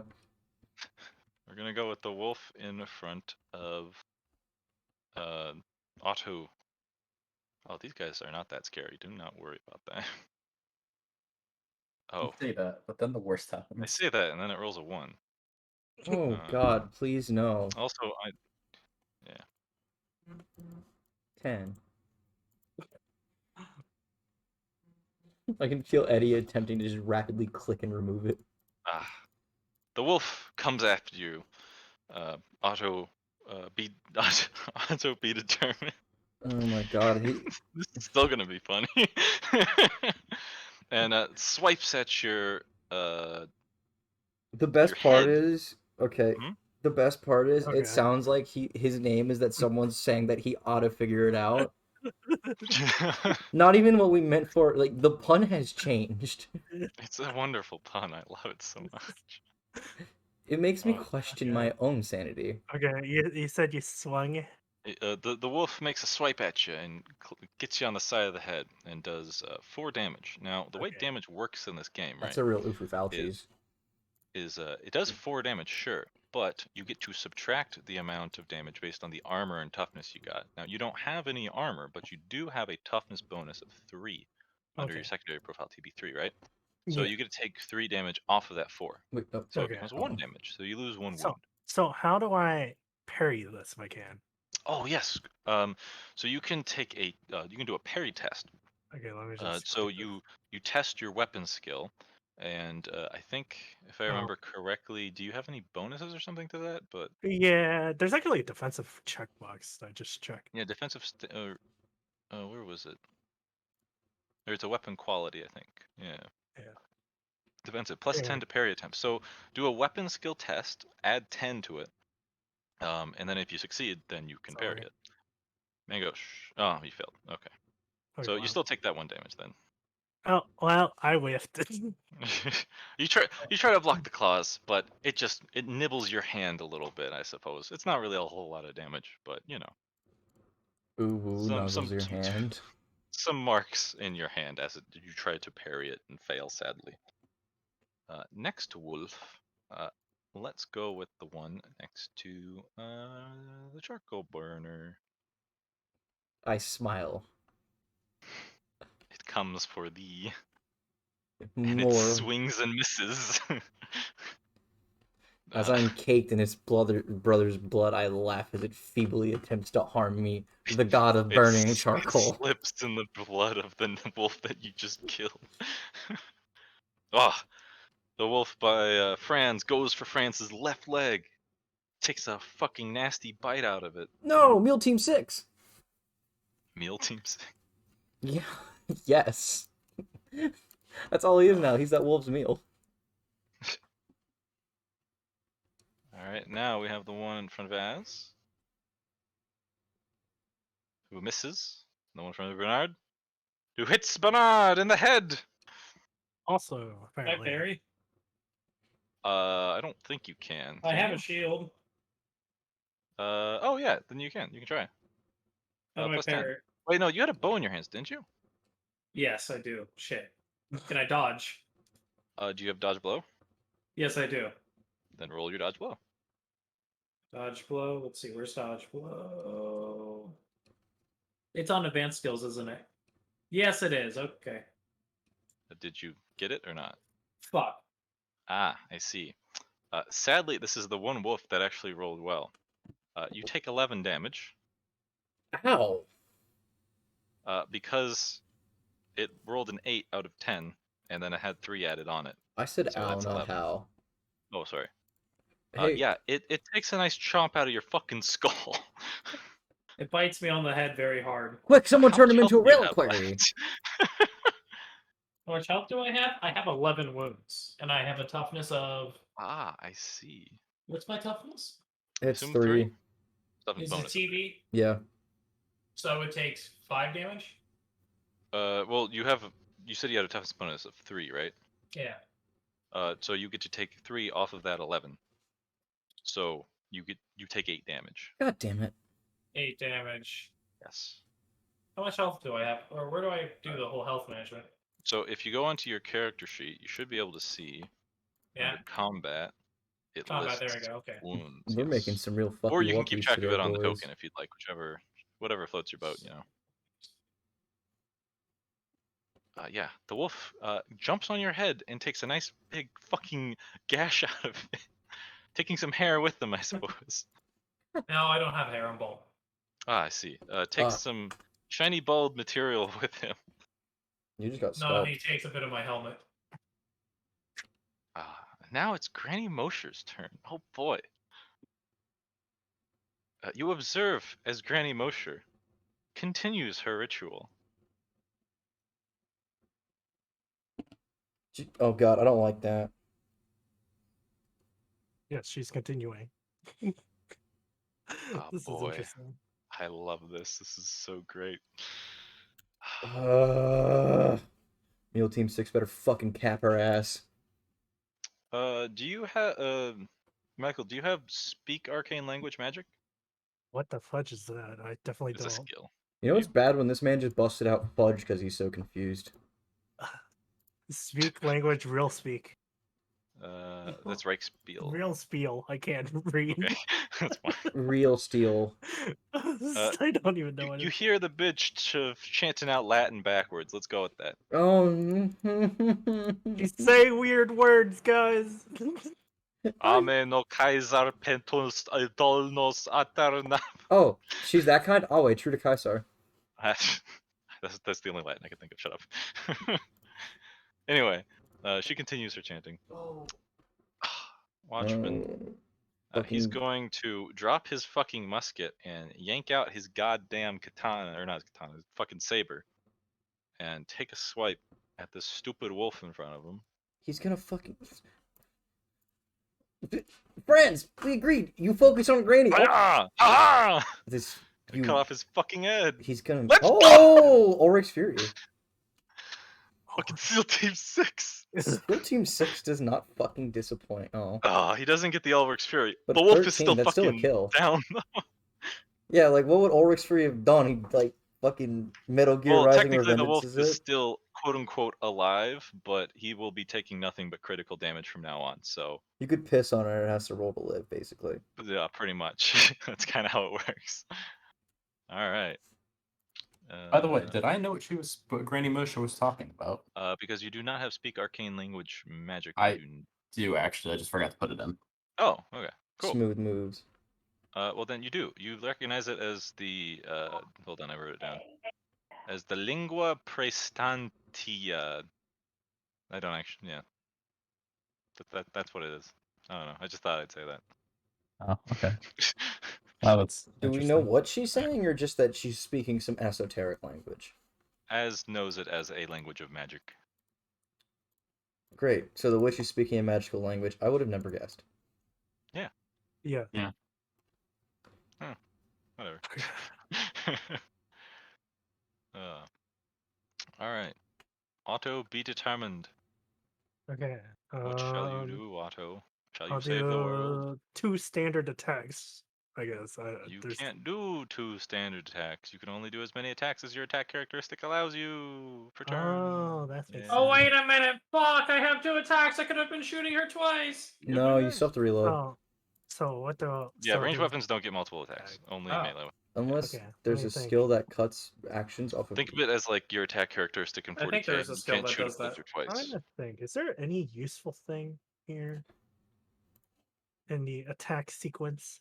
we're gonna go with the wolf in front of Otto. Oh, these guys are not that scary. Do not worry about that. Oh, You say that, but then the worst I happens. say that and then it rolls a 1. Oh God, please no. Also, 10. I can feel Eddie attempting to just rapidly click and remove it. the wolf comes after you. Otto, Otto be determined. Oh my God, This is still gonna be funny. And swipes at your The best Your part head. is, okay, Hmm? the best part is Okay. it sounds like his name is that someone's saying that he ought to figure it out. Not even what we meant for, like, the pun has changed. It's a wonderful pun. I love it so much. It makes me Oh, question okay. my own sanity. Okay, you said you swung. The wolf makes a swipe at you and gets you on the side of the head and does 4 damage. Now the way Okay. damage works in this game, That's right, a real Ufu foul cheese. is it does 4 damage, sure, but you get to subtract the amount of damage based on the armor and toughness you got. Now, you don't have any armor, but you do have a toughness bonus of 3 under your secondary profile TB3, right? So Yeah. you get to take 3 damage off of that 4. Wait, oh, So Okay. it becomes 1 damage. So you lose 1 So, wound. so how do I parry this if I can? Oh yes. So you can take a you can do a parry test. Okay, let me just. So you test your weapon skill, and I think if I remember correctly, do you have any bonuses or something to that? But Yeah, there's actually a defensive checkbox. I just checked. yeah, defensive. Where was it? There's a weapon quality, I think. Yeah. Yeah. Defensive plus Yeah. 10 to parry attempt. So do a weapon skill test, add 10 to it, and then if you succeed, then you can parry Sorry. it. Mango. Oh, you failed. Okay. So you still take that 1 damage then. Oh well, I whiffed. you try to block the claws, but it nibbles your hand a little bit, I suppose. It's not really a whole lot of damage, but you know. Ooh, nuzzles your hand. Some marks in your hand as you try to parry it and fail sadly. Next wolf, let's go with the one next to the charcoal burner. I smile. It comes for thee. And More. it swings and misses. As I'm caked in his brother's blood, I laugh as it feebly attempts to harm me, the god of burning charcoal. It slips in the blood of the wolf that you just killed. Ah, the wolf by Franz goes for Franz's left leg. Takes a fucking nasty bite out of it. No, Meal Team 6! Meal Team 6? Yeah, yes. That's all he is now, he's that wolf's meal. Alright, now we have the one in front of Az. Who misses. The one in front of Bernard. Who hits Bernard in the head! Also, apparently. Can I parry? I don't think you can. I have a shield. Oh yeah, then you can. You can try. How do I plus 10. parry? Wait, no, you had a bow in your hands, didn't you? Yes, I do. Shit. Can I dodge? Do you have dodge blow? Yes, I do. Then roll your dodge blow. Dodge blow. Let's see. Where's dodge blow? It's on advanced skills, isn't it? Yes, it is. Okay. Did you get it or not? Fuck. Ah, I see. Sadly, this is the one wolf that actually rolled well. You take 11 damage. Ow! Because it rolled an 8 out of 10, and then it had 3 added on it. I said So ow, that's not 11. how. Oh, sorry. Hey. Yeah, it takes a nice chomp out of your fucking skull. It bites me on the head very hard. Quick, someone How turn him much into a health do you reliquary! have left? How much health do I have? I have 11 wounds, and I have a toughness of. Ah, I see. What's my toughness? It's Assume 3. Something Is it bonus. TV? Yeah. So it takes 5 damage? Well, you said you had a toughness bonus of 3, right? Yeah. So you get to take 3 off of that 11. So you take 8 damage. God damn it. 8 damage. Yes. How much health do I have? Or where do I do the whole health management? So if you go onto your character sheet, you should be able to see Yeah. under combat. It Combat, there lists we go, okay. wounds. We're yes. making some real fucking Or you can keep whoopies track of today, it on the boys. token if you'd like, whatever floats your boat, you know. Yeah, the wolf jumps on your head and takes a nice big fucking gash out of it, taking some hair with them, I suppose. No, I don't have hair on ball. Ah, I see. Takes some shiny bald material with him. You just got No, scalped. he takes a bit of my helmet. Now it's Granny Mosher's turn. Oh boy. You observe as Granny Mosher continues her ritual. Oh god, I don't like that. Yes, she's continuing. Oh This is boy. interesting. I love this. This is so great. Meal Team 6 better fucking cap her ass. Do you have Michael, do you have speak arcane language magic? What the fudge is that? I definitely It's don't. a skill. You know what's bad when this man just busted out fudge because he's so confused. Speak language, real speak. That's Reichspiel. Real spiel. I can't read. Okay, that's fine. Real steel. I don't even know what You it is. hear the bitch chanting out Latin backwards. Let's go with that. Oh. You say weird words, guys. Ame no Kaiser pentus idolnos aterna. Oh, she's that kind? Oh wait, true to Caesar. That's the only Latin I can think of. Shut up. Anyway, she continues her chanting. Watchman. He's going to drop his fucking musket and yank out his goddamn katana, or not katana, his fucking saber, and take a swipe at this stupid wolf in front of him. He's gonna fucking. Friends, we agreed. You focus on Granny. Ah! Ah! This. Cut off his fucking head. He's gonna. Let's oh, Ulrich's Fury. Fucking SEAL Team 6. SEAL Team 6 does not fucking disappoint. Oh. He doesn't get the Ulrich's Fury. But the wolf 13, is still that's fucking still a kill. down. Yeah, like what would Ulrich's Fury have done? He'd like fucking Metal Gear Well, Rising technically the wolf Revengeance, is still quote unquote alive, but he will be taking nothing but critical damage from now on. So you could piss on it and it has to roll to live, basically. yeah, pretty much. That's kind of how it works. All right. By the way, did I know what Granny Moshe was talking about? Because you do not have speak arcane language magic. I do actually. I just forgot to put it in. Oh, okay, cool. Smooth moves. Well then you do. You recognize it as the hold on, I wrote it down. As the lingua praestantia. I don't actually. Yeah. That's what it is. I don't know. I just thought I'd say that. Oh, okay. Wow, that's Do we know what she's saying, or just that she's speaking some esoteric language? As knows it as a language of magic. Great. So the witch is speaking a magical language. I would have never guessed. Yeah. Yeah. Yeah. Whatever. All right. Otto, be determined. Okay. What shall you do, Otto? Shall you I'll save the world? do 2 standard attacks, I guess. You There's... can't do 2 standard attacks. You can only do as many attacks as your attack characteristic allows you per turn. Oh, that's yeah. Oh, wait a minute. Fuck, I have 2 attacks. I could have been shooting her twice. No, you still have to reload. Oh, so what the... Yeah, so ranged do- weapons don't get multiple attacks. Only Oh. melee. Unless Okay, there's let a me think. skill that cuts actions off of. Think of it as like your attack characteristic in I 40k. think there is a You skill can't that shoot does a that. filter I'm twice. trying to think. Is there any useful thing here in the attack sequence?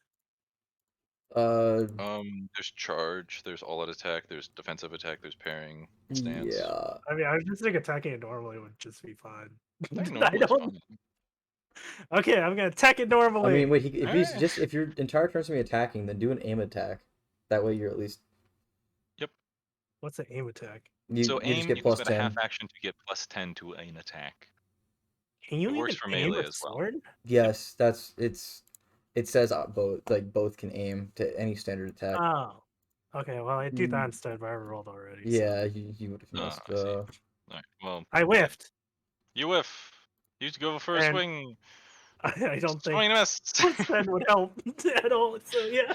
There's charge, there's all-out attack, there's defensive attack, there's parrying, stance. Yeah. I mean, I just think attacking it normally would just be fine. Attack I normal is don't. fine. Okay, I'm gonna attack it normally. I mean, wait. If he's Alright. just if your entire turn's gonna be attacking, then do an aim attack. That way, you're at least What's an aim attack? you So just aim, get you can plus spend a 10. half action to get plus 10 to an attack. Can you It even works for aim melee a as well. sword? Yes, that's it's. It says both can aim to any standard attack. Oh, okay. Well, I do that Mm. instead, but I rolled already. Yeah, you would have Oh, missed. I see. Alright, well, I whiffed. you whiff. You go for a And- swing. I don't think Swing and miss. that would help at all. So yeah.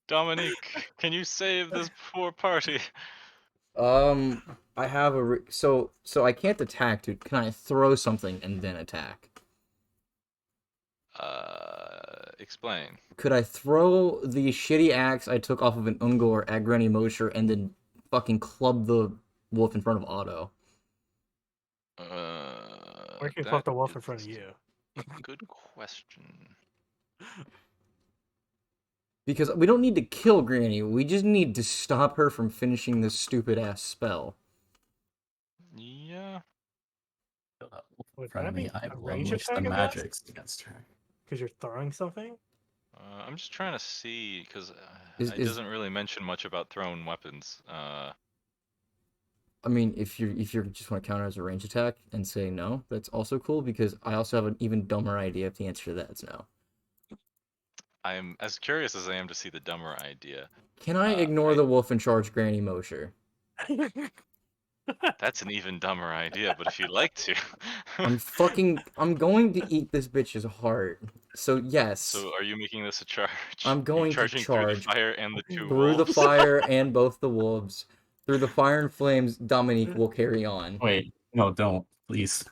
Dominique, can you save this poor party? I have a so I can't attack, dude. Can I throw something and then attack? Explain. Could I throw the shitty axe I took off of an Ungor at Granny Mosher and then fucking club the wolf in front of Otto? Or you can That club the wolf in front of is you. a good question. Because we don't need to kill Granny. We just need to stop her from finishing this stupid ass spell. Yeah. In Would front that of me, be I a will range unleash the attack? magics against her. Because you're throwing something. I'm just trying to see because Is- it is- doesn't really mention much about thrown weapons. I mean, if you just want to counter as a range attack and say no, that's also cool because I also have an even dumber idea if the answer to that is no. I'm as curious as I am to see the dumber idea. Can I ignore the wolf and charge Granny Mosher? That's an even dumber idea, but if you'd like to. I'm going to eat this bitch's heart. So yes. So are you making this a charge? I'm going to charging through charge the fire and the 2 through the wolves? fire and both the wolves. Through the fire and flames, Dominique will carry on. Wait, no, don't, please.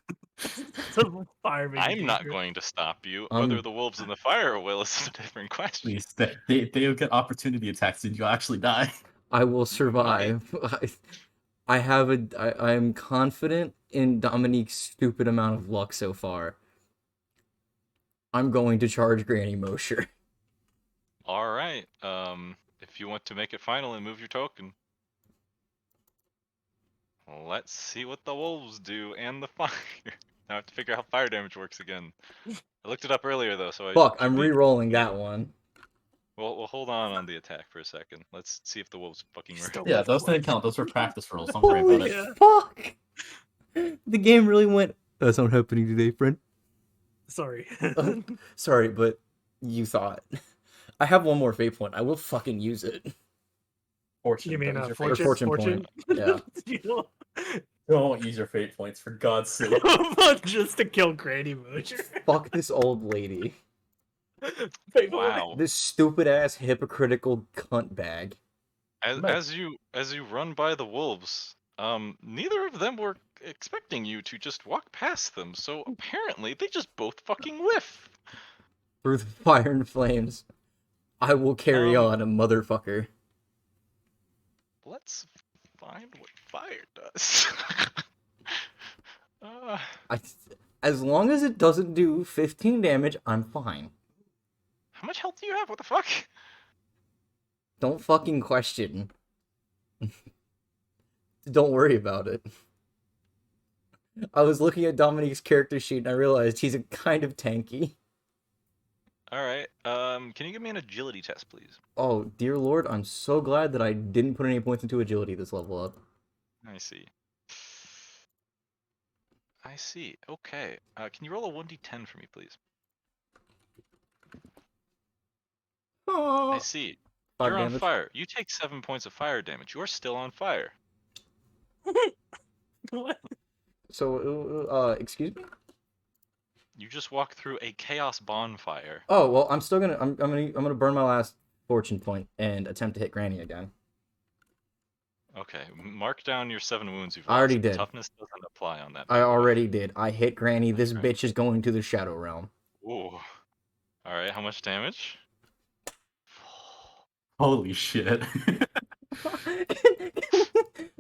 The fire being I'm not dangerous. going to stop you. Whether the wolves and the fire will is a different question. Please, they'll get opportunity attacks and you'll actually die. I will survive. I am confident in Dominique's stupid amount of luck so far. I'm going to charge Granny Mosher. All right. If you want to make it final and move your token, let's see what the wolves do and the fire. Now I have to figure out how fire damage works again. I looked it up earlier though, so Fuck, I I'm re-rolling that one. We'll hold on the attack for a second. Let's see if the wolves fucking work. Yeah, those didn't count. Those were practice rolls. Don't worry about it. Fuck! The game really went. That's not happening today, friend. Sorry. Sorry, but you thought. I have one more fate point. I will fucking use it. Fortune. You mean don't use your Or fate- fortune point. Yeah. You know, Don't use your fate points for God's sake. just to kill Granny Mosher. Fuck this old lady. Wow. This stupid ass hypocritical cunt bag. As you run by the wolves, neither of them were expecting you to just walk past them, so apparently they just both fucking whiff. Through the fire and flames. I will carry on, a motherfucker. Let's find what fire does. As long as it doesn't do 15 damage, I'm fine. How much health do you have? What the fuck? Don't fucking question. Don't worry about it. I was looking at Dominique's character sheet and I realized he's a kind of tanky. Alright, can you give me an agility test, please? Oh, dear lord, I'm so glad that I didn't put any points into agility this level up. I see. Okay. Can you roll a 1d10 for me, please? Oh, I see. Fire You're on damage. fire. You take 7 points of fire damage. You're still on fire. What? So, excuse me? You just walk through a chaos bonfire. Oh, well, I'm still gonna, I'm gonna burn my last fortune point and attempt to hit Granny again. Okay, mark down your 7 wounds you've I already lost. did. Toughness doesn't apply on that. I already did. I hit Granny. This Okay. bitch is going to the Shadow Realm. Ooh. Alright, how much damage? Holy shit.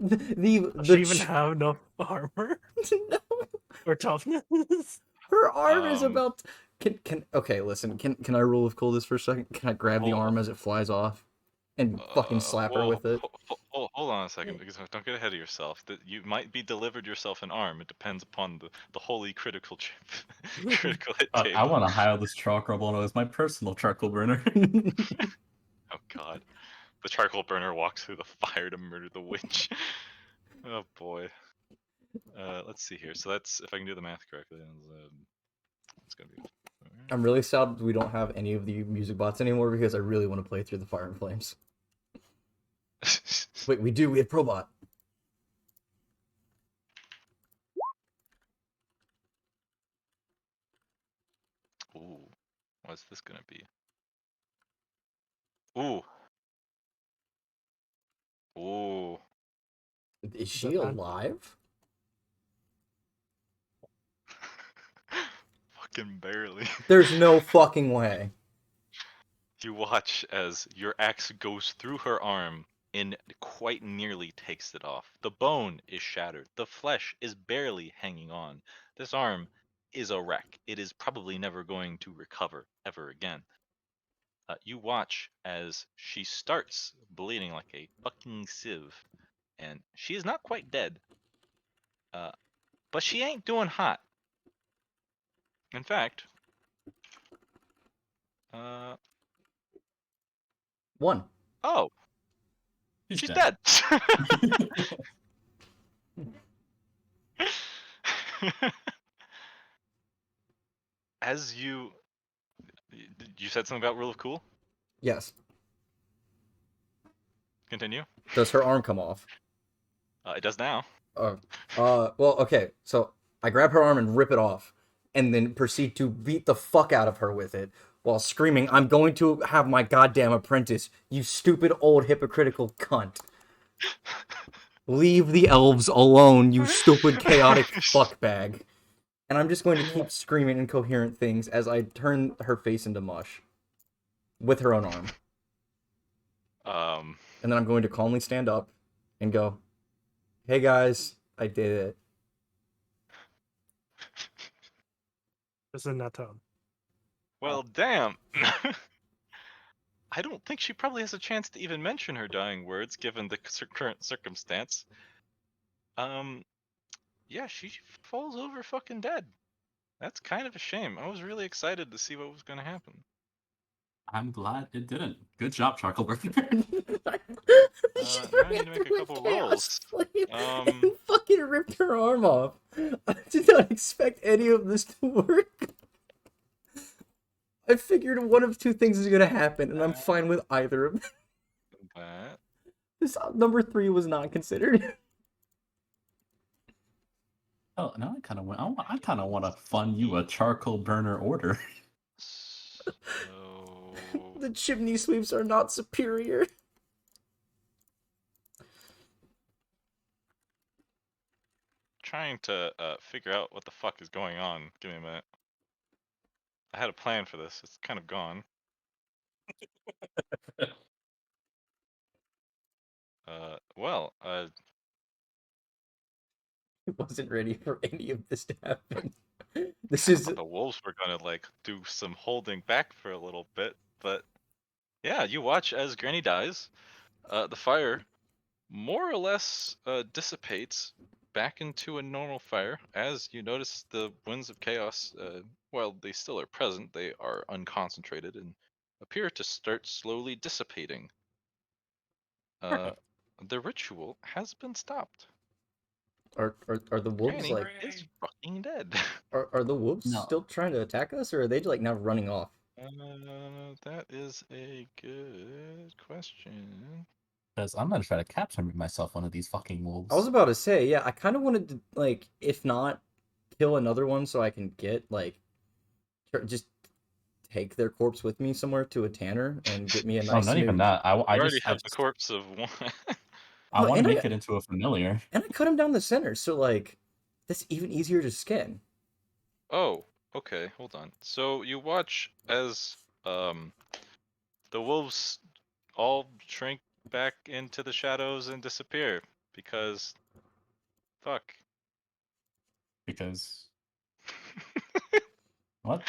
Does she even have enough armor No. or toughness? Her arm is Um, about. Okay, listen. Can I roll with coldness for a second? Can I grab the Hold arm as it flies off, and fucking slap her with it? Hold on a second, because don't get ahead of yourself. That you might be delivered yourself an arm. It depends upon the holy critical critical hit table. I want to hire this charcoal burner as my personal charcoal burner. Oh god, the charcoal burner walks through the fire to murder the witch. Oh boy. Let's see here. So that's, if I can do the math correctly, it's gonna be. I'm really sad we don't have any of the music bots anymore because I really want to play through the Fire and Flames. Wait, we do. We have Probot. Ooh, what's this gonna be? Ooh. Ooh. Is she alive? Fucking barely. There's no fucking way. You watch as your axe goes through her arm and quite nearly takes it off. The bone is shattered. The flesh is barely hanging on. This arm is a wreck. It is probably never going to recover ever again. You watch as she starts bleeding like a fucking sieve, and she is not quite dead, but she ain't doing hot. In fact, One. oh, she's dead. As you said something about rule of cool? Yes. Continue. Does her arm come off? It does now. Well, okay. So I grab her arm and rip it off, and then proceed to beat the fuck out of her with it while screaming, "I'm going to have my goddamn apprentice, you stupid old hypocritical cunt. Leave the elves alone, you stupid chaotic fuckbag." And I'm just going to keep screaming incoherent things as I turn her face into mush. With her own arm. And then I'm going to calmly stand up and go, "Hey guys, I did it." Just in that tone. Well, damn. I don't think she probably has a chance to even mention her dying words, given the current circumstance. Yeah, she falls over fucking dead. That's kind of a shame. I was really excited to see what was going to happen. I'm glad it didn't. Good job, Charcoal Burger. Now I need to make a couple rolls. And fucking ripped her arm off. I did not expect any of this to work. I figured one of two things is gonna happen, and I'm fine with either of them. That. This number 3 was not considered. Oh, now I kind of want to fund you a charcoal burner order. So... The chimney sweeps are not superior. Trying to figure out what the fuck is going on. Give me a minute. I had a plan for this. It's kind of gone. Well, I wasn't ready for any of this to happen. This is the wolves were gonna like do some holding back for a little bit, but yeah, you watch as Granny dies. The fire more or less dissipates back into a normal fire as you notice the winds of chaos. While they still are present, they are unconcentrated and appear to start slowly dissipating. The ritual has been stopped. Are the wolves Granny like is fucking dead. Are the wolves No. still trying to attack us, or are they like now running off? That is a good question. Because I'm gonna try to capture myself one of these fucking wolves. I was about to say, yeah, I kind of wanted to like, if not, kill another one so I can get like, just take their corpse with me somewhere to a tanner and get me a nice. Oh, not even that. I already just have the corpse of one. I No, want and to make it into a familiar. And I cut him down the center, so like, that's even easier to skin. Oh, okay, hold on. So you watch as the wolves all shrink back into the shadows and disappear because fuck. Because what?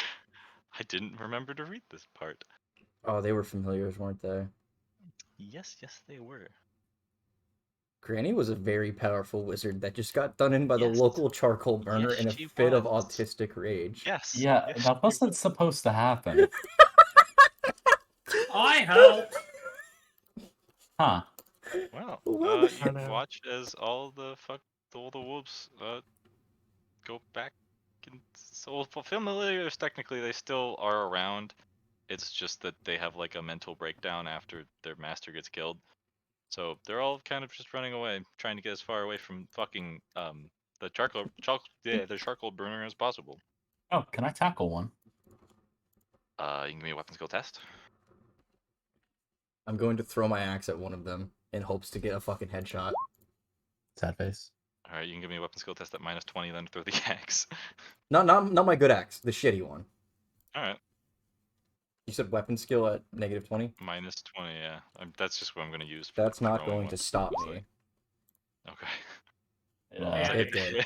I didn't remember to read this part. Oh, they were familiars, weren't they? Yes, they were. Granny was a very powerful wizard that just got done in by the Yes. local charcoal burner Yes, in a she fit of was. autistic rage. Yes. Yeah, yes, that she wasn't was. supposed to happen. I helped. Huh. Well, Well, you watch as all the wolves go back. So familiars, technically, they still are around. It's just that they have like a mental breakdown after their master gets killed. So they're all kind of just running away, trying to get as far away from fucking the charcoal burner as possible. Oh, can I tackle one? You can give me a weapon skill test. I'm going to throw my axe at one of them in hopes to get a fucking headshot. Sad face. All right, you can give me a weapon skill test at -20, then throw the axe. Not my good axe, the shitty one. All right. You said weapon skill at -20? -20, yeah. That's just what I'm going to use. That's not going to stop me. Okay. It did.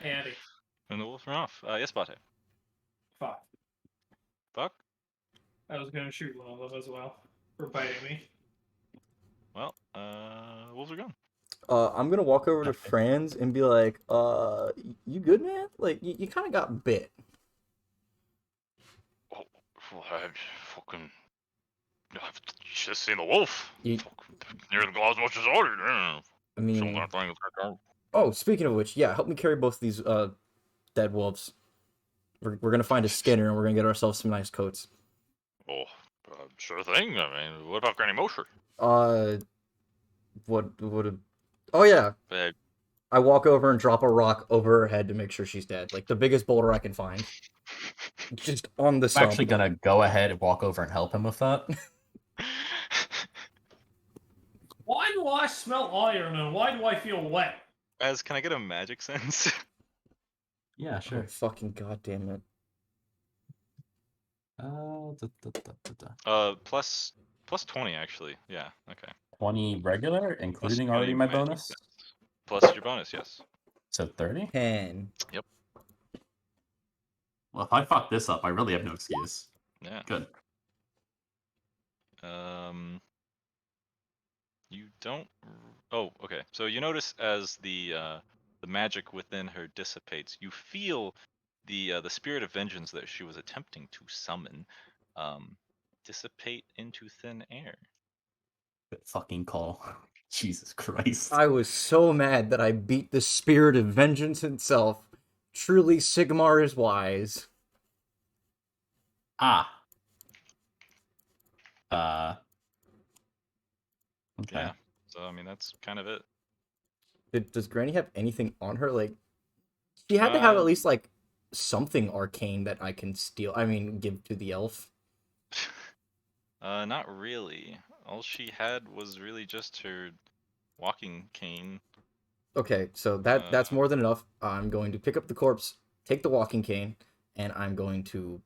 Andy. And the wolves run off. Yes, Bate. Fuck. Fuck. I was gonna shoot one of them as well for biting me. Well, wolves are gone. I'm gonna walk over to Franz and be like, you good, man? Like, you kind of got bit. Oh, I fucking... You should have seen the wolf. Near the glass as much as I did. I mean... Oh, speaking of which, yeah, help me carry both these, dead wolves. We're gonna find a skinner and we're gonna get ourselves some nice coats. Oh, sure thing. I mean, what about Granny Mosher? What would... Oh, yeah. I walk over and drop a rock over her head to make sure she's dead. Like, the biggest boulder I can find. Just on the I'm stump. actually gonna go ahead and walk over and help him with that. Why do I smell iron and why do I feel wet? Can I get a magic sense? Yeah, sure. Oh, fucking goddamn it. Plus 20 actually. Yeah. Okay. 20 regular, Plus including 20 already my magic, bonus. yes. Plus your bonus, yes. So 30. 10. Yep. Well, if I fuck this up, I really have no excuse. Yeah. Good. You don't. Oh, okay. So you notice as the magic within her dissipates, you feel the spirit of vengeance that she was attempting to summon dissipate into thin air. Good fucking call. Jesus Christ. I was so mad that I beat the spirit of vengeance itself. Truly, Sigmar is wise. Ah. Okay. Yeah. So I mean that's kind of it. Does Granny have anything on her? Like, she had to have at least like something arcane that I can steal. I mean, give to the elf. Not really. All she had was really just her walking cane. Okay, so that's more than enough. I'm going to pick up the corpse, take the walking cane, and I'm going to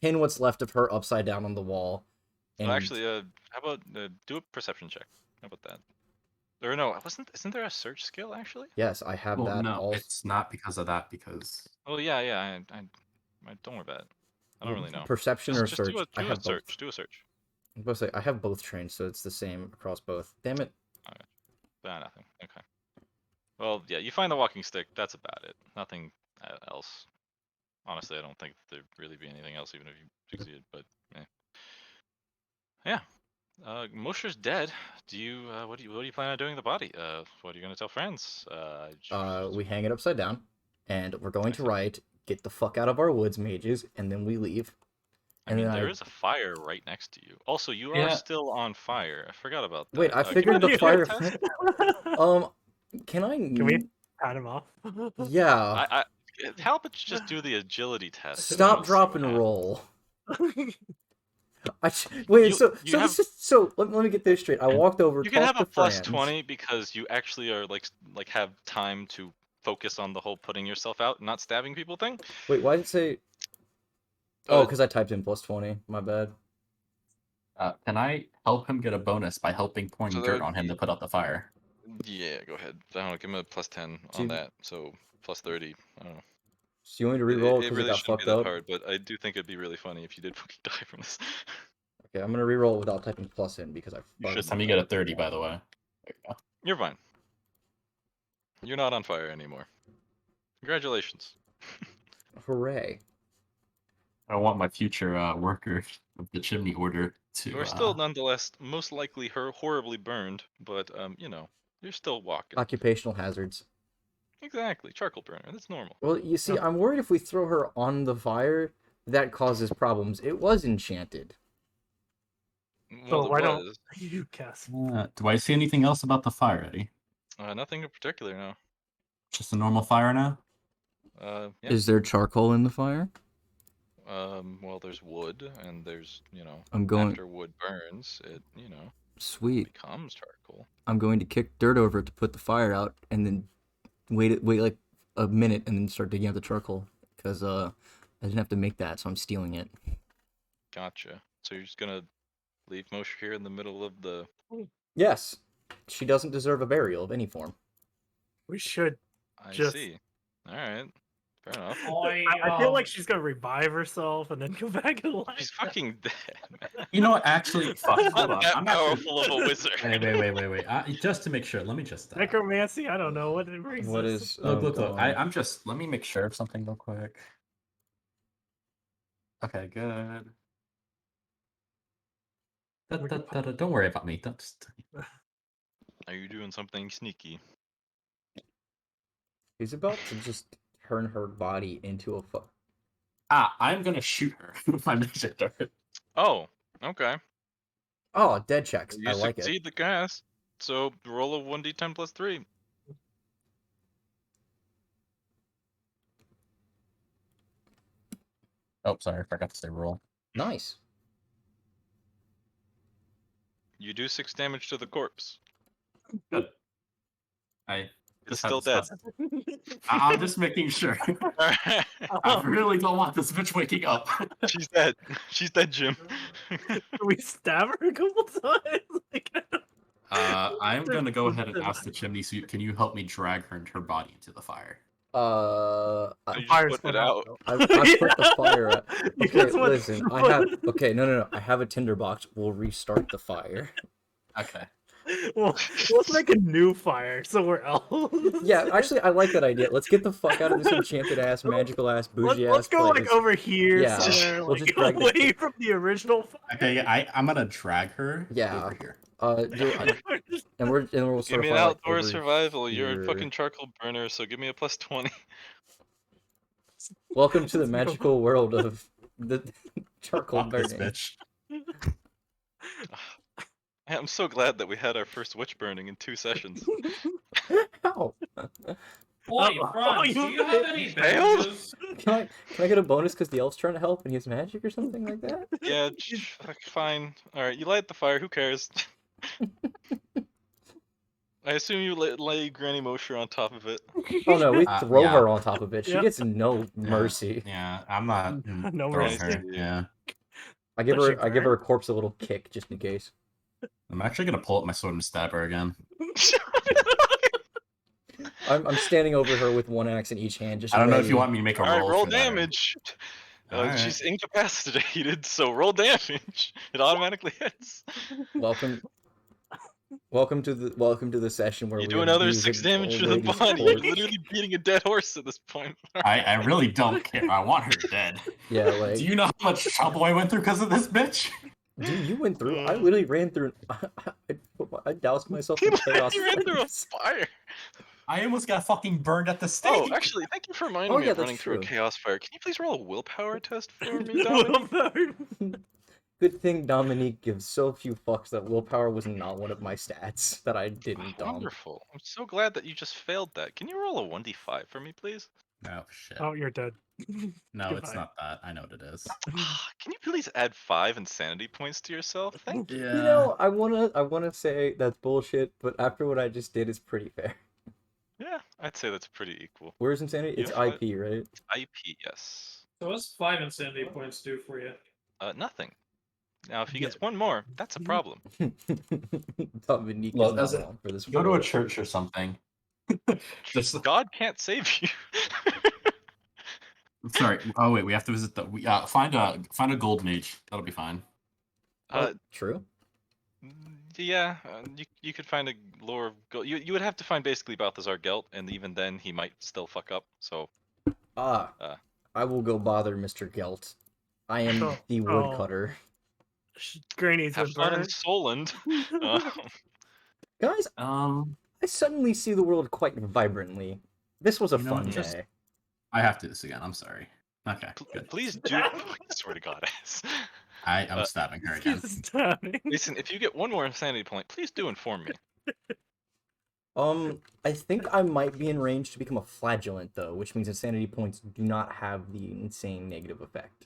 pin what's left of her upside down on the wall. And Well, actually, how about do a perception check? How about that? Or no, isn't there a search skill actually? yes, I have that. No, also. it's not because of that. Because Oh yeah, I don't worry about it. I don't really know. Perception or search? Do a search. Do a search. I'm supposed to say I have both trained, so it's the same across both. Damn it! Okay. Nothing. Okay. Well, yeah, you find the walking stick. That's about it. Nothing else. Honestly, I don't think there'd really be anything else, even if you succeeded. But yeah. Mosher's dead. Do you what do you plan on doing with the body? What are you gonna tell friends? We hang it upside down, and we're going to write "Get the fuck out of our woods, mages," and then we leave. I mean, there is a fire right next to you. Also, you are still on fire. I forgot about that. Wait, I figured the fire. Can we pat him off? Yeah. How about you just do the agility test? Stop, drop, and roll. Wait, so let me get this straight. I walked over. You can have a plus 20 because you actually are like have time to focus on the whole putting yourself out, not stabbing people thing. Wait, why did it say? Oh, because I typed in plus 20. My bad. Can I help him get a bonus by helping pouring dirt on him to put out the fire? Yeah, go ahead. I don't know, give him a plus 10 on that, so plus 30. I don't know. So you want me to re-roll it because really it got shouldn't fucked be that up? hard, but I do think it'd be really funny if you did fucking die from this. Okay, I'm gonna re-roll without typing plus in because I. This time you get a 30, by the way. There you go. You're fine. You're not on fire anymore. Congratulations. Hooray! I want my future worker of the chimney order to. You are still nonetheless most likely horribly burned, but you know, you're still walking. Occupational hazards. Exactly, charcoal burner. That's normal. Well, you see, I'm worried if we throw her on the fire, that causes problems. It was enchanted. Well, so why don't you guess? Do I see anything else about the fire, Eddie? Nothing in particular, no. Just a normal fire now? Yeah. Is there charcoal in the fire? Well, there's wood, and there's, you know, after wood burns, it, you know, Sweet. becomes charcoal. I'm going to kick dirt over it to put the fire out, and then wait like a minute, and then start digging out the charcoal, because I didn't have to make that, so I'm stealing it. Gotcha. So you're just gonna leave Moshe here in the middle of the... Yes. She doesn't deserve a burial of any form. We should I see. Alright. Fair enough. I feel like she's gonna revive herself and then go back in life. She's fucking dead, man. You know what? Actually, fuck. Hold on. That I'm not powerful of a wizard. Wait. Just to make sure, let me just. Necromancy? I don't know what it brings. What us. is? Look. I'm just. Let me make sure of something real quick. Okay, good. Don't worry about me. Don't just. Are you doing something sneaky? He's about to just turn her body into a I'm gonna shoot her with my magic dart. Oh, okay. Oh, dead checks. You I like it. succeed the cast, so roll a 1d10 plus 3. Oh, sorry, I forgot to say roll. Nice. You do 6 damage to the corpse. Good. I is still dead. I'm just making sure. I really don't want this bitch waking up. She's dead. She's dead, Jim. Can we stab her a couple times? Like, I'm gonna go ahead and ask the chimney suit. Can you help me drag her body into the fire? You the just fire's put it put out. though. I put the fire out. You Okay, guys want listen. to I have. put- Okay, no. I have a tinderbox. We'll restart the fire. Okay. Well, let's make a new fire somewhere else. Yeah, actually, I like that idea. Let's get the fuck out of this enchanted ass, magical ass, bougie ass Let's go place. like over here Yeah, somewhere, we'll like just drag this- away from the original fire. Okay, yeah, I'm gonna drag her Yeah. over here. And we'll Give start me a an fire, like, outdoor over survival. You're a here. fucking charcoal burner, so give me a +20. Welcome to the magical world of the charcoal Fuck this burning. bitch. I'm so glad that we had our first witch burning in 2 sessions. How? Boy, Oh, Franz, do you have any failed? bandages? Can I get a bonus because the elf's trying to help and he has magic or something like that? Yeah, fine. Alright, you light the fire, who cares? I assume you lay Granny Mosher on top of it. Oh no, we throw yeah. her on top of it. She Yep. gets no mercy. Yeah, I'm not No throwing mercy. her. Yeah. I give Does she her a corpse a little kick just in case. I'm actually gonna pull up my sword and stab her again. I'm standing over her with one axe in each hand. Just I don't know if you ready. want me to make a Alright, roll. roll for that or- damage! Alright. She's incapacitated, so roll damage. It automatically hits. Welcome to the session where You we do are another using 6 damage to the old lady's body. You're torch. literally beating a dead horse at this point. I really don't care. I want her dead. Yeah, like Do you know how much trouble I went through because of this bitch? dude, you went through. I literally ran through. I doused myself in chaos. You ran through a flames. fire. I almost got fucking burned at the stake. Oh, actually, thank you for reminding Oh, me yeah, of that's running through a true. chaos fire. Can you please roll a willpower test for me, Dominic? Good thing Dominique gives so few fucks that willpower was not one of my stats that I didn't. Wonderful. I'm so glad that you just failed that. Can you roll a 1d5 for me, please? Oh shit. Oh, you're dead. No, it's goodbye. not that. I know what it is. Can you please add 5 insanity points to yourself? Thank you. Yeah. You know, I wanna say that's bullshit, but after what I just did, it's pretty fair. Yeah, I'd say that's pretty equal. Where's insanity? It's Yeah, IP, right? IP, yes. So what's 5 insanity points do for you? Nothing. Now, if he gets one more, that's a problem. Dominique Well, is does not it- on for this. Go to a world. church or something. Just God can't save you. sorry. Oh wait, we have to visit the. Find a gold mage. That'll be fine. True. Yeah, you could find a lore of gold. You would have to find basically Balthazar Gelt, and even then he might still fuck up. So I will go bother Mr. Gelt. I am Oh, the oh. woodcutter. Granny's have been fun in burned. Solent. Guys, I suddenly see the world quite vibrantly. This was a You know, fun just- day. I have to do this again. I'm sorry. Okay, good. Please do. I swear to God, ass. I'm stabbing her again. He's stabbing. Listen, if you get one more insanity point, please do inform me. I think I might be in range to become a flagellant though, which means insanity points do not have the insane negative effect.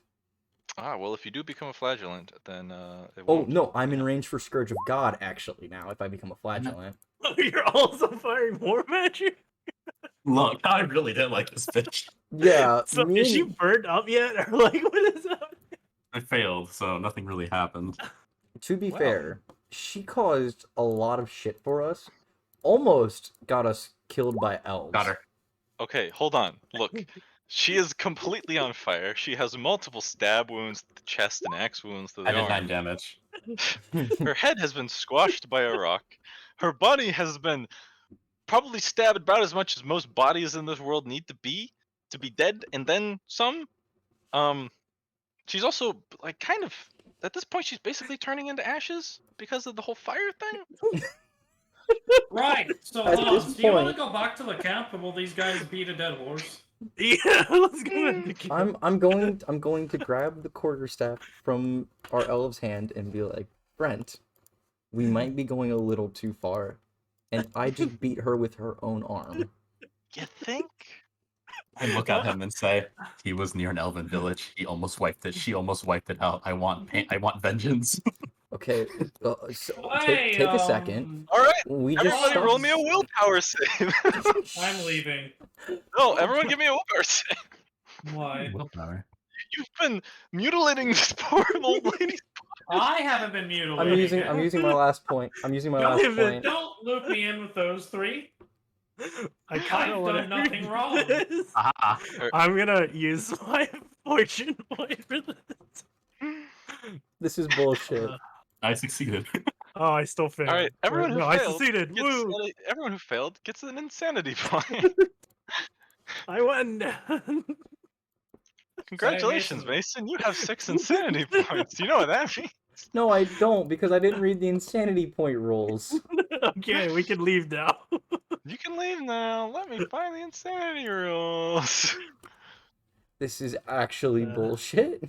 Ah, well, if you do become a flagellant, then it Oh won't. no, I'm in range for Scourge of God actually now if I become a flagellant. You're also firing more magic? Look, I really didn't like this bitch. Yeah, So me is she and- burned up yet? Or like what is that? I failed, so nothing really happened. to be Well. fair, she caused a lot of shit for us. Almost got us killed by elves. Got her. Okay, hold on. Look, she is completely on fire. She has multiple stab wounds to the chest and axe wounds to I the did 9 arm. damage. Her head has been squashed by a rock. Her body has been probably stabbed about as much as most bodies in this world need to be dead, and then some. She's also like kind of at this point she's basically turning into ashes because of the whole fire thing. Right. So, At this do you want to point- go back to the camp and will these guys beat a dead horse? Yeah, let's go ahead and kill. I'm going to grab the quarterstaff from our elf's hand and be like, Brent, we might be going a little too far. And I just beat her with her own arm. You think? I look at him and say, "He was near an elven village. He almost wiped it. She almost wiped it out. I want vengeance." Okay, so Hey, take a second. All right, We just everybody, stopped- roll me a willpower save. I'm leaving. No, everyone, give me a willpower save. Why? Willpower. You've been mutilating this poor old lady. I haven't been mutilating. I'm using my last point. I'm using my Don't, last point. don't loop me in with those three. I kind I've of want done nothing wrong. Ah, I'm gonna use my fortune point for this. This is bullshit. I succeeded. Oh, I still failed. All right, everyone who no, I failed succeeded. gets Woo! everyone who failed gets an insanity point. I won. Congratulations, Mason. Mason. You have 6 insanity points. You know what that means? No, I don't, because I didn't read the insanity point rules. Okay, we can leave now. You can leave now. Let me find the insanity rules. This is actually bullshit.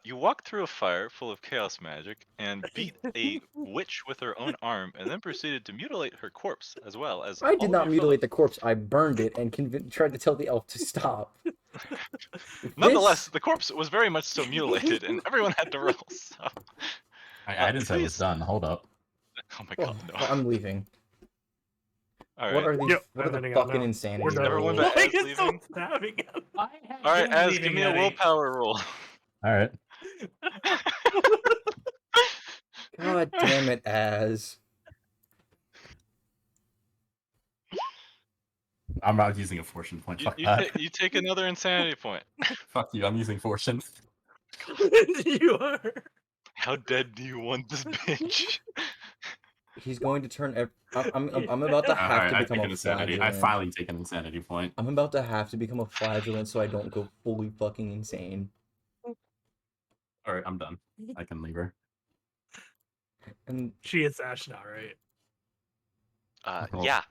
You walk through a fire full of chaos magic and beat a witch with her own arm, and then proceeded to mutilate her corpse as well as. I did not mutilate the corpse. I burned it and tried to tell the elf to stop. Nonetheless, the corpse was very much so mutilated, and everyone had to roll. So. I didn't say it was done. Hold up. Oh my god, no. I'm leaving. All right. What are these? Yep, what are I'm the heading out fucking now. insanity We're done. Everyone rules? back. Why Az is so leaving? stabbing him? I have All right, been Az, leaving, give me a Eddie. willpower roll. All right. God damn it, Az. I'm not using a fortune point. Fuck You, that. you take another insanity point. Fuck you. I'm using fortune. You are. How dead do you want this bitch? He's going to turn. I'm about to have Alright, to I become take a an insanity. I flagellant. finally take an insanity point. I'm about to have to become a flagellant so I don't go fully fucking insane. Alright, I'm done. I can leave her. And She is Ash now, right? Oh. Yeah.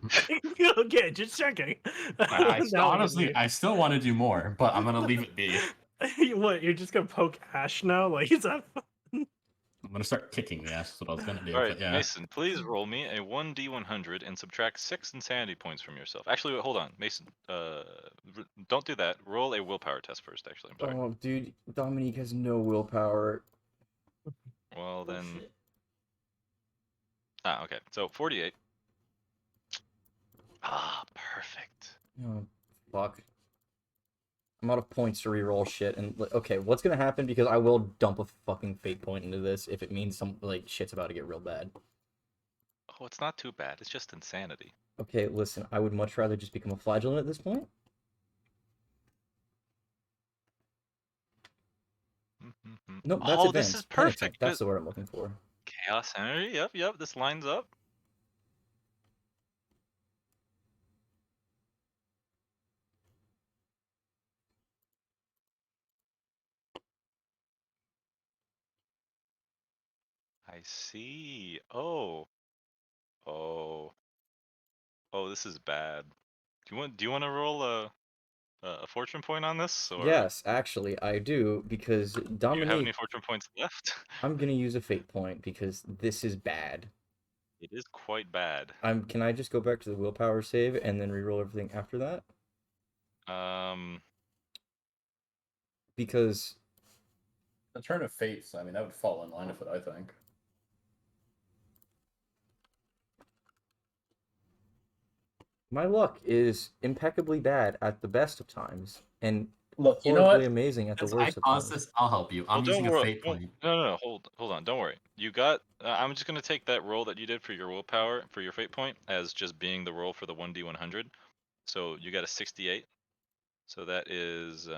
Okay, just checking. I still, Now we can honestly, leave. I still want to do more, but I'm gonna leave it be. What? You're just gonna poke Ash now? Like, is that? I'm gonna start kicking the ass. That's what I was gonna do. All right, But yeah. Mason, please roll me a 1d100 and subtract 6 insanity points from yourself. Actually, wait, hold on, Mason. Don't do that. Roll a willpower test first. Actually, I'm sorry. oh, dude, Dominique has no willpower. Well then. Okay. So 48. Perfect. Oh, fuck. I'm out of points to reroll shit, and okay, what's gonna happen? Because I will dump a fucking fate point into this if it means some shit's about to get real bad. Oh, it's not too bad. It's just insanity. Okay, listen, I would much rather just become a flagellant at this point. Nope, that's oh, advanced. this is Panic perfect. That's the word I'm looking for. Chaos energy. Yep. This lines up. I see. Oh, this is bad. Do you want to roll a fortune point on this? Or Yes, actually, I do, because do you have Dominique, any fortune points left? I'm gonna use a fate point because this is bad. It is quite bad. Can I just go back to the willpower save and then reroll everything after that? Because The turn of fate, so I mean that would fall in line with it, I think. my luck is impeccably bad at the best of times, and Look, you know horribly what? amazing at the Since I worst of caused times. this, I'll help you. I'm using a fate point. No. Hold on. Don't worry. You got. I'm just gonna take that roll that you did for your willpower for your fate point as just being the roll for the 1d100. So you got a 68. So that is.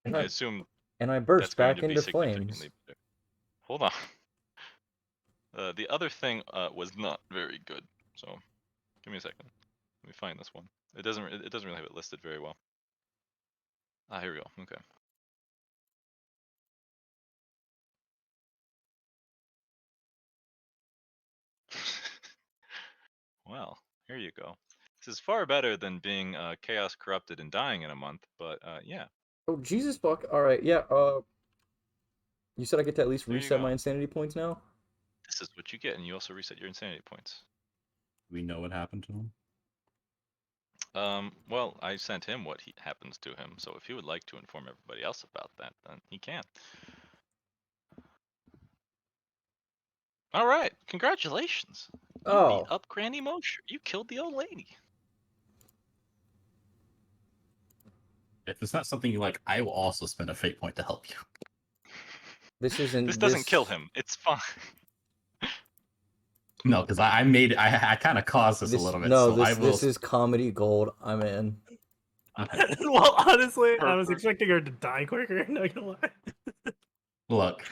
And I assume I that's burst going back to be into flames. significantly better. Hold on. The other thing was not very good. So give me a second. Let me find this one. It doesn't really have it listed very well. Here we go. Okay. Well, here you go. This is far better than being chaos corrupted and dying in a month, but yeah. Oh Jesus fuck! All right, yeah. You said I get to at least There you reset go. my insanity points now. This is what you get, and you also reset your insanity points. We know what happened to him. Well, I sent him what happens to him, so if he would like to inform everybody else about that, then he can. All right, congratulations. You Oh, beat up Granny Mosher. You killed the old lady. If it's not something you like, I will also spend a fate point to help you. this isn't. This doesn't kill him. It's fine. No, because I kind of caused this a little bit, No, so I will. this is comedy gold. I'm in. Well, honestly, I was Perfect. expecting her to die quicker. Not gonna lie. Look,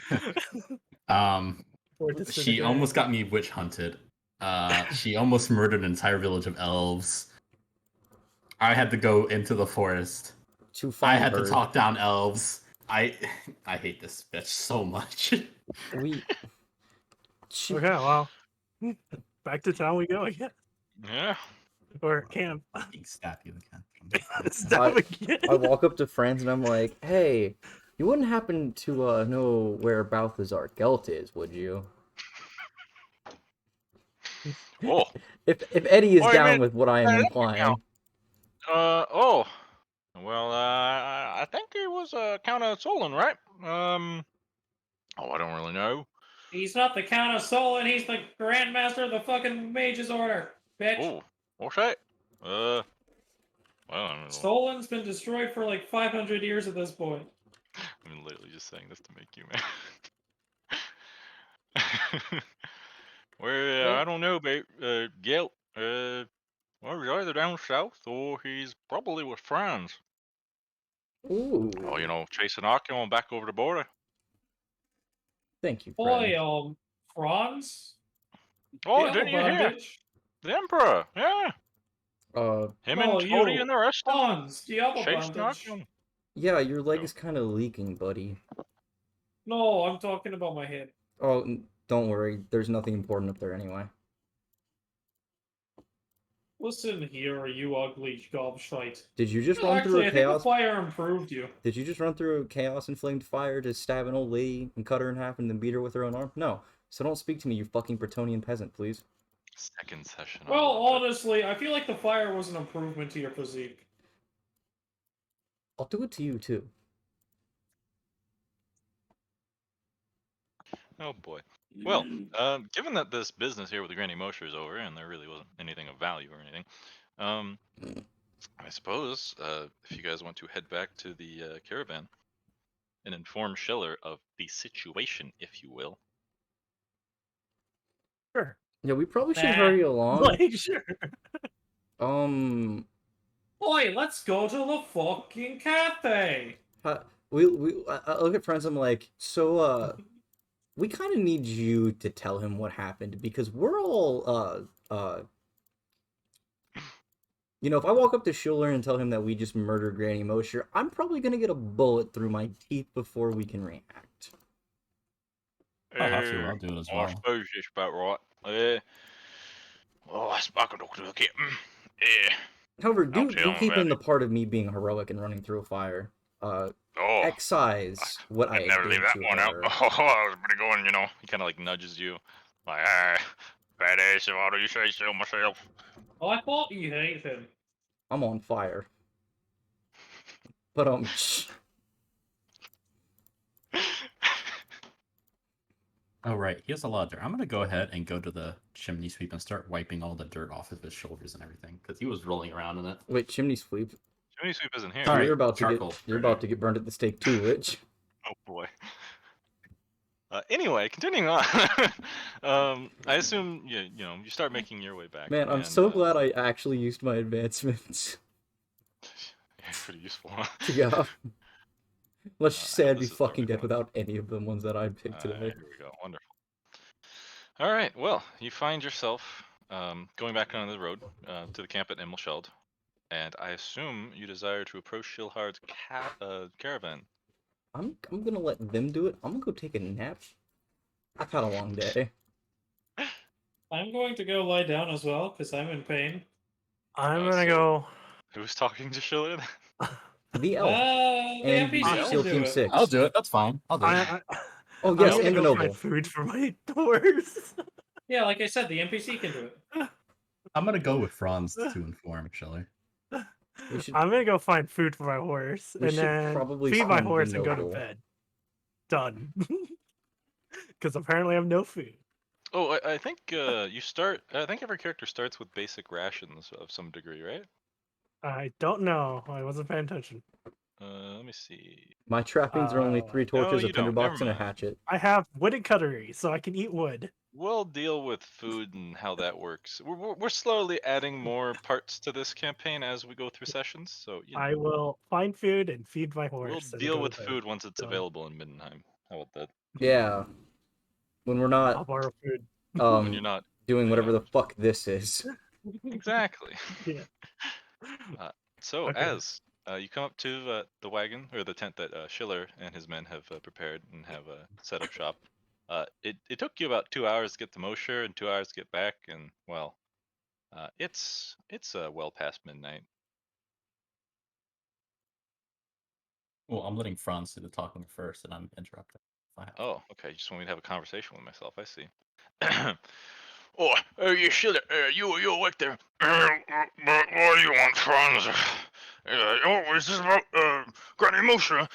Or she disintegrate. almost got me witch hunted. She almost murdered an entire village of elves. I had to go into the forest. To find I had her. to talk down elves. I hate this bitch so much. We. She... Okay, well, back to town we go again. Yeah. Or camp. Stab you again. Stab again. I walk up to friends and I'm like, "Hey, you wouldn't happen to know where Balthazar Gelt is, would you?" Oh. If Eddie is Oh, you down mean- with what I am implying. Oh. Well, I think he was Count of Solon, right? Oh, I don't really know. He's not the Count of Solon, he's the Grandmaster of the fucking Mage's Order, bitch. Oh, what's that? Well, I mean, Solon's been destroyed for like 500 years at this point. I'm literally just saying this to make you mad. Well, I don't know, babe. Gelt. Well, he's either down south or he's probably with friends. Ooh. Oh, chasing Archeon back over the border. Thank you, Boy, friend. Franz? Oh, The didn't you other hear? bandage. The Emperor, yeah. Him Oh, and Cody you. and the rest of them Franz, the other chasing bandage. Archeon. Yeah, your leg is kind of leaking, buddy. No, I'm talking about my head. Oh, don't worry. There's nothing important up there anyway. Listen here, you ugly gobshite. Did you just No, run through actually, a I think the chaos? fire improved you. Did you just run through a chaos inflamed fire to stab an old lady and cut her in half and then beat her with her own arm? No. So don't speak to me, you fucking bretonian peasant, please. Second session. Well, honestly, I feel like the fire was an improvement to your physique. I'll do it to you too. Oh boy. Well, given that this business here with the Granny Mosher is over and there really wasn't anything of value or anything, I suppose if you guys want to head back to the caravan and inform Schiller of the situation, if you will. Sure. Yeah, we probably should Nah. hurry along. Like, sure. Boy, let's go to the fucking cafe. I look at friends. I'm like, so we kind of need you to tell him what happened because we're all if I walk up to Schuller and tell him that we just murdered Granny Mosher, I'm probably gonna get a bullet through my teeth before we can react. I'll do it as well. I suppose that's about right. I can talk to the kitten. Yeah. However, do tell him keep about in the part of me being heroic and running through a fire. Excise what I never leave did that to one out. her. Oh, that was pretty good, He kind of like nudges you. Like, badass, why do you say so myself? Oh, I thought you hated him. I'm on fire. But Oh right, he has a lot of dirt. I'm gonna go ahead and go to the chimney sweep and start wiping all the dirt off of his shoulders and everything because he was rolling around in it. Wait, chimney sweep. Chimney sweep isn't here. Sorry, you're about charcoal. to get burned at the stake too, Rich. Oh boy. Anyway, continuing on. I assume you start making your way back. Man, I'm so glad I actually used my advancements. Yeah, pretty useful. Huh? Yeah. Let's just say I'd be this is what fucking we're dead without any of the ones that I picked today. Here we go. Wonderful. All right. Well, you find yourself going back on the road to the camp at Immelscheld, and I assume you desire to approach Shilhard's caravan. I'm gonna let them do it. I'm gonna go take a nap. I've had a long day. I'm going to go lie down as well, because I'm in pain. I'm gonna go. Who's talking to Shiller? The elf. The And NPC Steel will do Team it. 6. I'll do it. That's fine. I'll do it. Oh yes, I'm and the gonna go find noble. food for my horse. Yeah, like I said, the NPC can do it. I'm gonna go with Franz to inform Shelley. I'm gonna go find food for my horse We and should then probably feed my summon the horse and go to noble. bed. Done. Because apparently I have no food. Oh, I think you start. I think every character starts with basic rations of some degree, right? I don't know. I wasn't paying attention. Let me see. My trappings are only 3 torches, you a don't. Never tinderbox, and a mind. hatchet. I have wood and cutlery, so I can eat wood. We'll deal with food and how that works. We're slowly adding more parts to this campaign as we go through sessions. So I will find food and feed my we'll horse. and deal go with to bed. food once it's So, available in Middenheim. How about that? Yeah. When we're I'll not borrow food. When you're not doing whatever know. the fuck this is. Exactly. Yeah. So Okay. as you come up to the wagon or the tent that Schiller and his men have prepared and have set up shop, it took you about 2 hours to get to Mosher and 2 hours to get back, and well, it's well past midnight. Well, I'm letting Franz do the talking first, and I'm interrupting. If I have to. Oh, okay. You just want me to have a conversation with myself. I see. Oh, you Schiller, you awake there? What do you want, Franz? Oh, is this about Granny Mosher?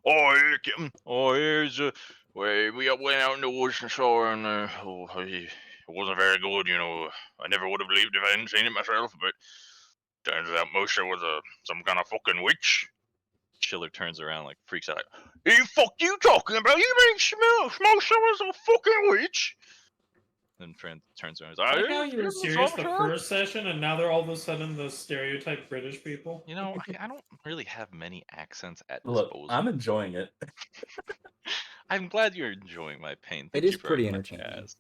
Oh, yeah, Captain. Oh, here's we went out in the woods and saw her, and it wasn't very good, you know. I never would have believed if I hadn't seen it myself, but turns out Mosher was some kind of fucking witch. Schiller turns around, like freaks out, like, "The fuck you talking about? You mean Mosher was a fucking witch?" Then Fran turns around. I like how you were serious the first session, and now they're all of a sudden the stereotype British people. You know, I don't really have many accents at Look, disposal. I'm enjoying it. I'm glad you're enjoying my pain. Thank It you is very pretty much, entertaining. Az.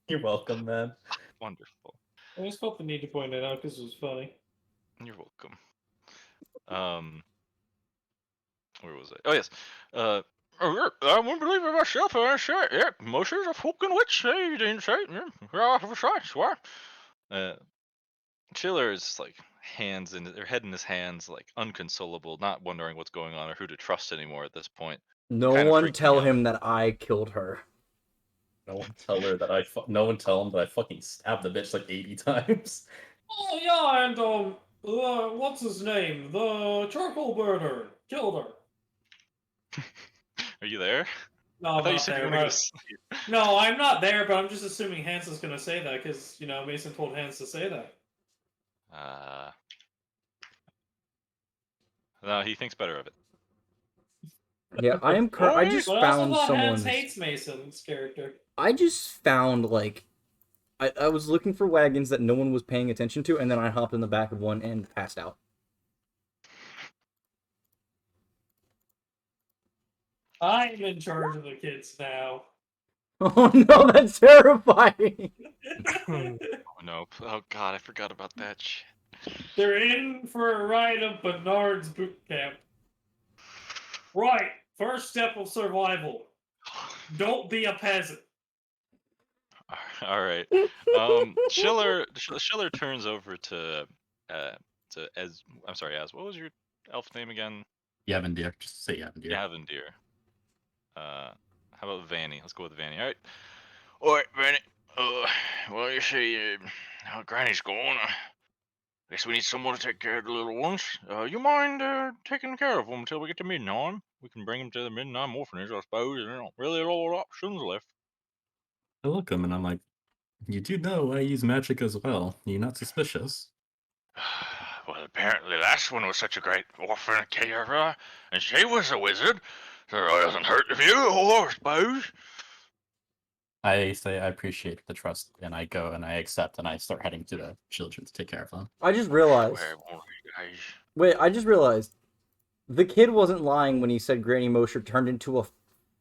You're welcome, man. Wonderful. I just felt the need to point it out because it was funny. You're welcome. Where was I? Oh yes. I wouldn't believe it myself. I said, yeah, Mosher's a fucking witch. Hey, you didn't say it. Yeah, I swear. Schiller is like hands in their head in his hands, like unconsolable, not wondering what's going on or who to trust anymore at this point. No Kind of one freaking tell out. him that I killed her. No one tell her that no one tell him that I fucking stabbed the bitch like 80 times. Oh yeah, and what's his name? The charcoal burner killed her. Are you there? No, I I'm thought you not said you there. were gonna go But... to sleep. No, I'm not there, but I'm just assuming Hans is gonna say that because Mason told Hans to say that. No, he thinks better of it. Yeah, I am. I just But I also found thought someone's. Hans hates Mason's character. I just found like, I was looking for wagons that no one was paying attention to, and then I hopped in the back of one and passed out. I'm in charge of the kids now. Oh no, that's terrifying. Oh no! Oh god, I forgot about that shit. They're in for a ride of Bernard's boot camp. Right, first step of survival. Don't be a peasant. All right. Schiller turns over to Ez. I'm sorry, Az. What was your elf name again? Yavendir. Just say Yavendir. Yavendir. How about Vanny? Let's go with Vanny. All right, Vanny. Well, you see, how Granny's gone. I guess we need someone to take care of the little ones. You mind taking care of them until we get to Midnight? We can bring them to the Midnight Orphanage, I suppose. There's not really a lot of options left. I look at him and I'm like, you do know I use magic as well. You're not suspicious. Well, apparently last one was such a great orphan carer, and she was a wizard, so it doesn't hurt if you, I suppose. I say I appreciate the trust, and I go and I accept, and I start heading to the children to take care of them. I just realized. Wait, I just realized. The kid wasn't lying when he said Granny Mosher turned into a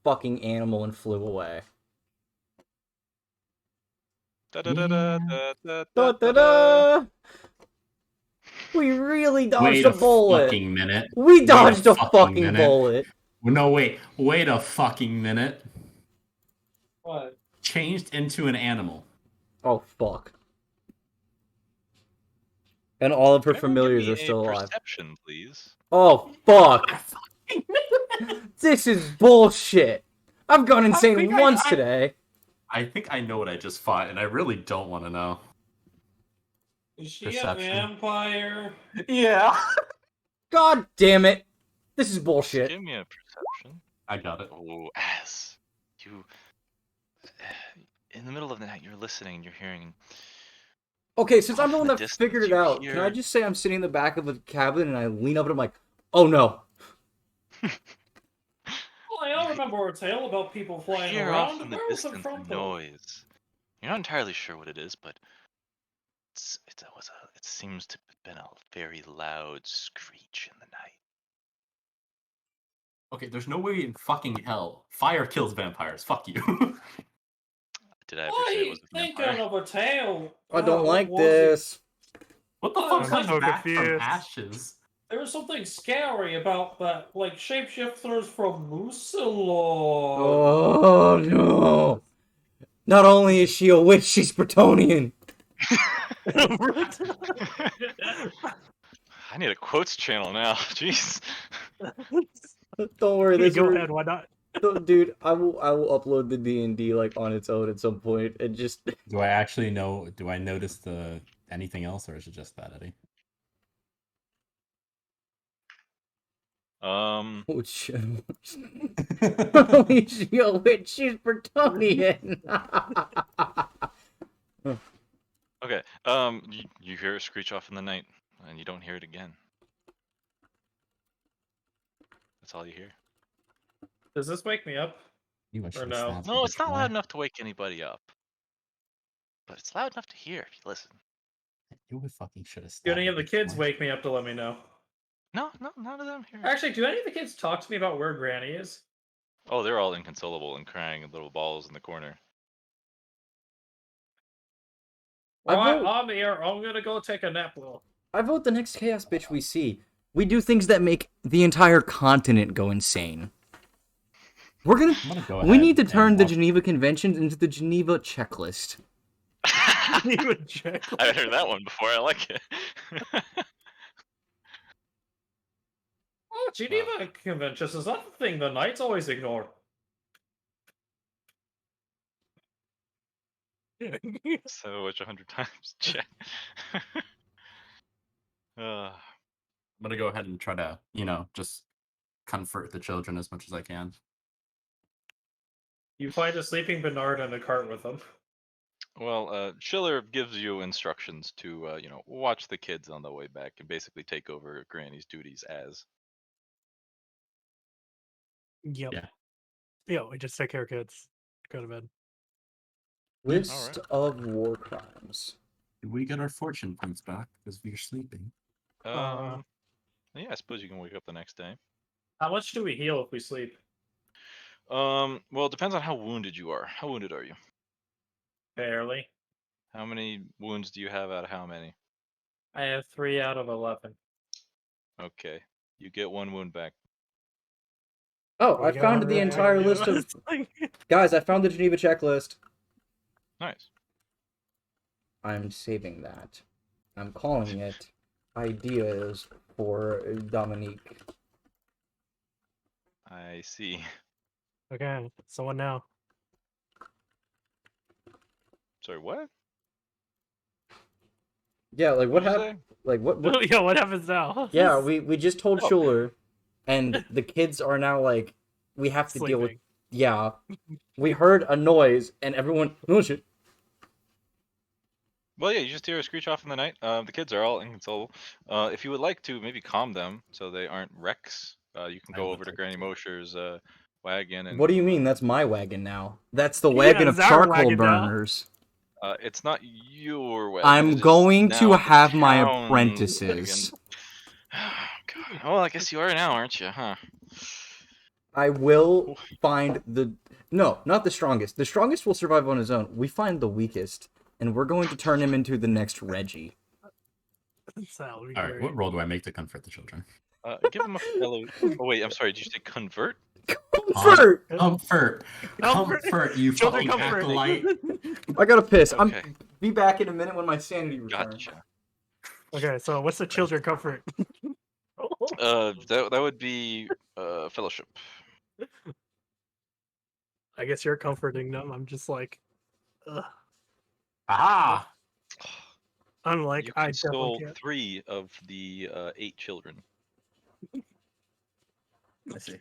fucking animal and flew away. Da-da-da! We really dodged a bullet. Wait a fucking minute. We dodged a fucking bullet. No, wait a fucking minute. What? Changed into an animal. Oh, fuck. And all of her familiars are still alive. Perception, please. Oh, fuck. This is bullshit. I've gone insane once today. I think I know what I just fought, and I really don't want to know. Is she a vampire? Yeah. God damn it. This is bullshit. Give me a perception. I got it. Oh, Az. You... in the middle of the night, you're listening and you're hearing. Okay, since I'm Off the in one the that distance, figured it you out, can I hear- just say I'm sitting in the back of a cabin and I lean up and I'm like, oh no. Well, I don't remember a tale about people You flying hear off around. in the Where was it distance from, a though? noise. You're not entirely sure what it is, but it seems to have been a very loud screech in the night. Okay, there's no way in fucking hell fire kills vampires. Fuck you. Did I ever say it was a Thinking vampire? of a tale. I don't What like was it? this. What the I'm fuck comes so back from confused. ashes? There was something scary about that, like shapeshifters from Musalor. Oh no. Not only is she a witch, she's bretonian. I need a quotes channel now. Jeez. Don't worry, Hey, this go ahead. Why not? Dude, I will upload the D&D like on its own at some point and just Do I actually know? Do I notice the anything else, or is it just that, Eddie? oh shit. Not only is she a witch, she's bretonian. Okay. You hear a screech off in the night, and you don't hear it again. That's all you hear. Does this wake me up? You Or should no? No, it's not loud enough to wake anybody up. But it's loud enough to hear if you listen. You fucking should have. Do any of the kids wake me up to let me know? No, none of them here. Actually, do any of the kids talk to me about where Granny is? Oh, they're all inconsolable and crying in little balls in the corner. Alright, I'm here. I'm gonna go take a nap, little. I vote the next chaos bitch we see. We do things that make the entire continent go insane. We're gonna. We need to turn the Geneva Conventions into the Geneva checklist. I haven't heard that one before. I like it. Oh, Geneva Conventions is that the thing the Knights always ignore. So which 100 times check. I'm gonna go ahead and try to, just comfort the children as much as I can. You find a sleeping Bernard in a cart with them. Well, Schiller gives you instructions to, watch the kids on the way back and basically take over Granny's duties as. Yep. Yeah. Yeah, we just take care of kids. Go to bed. List of war crimes. Did we get our fortune points back because we are sleeping? Yeah, I suppose you can wake up the next day. How much do we heal if we sleep? Well, it depends on how wounded you are. How wounded are you? Barely. How many wounds do you have out of how many? I have 3 out of 11. Okay, you get 1 wound back. Oh, I found the entire list of... Guys, I found the Geneva checklist. Nice. I'm saving that. I'm calling it Ideas for Dominique. I see. Okay, so what now? Sorry, what? Yeah, like what What'd you happened? Like what? Yeah, what happens now? Yeah, we just told Schuler, and the kids are now like, we have to deal with. Yeah, we heard a noise, and everyone. Oh shit. Well, yeah, you just hear a screech off in the night. The kids are all inconsolable. If you would like to, maybe calm them so they aren't wrecks. You can go over to Granny Mosher's wagon and. What do you mean? That's my wagon now. That's the wagon of charcoal burners. It's not your wagon. I'm going to have my apprentices. God. Oh, I guess you are now, aren't you? Huh? I will find the... No, not the strongest. The strongest will survive on his own. We find the weakest, and we're going to turn him into the next Reggie. Alright, what roll do I make to comfort the children? Give him a fellow... Oh, wait, I'm sorry. Did you say convert? Comfort! Comfort, you fucking acolyte. I gotta piss. I'm be back in a minute when my sanity returns. Gotcha. Okay, so what's the children comfort? That would be fellowship. I guess you're comforting them. I'm just like, ugh. Ah! I'm like, you I console definitely can't. 3 of the 8 children. I see.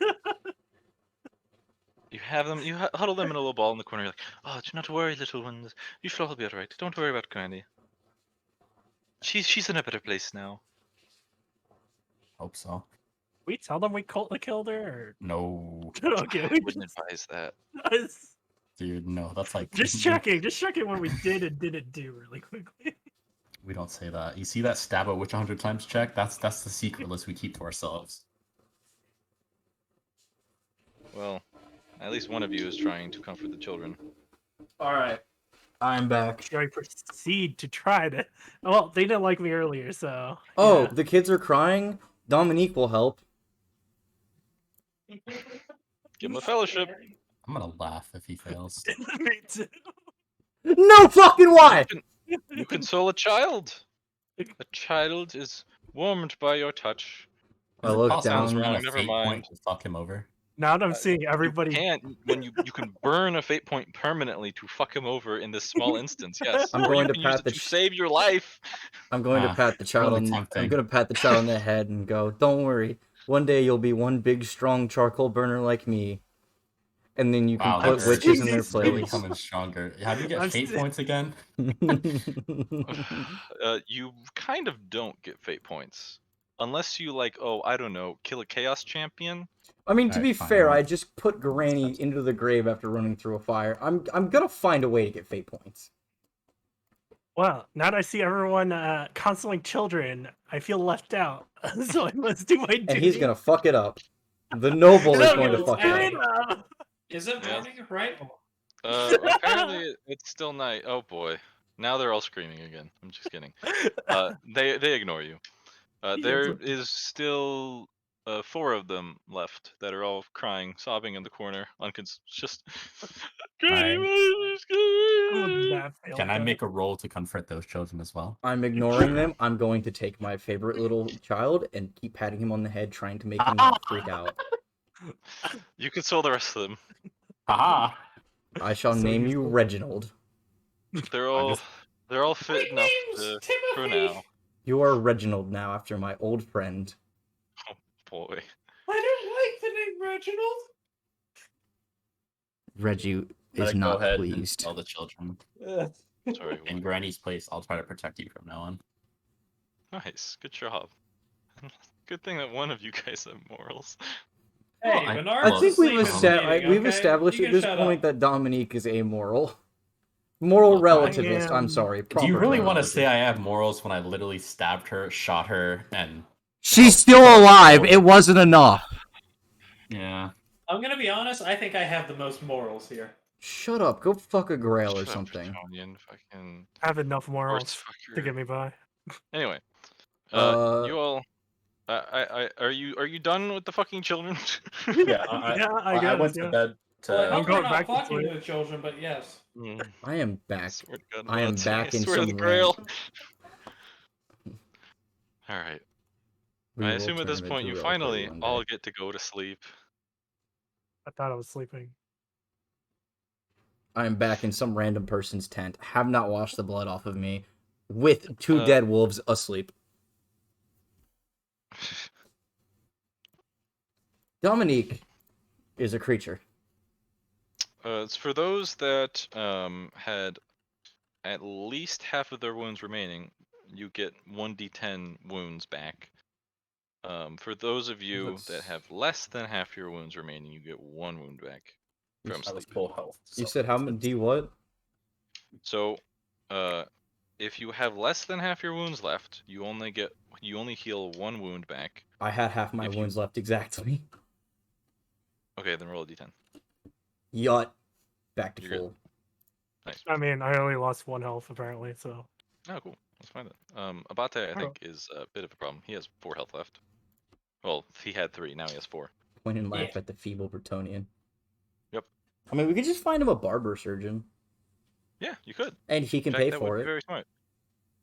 You have them. You huddle them in a little ball in the corner. You're like, oh, do not worry, little ones. You shall all be alright. Don't worry about Granny. She's in a better place now. Hope so. We tell them we killed her. Or... No. Okay, I we wouldn't advise that. Dude, no, that's like just checking what we did and didn't do really quickly. We don't say that. You see that stab a witch 100 times check? That's the secret list we keep to ourselves. Well, at least one of you is trying to comfort the children. All right. I'm back. Shall we proceed to try to? Well, they didn't like me earlier, so. Oh, yeah. the kids are crying? Dominique will help. Give him a fellowship. I'm gonna laugh if he fails. Me too. No fucking why! You console a child. A child is warmed by your touch. I Is it look possible down. to run a Never fate mind. point to fuck him over? Now that I'm seeing everybody. You can burn a fate point permanently to fuck him over in this small instance. Yes. I'm Or going you to can use pat it the to save your life. I'm going to pat the child really on. tempting. I'm going to pat the child on the head and go, "Don't worry. One day you'll be one big, strong charcoal burner like me, and then you can Wow, put that witches in their Jesus. really place." coming stronger. How do you get I'm fate still- points again? You kind of don't get fate points. Unless you, like, oh, I don't know, kill a chaos champion. I mean, to Alright, be fine, fair, well, I just put Granny into the grave after running through a fire. I'm gonna find a way to get fate points. Well, now that I see everyone consoling children, I feel left out. So I must do my duty. And he's gonna fuck it up. The noble is No, going to it's fuck it fine. up. Is it Yes. morning, right? Apparently it's still night. Oh boy. Now they're all screaming again. I'm just kidding. They ignore you. There is still 4 of them left that are all crying, sobbing in the corner. Just. Can Can I make a roll to comfort those children as well? I'm ignoring them. I'm going to take my favorite little child and keep patting him on the head, trying to make him not freak out. You console the rest of them. Haha! I shall So name you useful. Reginald. They're all fit enough name's for Timothy. now. You are Reginald now, after my old friend. Boy. I don't like the name Reginald. Reggie Let is it go not ahead and pleased. tell the children. Sorry. In Granny's place, I'll try to protect you from now on. Nice. Good job. Good thing that one of you guys have morals. Hey, I- Bernard. I think we've, meeting, we've okay? established You at can this shut point up. that Dominique is amoral. Moral Well, I relativist, I'm am- sorry. Do you proper really want to relativist. say I have morals when I literally stabbed her, shot her, and She's still alive. It wasn't enough. yeah? I'm gonna be honest. I think I have the most morals here. Shut up. Go fuck a grail or Shut up, something. Bretonian, fucking I have enough morals horse to fucker. get me by. Anyway, Uh, you all, are you done with the fucking children? Yeah, I guess, went yeah. to bed to. Well, I I'm hope going we're back not to fucking sleep. with children, but yes. Mm, I am back. swear to God, I am not. back in swear to some the Grail. rant. All right. We I will assume at this turn point into you reliquary finally one all day. get to go to sleep. I thought I was sleeping. I am back in some random person's tent. Have not washed the blood off of me. With 2 Uh, dead wolves asleep. Dominique is a creature. It's for those that had at least half of their wounds remaining. You get 1d10 wounds back. For those of you that That's- have less than half your wounds remaining, you get 1 wound back You from I was sleep. full health. You so- said how many? D what? So, if you have less than half your wounds left, you only heal 1 wound back. I had half my If you- wounds left exactly. Okay, then roll a d10. Yacht. Back to You're good. full. Nice. I mean, I only lost 1 health apparently, so. Oh, cool. Let's find it. Abate, I Oh. think, is a bit of a problem. He has 4 health left. Well, he had 3. Now he has 4. Point and laugh Yeah. at the feeble Bretonian. Yep. I mean, we could just find him a barber surgeon. Yeah, you could. And he can In fact, pay that for would be it. very smart.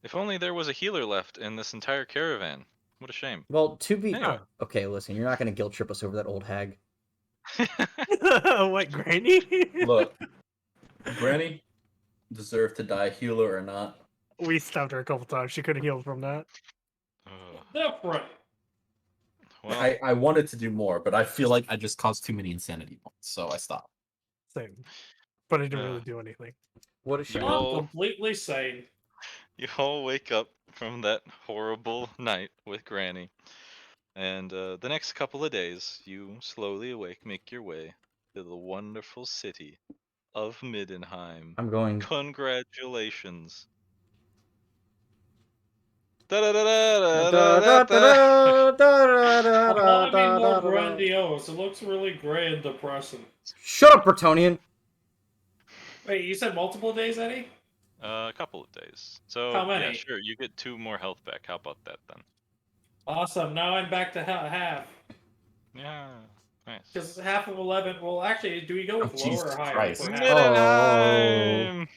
If only there was a healer left in this entire caravan. What a shame. Well, to be... Anyway. Okay, listen, you're not going to guilt trip us over that old hag. What, Granny? Look, Granny deserved to die, healer or not. We stabbed her a couple times. She couldn't heal from that. Different. Well, I wanted to do more, but I feel feel like like I just caused too many insanity points, so I stopped. Same. But I didn't Uh, really do anything. What a You shame. I'm all, completely sane. you all wake up from that horrible night with Granny, and the next couple of days, you slowly awake, make your way to the wonderful city of Middenheim. I'm going. Congratulations. I want to be more grandiose. It looks really gray and depressing. Shut up, Bretonian. Wait, you said multiple days, Eddie? A couple of days. So How many? yeah, sure. You get 2 more health back. How about that then? Awesome. Now I'm back to half. Yeah, nice. Because half of 11. Well, actually, do we go with lower Jesus or higher? Christ. For half? Middenheim!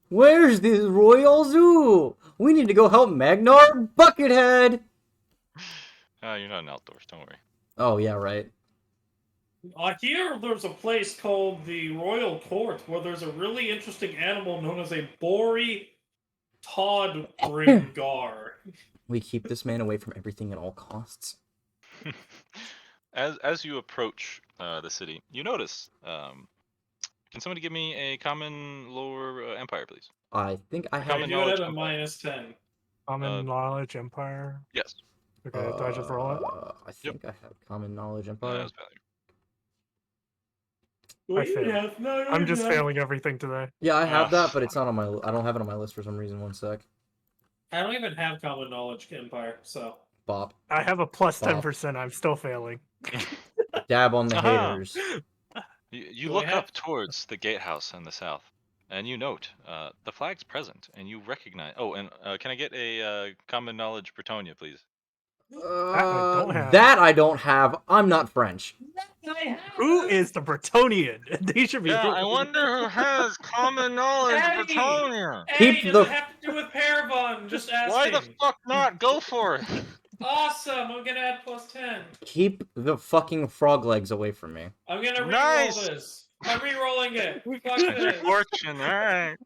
Where's the Royal Zoo? We need to go help Magnar Buckethead. You're not in outdoors. Don't worry. Oh yeah, right. Here, there's a place called the Royal Court where there's a really interesting animal known as a Bory Todbringar. We keep this man away from everything at all costs. As you approach the city, you notice. Can somebody give me a common lower empire, please? I think I I have. Common do it knowledge at a empire. -10. Common knowledge empire. Yes. Okay, do I just roll it? I think I have common knowledge empire. That's value. I failed. I'm just failing everything today. Yeah, I have Ah. that, but it's not on my. I don't have it on my list for some reason. One sec. I don't even have common knowledge empire, so. Bop. I have a plus Bop. 10%. I'm still failing. Dab on the Aha. haters. You Do I look have- up towards the gatehouse in the south, and you note the flag's present, and you recognize. Oh, and can I get a common knowledge Bretonia, please? don't have. That I don't have. I'm not French. Who is the Bretonian? They should be. Yeah, I wonder who has common knowledge Eddie! Bretonia. Hey, Keep does the- it have to do with Parabon? Just asking. Why the fuck not? Go for it. Awesome! I'm gonna add +10. Keep the fucking frog legs away from me. I'm gonna Nice! re-roll this. I'm re-rolling it. Fuck this. Fortune, alright.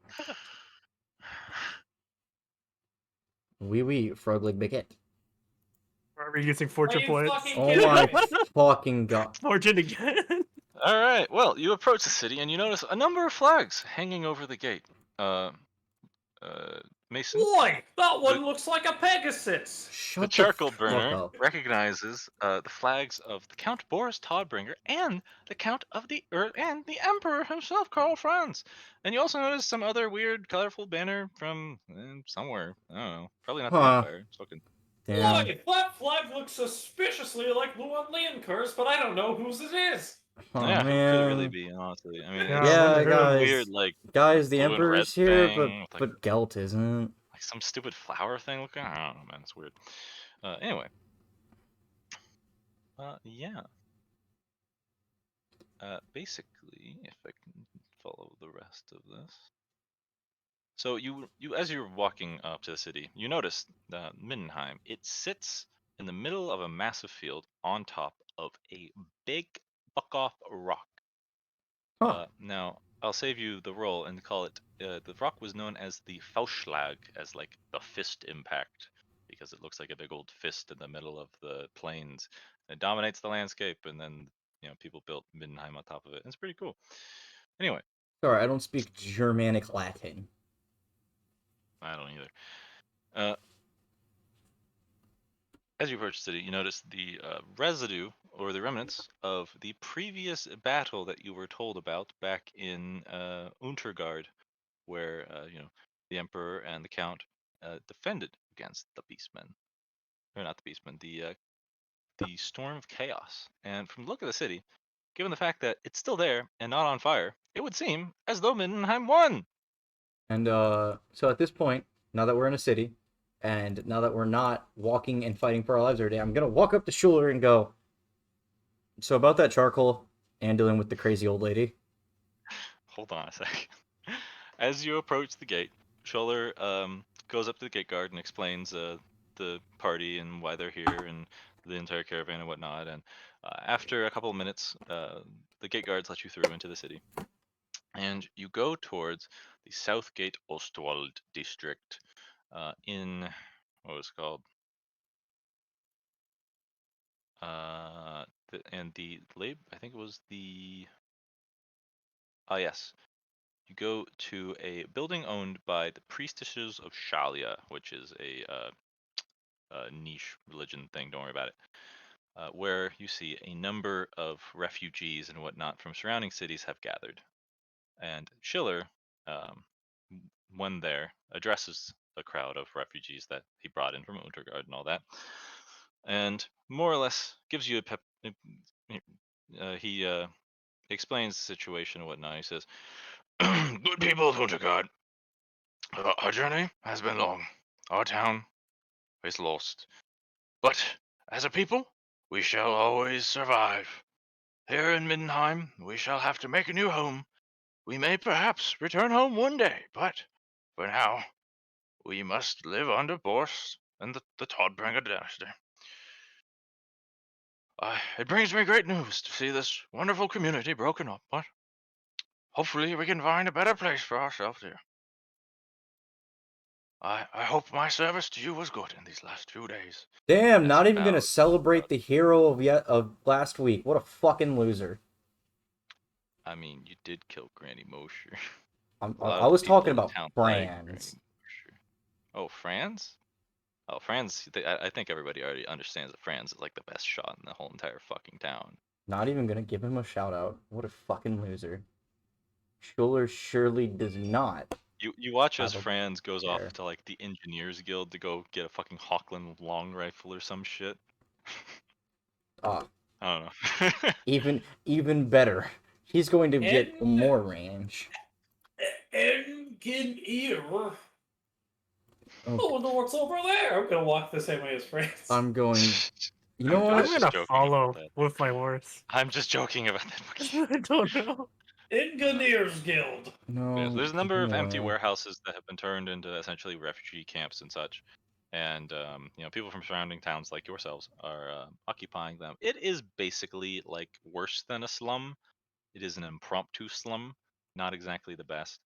Oui, frog leg baguette. Are we using Are fortune you points? fucking Oh kidding my me? fucking god. Fortune again. Alright, well, you approach the city and you notice a number of flags hanging over the gate. Mason, Boy, that one looks like a Pegasus. Shut the charcoal fuck burner, up. recognizes the flags of the Count Boris Todbringer and the Count of the and the Emperor himself, Karl Franz. And you also notice some other weird, colorful banner from somewhere. I don't know. Probably not the Huh. Empire. It's fucking... Damn. Boy, that flag looks suspiciously like Luan Leoncourt's, but I don't know whose it is. Oh, yeah, who man. could it really be, honestly? I mean, Yeah, it's Yeah, like a guys. weird, like, Guys, the blue and Emperor's red here, thing with, but Gelt isn't. like some stupid flower thing looking. I don't know, man. It's weird. Anyway. Yeah. Basically, if I can follow the rest of this. So you as you're walking up to the city, you notice Middenheim. It sits in the middle of a massive field on top of a big buck-off rock. Huh. Now, I'll save you the roll and call it, the rock was known as the Faustschlag, as like the fist impact, because it looks like a big old fist in the middle of the plains. It dominates the landscape, and then, people built Middenheim on top of it. It's pretty cool. Anyway. Sorry, I don't speak Germanic Latin. I don't either. As you approach the city, you notice the residue or the remnants of the previous battle that you were told about back in Untergard, where the Emperor and the Count defended against the Beastmen, or not the Beastmen, the Storm of Chaos. And from the look of the city, given the fact that it's still there and not on fire, it would seem as though Middenheim won. And so at this point, now that we're in a city, and now that we're not walking and fighting for our lives every day, I'm gonna walk up to Schuler and go, so about that charcoal and dealing with the crazy old lady. Hold on a sec. As you approach the gate, Schuler goes up to the gate guard and explains the party and why they're here and the entire caravan and whatnot. And after a couple of minutes, the gate guards let you through into the city. And you go towards the Southgate Ostwald district in, what was it called? I think it was the Yes. You go to a building owned by the Priestesses of Shalia, which is a niche religion thing. Don't worry about it. Where you see a number of refugees and whatnot from surrounding cities have gathered. And Schiller, um, when there, addresses the crowd of refugees that he brought in from Untergard and all that, and more or less gives you a pep. He explains the situation and whatnot. He says, "Good people of Untergard, our journey has been long. Our town is lost. But as a people, we shall always survive. Here in Middenheim, we shall have to make a new home. We may perhaps return home one day, but for now, we must live under Boris and the Todbringer dynasty. It brings me great news to see this wonderful community broken up, but hopefully we can find a better place for ourselves here. I hope my service to you was good in these last few days." Damn, As not he even gonna bows, celebrate the hero of last week. What a fucking loser. I mean, you did kill Granny Mosher. I was talking about Franz. Granny Mosher. Oh, Franz? Oh, Franz. I think everybody already understands that Franz is like the best shot in the whole entire fucking town. Not even gonna give him a shout out. What a fucking loser. Schuller surely does not. You watch as Have a Franz goes care. off to like the Engineers Guild to go get a fucking Hochland long rifle or some shit. Ah, I don't know. even better. He's going to get more range. Engineer. Okay. I wonder what's over there. I'm gonna walk the same way as France. I'm going. You know I'm what? I'm just gonna joking follow about that. with my horse. I'm just joking about that. I don't know. Engineers Guild. No. Yes, there's a number keep of him empty away. warehouses that have been turned into essentially refugee camps and such, and people from surrounding towns like yourselves are occupying them. It is basically like worse than a slum. It is an impromptu slum, not exactly the best.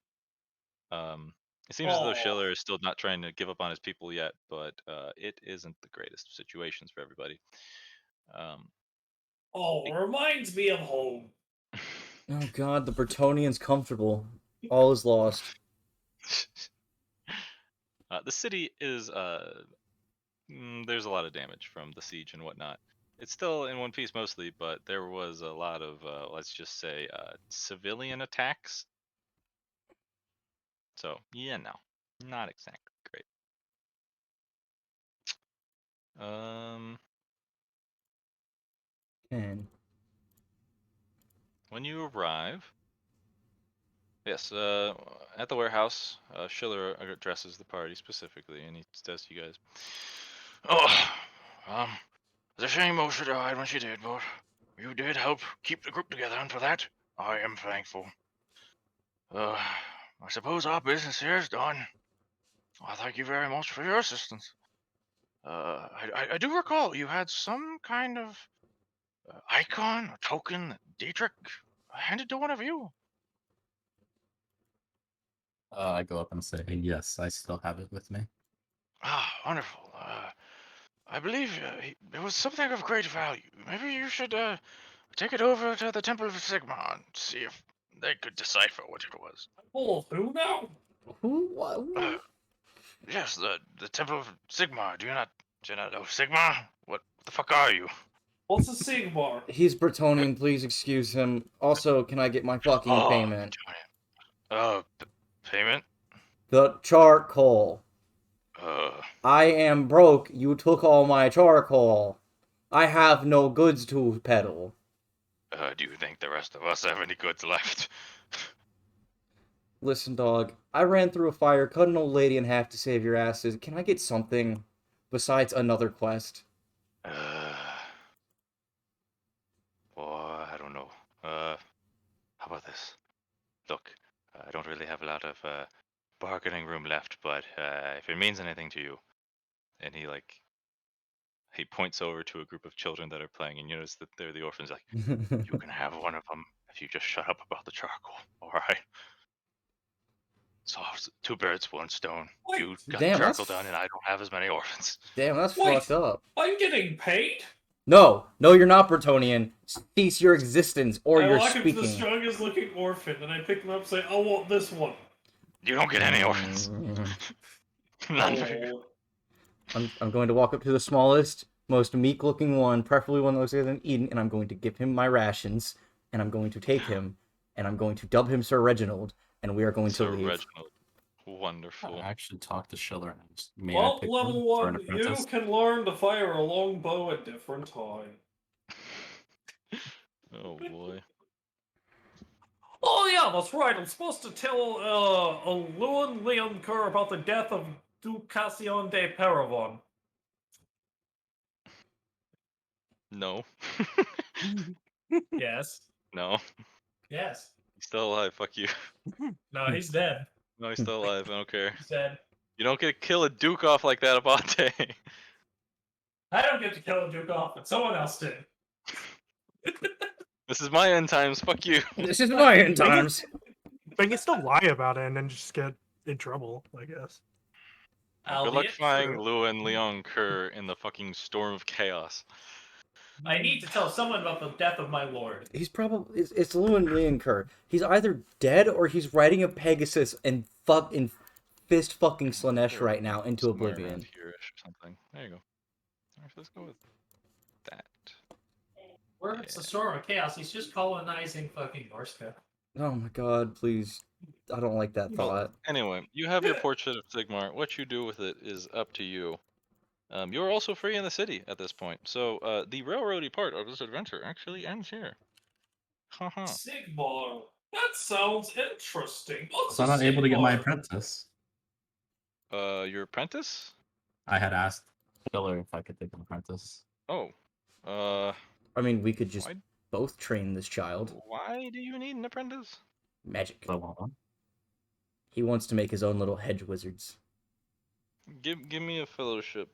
It seems as though Schiller is still not trying to give up on his people yet, but it isn't the greatest of situations for everybody. Reminds me of home. Oh god, the Bretonian's comfortable. All is lost. The city is there's a lot of damage from the siege and whatnot. It's still in one piece mostly, but there was a lot of let's just say civilian attacks. So yeah, no, not exactly great. When you arrive, yes, at the warehouse, Schiller addresses the party specifically, and he says to you guys, it's a shame Moshe died when she did, but you did help keep the group together, and for that, I am thankful. I suppose our business here is done. I thank you very much for your assistance. I do recall you had some kind of icon or token that Dietrich handed to one of you. I go up and say, yes, I still have it with me. Ah, wonderful. I believe it was something of great value. Maybe you should take it over to the Temple of Sigmar and see if they could decipher what it was. Oh, who now? Who? What? Yes, the Temple of Sigmar. Do you not know Sigmar? What the fuck are you? What's a Sigmar? He's Bretonian, please excuse him. Also, can I get my fucking payment? Payment? The charcoal. I am broke. You took all my charcoal. I have no goods to peddle. Do you think the rest of us have any goods left? Listen, dog. I ran through a fire, cut an old lady in half to save your asses. Can I get something besides another quest? Well, I don't know. How about this? Look, I don't really have a lot of bargaining room left, but if it means anything to you, and he points over to a group of children that are playing, and you notice that they're the orphans. Like, you can have one of them if you just shut up about the charcoal. All right. So two birds, one stone. What? You got Damn, charcoal that's- done, and I don't have as many orphans. Damn, that's Wait. fucked up. I'm getting paid? No, no, you're not Bretonian. Cease your existence, or I you're walk up to the speaking. strongest looking orphan, and I pick him up and say, I want this one. You don't get any orphans. None for you. Oh. I'm going to walk up to the smallest, most meek-looking one, preferably one that looks like an Eden, and I'm going to give him my rations, and I'm going to take him, and I'm going to dub him Sir Reginald, and we are going Sir to leave. Reginald. Wonderful. I actually talked to Schiller and I just made Well, pick level him for an 1, apprentice. you can learn to fire a longbow at different times. Oh boy. Oh yeah, that's right. I'm supposed to tell Lewin Leon Kerr about the death of Duke Cassian de Paravon. No. Yes. No. Yes. He's still alive. Fuck you. No, he's dead. No, he's still alive. I don't care. He's dead. You don't get to kill a duke off like that, Abate. I don't get to kill a Duke off, but someone else did. This is my end times. Fuck you. This is my end times. But you can still lie about it and then just get in trouble, I guess. Good luck finding Lewin Leon Kerr in the fucking storm of chaos. I need to tell someone about the death of my lord. He's probably it's Lewin Leoncoeur. He's either dead or he's riding a Pegasus and fist fucking Slanesh right now into Somewhere oblivion. around here-ish or something. There you go. Alright, let's go with that. Where it's the storm of chaos, he's just colonizing fucking Norska. Oh my god, please. I don't like that thought. Anyway, you have your portrait of Sigmar. What you do with it is up to you. You're also free in the city at this point, so the railroady part of this adventure actually ends here. Haha. Sigmar, that sounds interesting. What's So I'm not able to get my Sigmar? apprentice. Your apprentice? I had asked Schiller if I could take an apprentice. Oh. I mean, we could just Why- both train this child. Why do you need an apprentice? Magic. So I want one. He wants to make his own little hedge wizards. Give me a fellowship.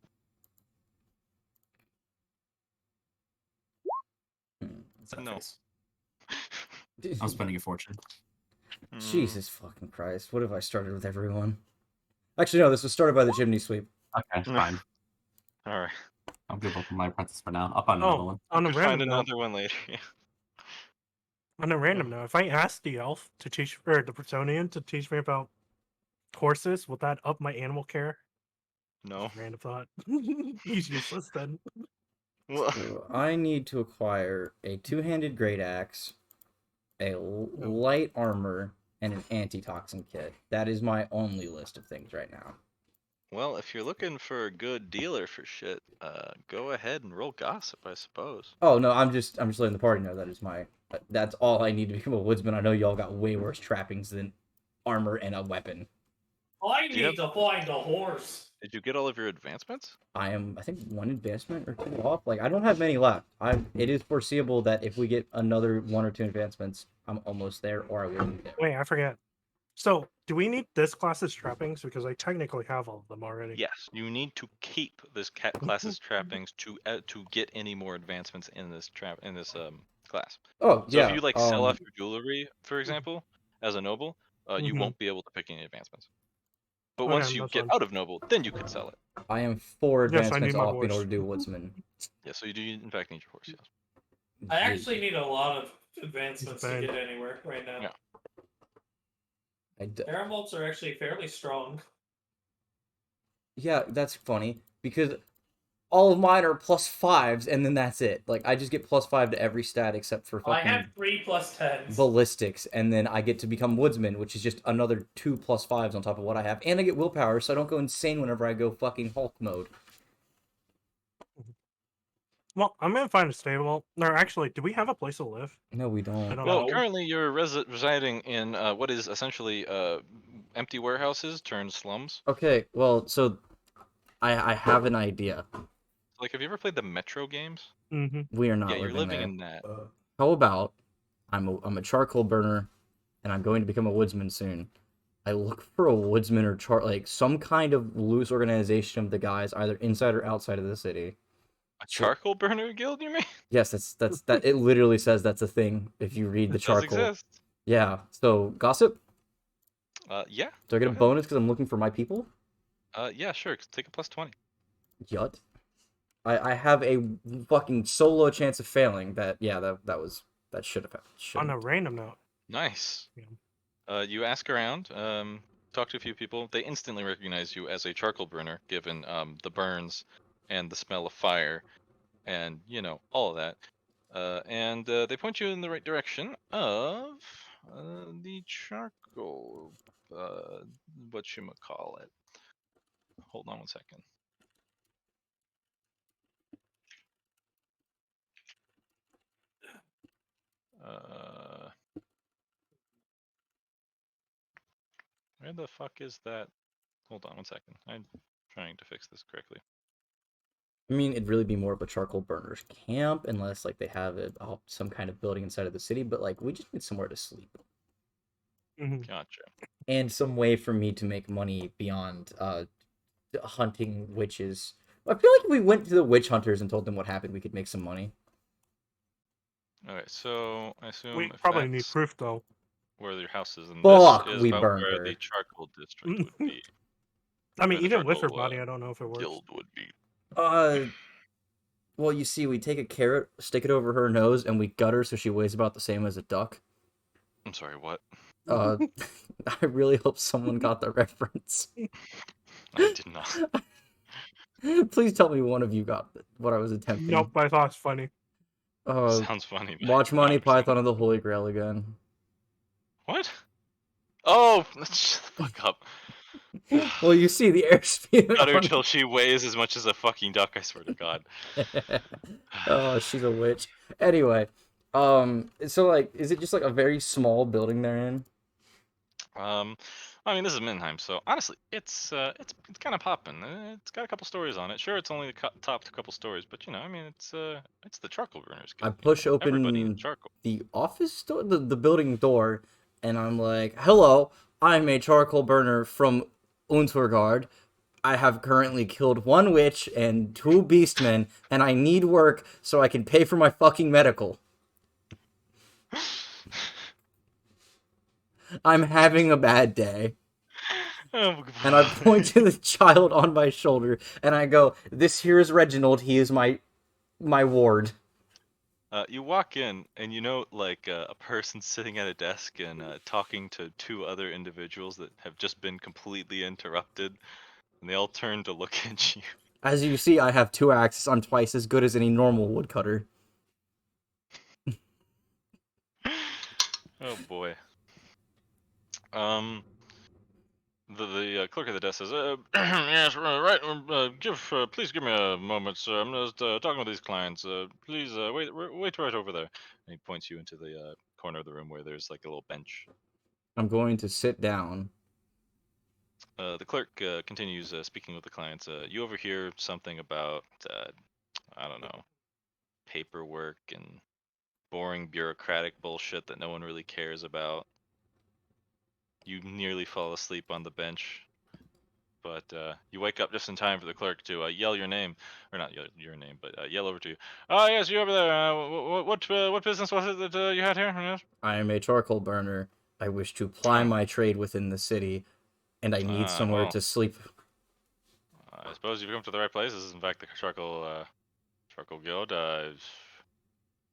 What's that No. face? I'm spending a fortune. Jesus fucking Christ. What have I started with everyone? Actually, no, this was started by the chimney sweep. Okay, fine. Alright. I'm good with my apprentice for now. I'll find another one. On a Find random note, another one later. on a random note, if I asked the elf to teach, or the Bretonian to teach me about horses, would that up my animal care? No. Random thought. He's useless then. Well, So I need to acquire a two-handed great axe, a light armor, and an antitoxin kit. That is my only list of things right now. well, if you're looking for a good dealer for shit, go ahead and roll gossip, I suppose. Oh no, I'm just letting the party know that is my that's all I need to become a woodsman. I know y'all got way worse trappings than armor and a weapon. I Do need you have- to find a horse. Did you get all of your advancements? I am, I think, one advancement or two off. Like, I don't have many left. It is foreseeable that if we get another one or two advancements, I'm almost there, or I will be there. Wait, I forget. So, do we need this class's trappings? Because I technically have all of them already. Yes, you need to keep this class's trappings to get any more advancements in this class. Oh, So yeah. if you like sell off your jewelry, for example, as a noble, you Mhm. won't be able to pick any advancements. But Okay, once you that's get fine. out of noble, then you can sell it. I am 4 Yes, I need advancements my off in horse. order to do woodsman. Yeah, so you do in fact need your horse. Yes. I actually need a lot of advancements to Fine. get anywhere right now. Yeah. Airbolts are actually fairly strong. Yeah, that's funny because all of mine are +5s, and then that's it. Like, I just get +5 to every stat except for I fucking have 3 +10s. ballistics, and then I get to become woodsman, which is just another 2 +5s on top of what I have, and I get willpower, so I don't go insane whenever I go fucking Hulk mode. Well, I'm gonna find a stable. Or actually, do we have a place to live? No, we I don't. don't Well, know. currently you're residing in what is essentially empty warehouses turned slums. Okay, well, so I have an idea. Like, have you ever played the Metro games? Mm-hmm. We are not Yeah, you're living there. in that. How about I'm a charcoal burner, and I'm going to become a woodsman soon. I look for a woodsman or like some kind of loose organization of the guys, either inside or outside of the city. A charcoal burner guild, you mean? Yes, that's that. It literally says that's a thing if you read the It does charcoal. exist. Yeah. So gossip. Yeah. Do I get a Go ahead. bonus because I'm looking for my people? Yeah, sure. Take a +20. Yut. I have a fucking solo chance of failing. That should have happened. On a random note. Nice. Yeah. You ask around, talk to a few people. They instantly recognize you as a charcoal burner, given the burns and the smell of fire, and all of that. And they point you in the right direction of the charcoal. Whatchamacallit. Hold on one second. Where the fuck is that? Hold on one second. I'm trying to fix this correctly. I mean, it'd really be more of a charcoal burners camp, unless like they have some kind of building inside of the city. But like, we just need somewhere to sleep. Gotcha. And some way for me to make money beyond hunting witches. I feel like if we went to the witch hunters and told them what happened, we could make some money. Okay, so I assume We if probably need that's proof though. where their house is, and Fuck, this is we about burned where her. the charcoal district would be. I mean, Where the even with her charcoal, body, I don't know if it works. guild would be. Well, you see, we take a carrot, stick it over her nose, and we gut her so she weighs about the same as a duck. I'm sorry, what? I really hope someone got the reference. I did not. Please tell me one of you got what I was attempting. Nope, I thought it's funny. Sounds funny. Watch Monty Python and the Holy Grail again. What? Oh, shut the fuck up. Well, you see the airspeed. Got her till she weighs as much as a fucking duck, I swear to God. Oh, she's a witch. Anyway, so like, is it just like a very small building they're in? I mean, this is Mindenheim, so honestly, it's kind of popping. It's got a couple stories on it. Sure, it's only the top couple stories, but I mean, it's the charcoal burners. I push open the office door, the building door, and I'm like, "Hello, I'm a charcoal burner from Untergard. I have currently killed 1 witch and 2 beastmen, and I need work so I can pay for my fucking medical. I'm having a bad day." Oh, and I point to the child on my shoulder, and I go, "This here is Reginald. He is my ward." You walk in, and like a person sitting at a desk and talking to 2 other individuals that have just been completely interrupted, and they all turn to look at you. As you see, I have 2 axes. I'm twice as good as any normal woodcutter. Oh boy. The clerk at the desk says, "Yes, right. Please give me a moment, sir. I'm just talking with these clients. Please wait right over there." And he points you into the corner of the room where there's like a little bench. I'm going to sit down. The clerk continues speaking with the clients. You overhear something about I don't know, paperwork and boring bureaucratic bullshit that no one really cares about. You nearly fall asleep on the bench, but you wake up just in time for the clerk to yell your name, or not yell your name, but yell over to you. "Oh yes, you over there. What business was it that you had here?" Yes? I am a charcoal burner. I wish to ply my trade within the city, and I need somewhere to sleep. I suppose you've come to the right place. This is in fact the charcoal guild.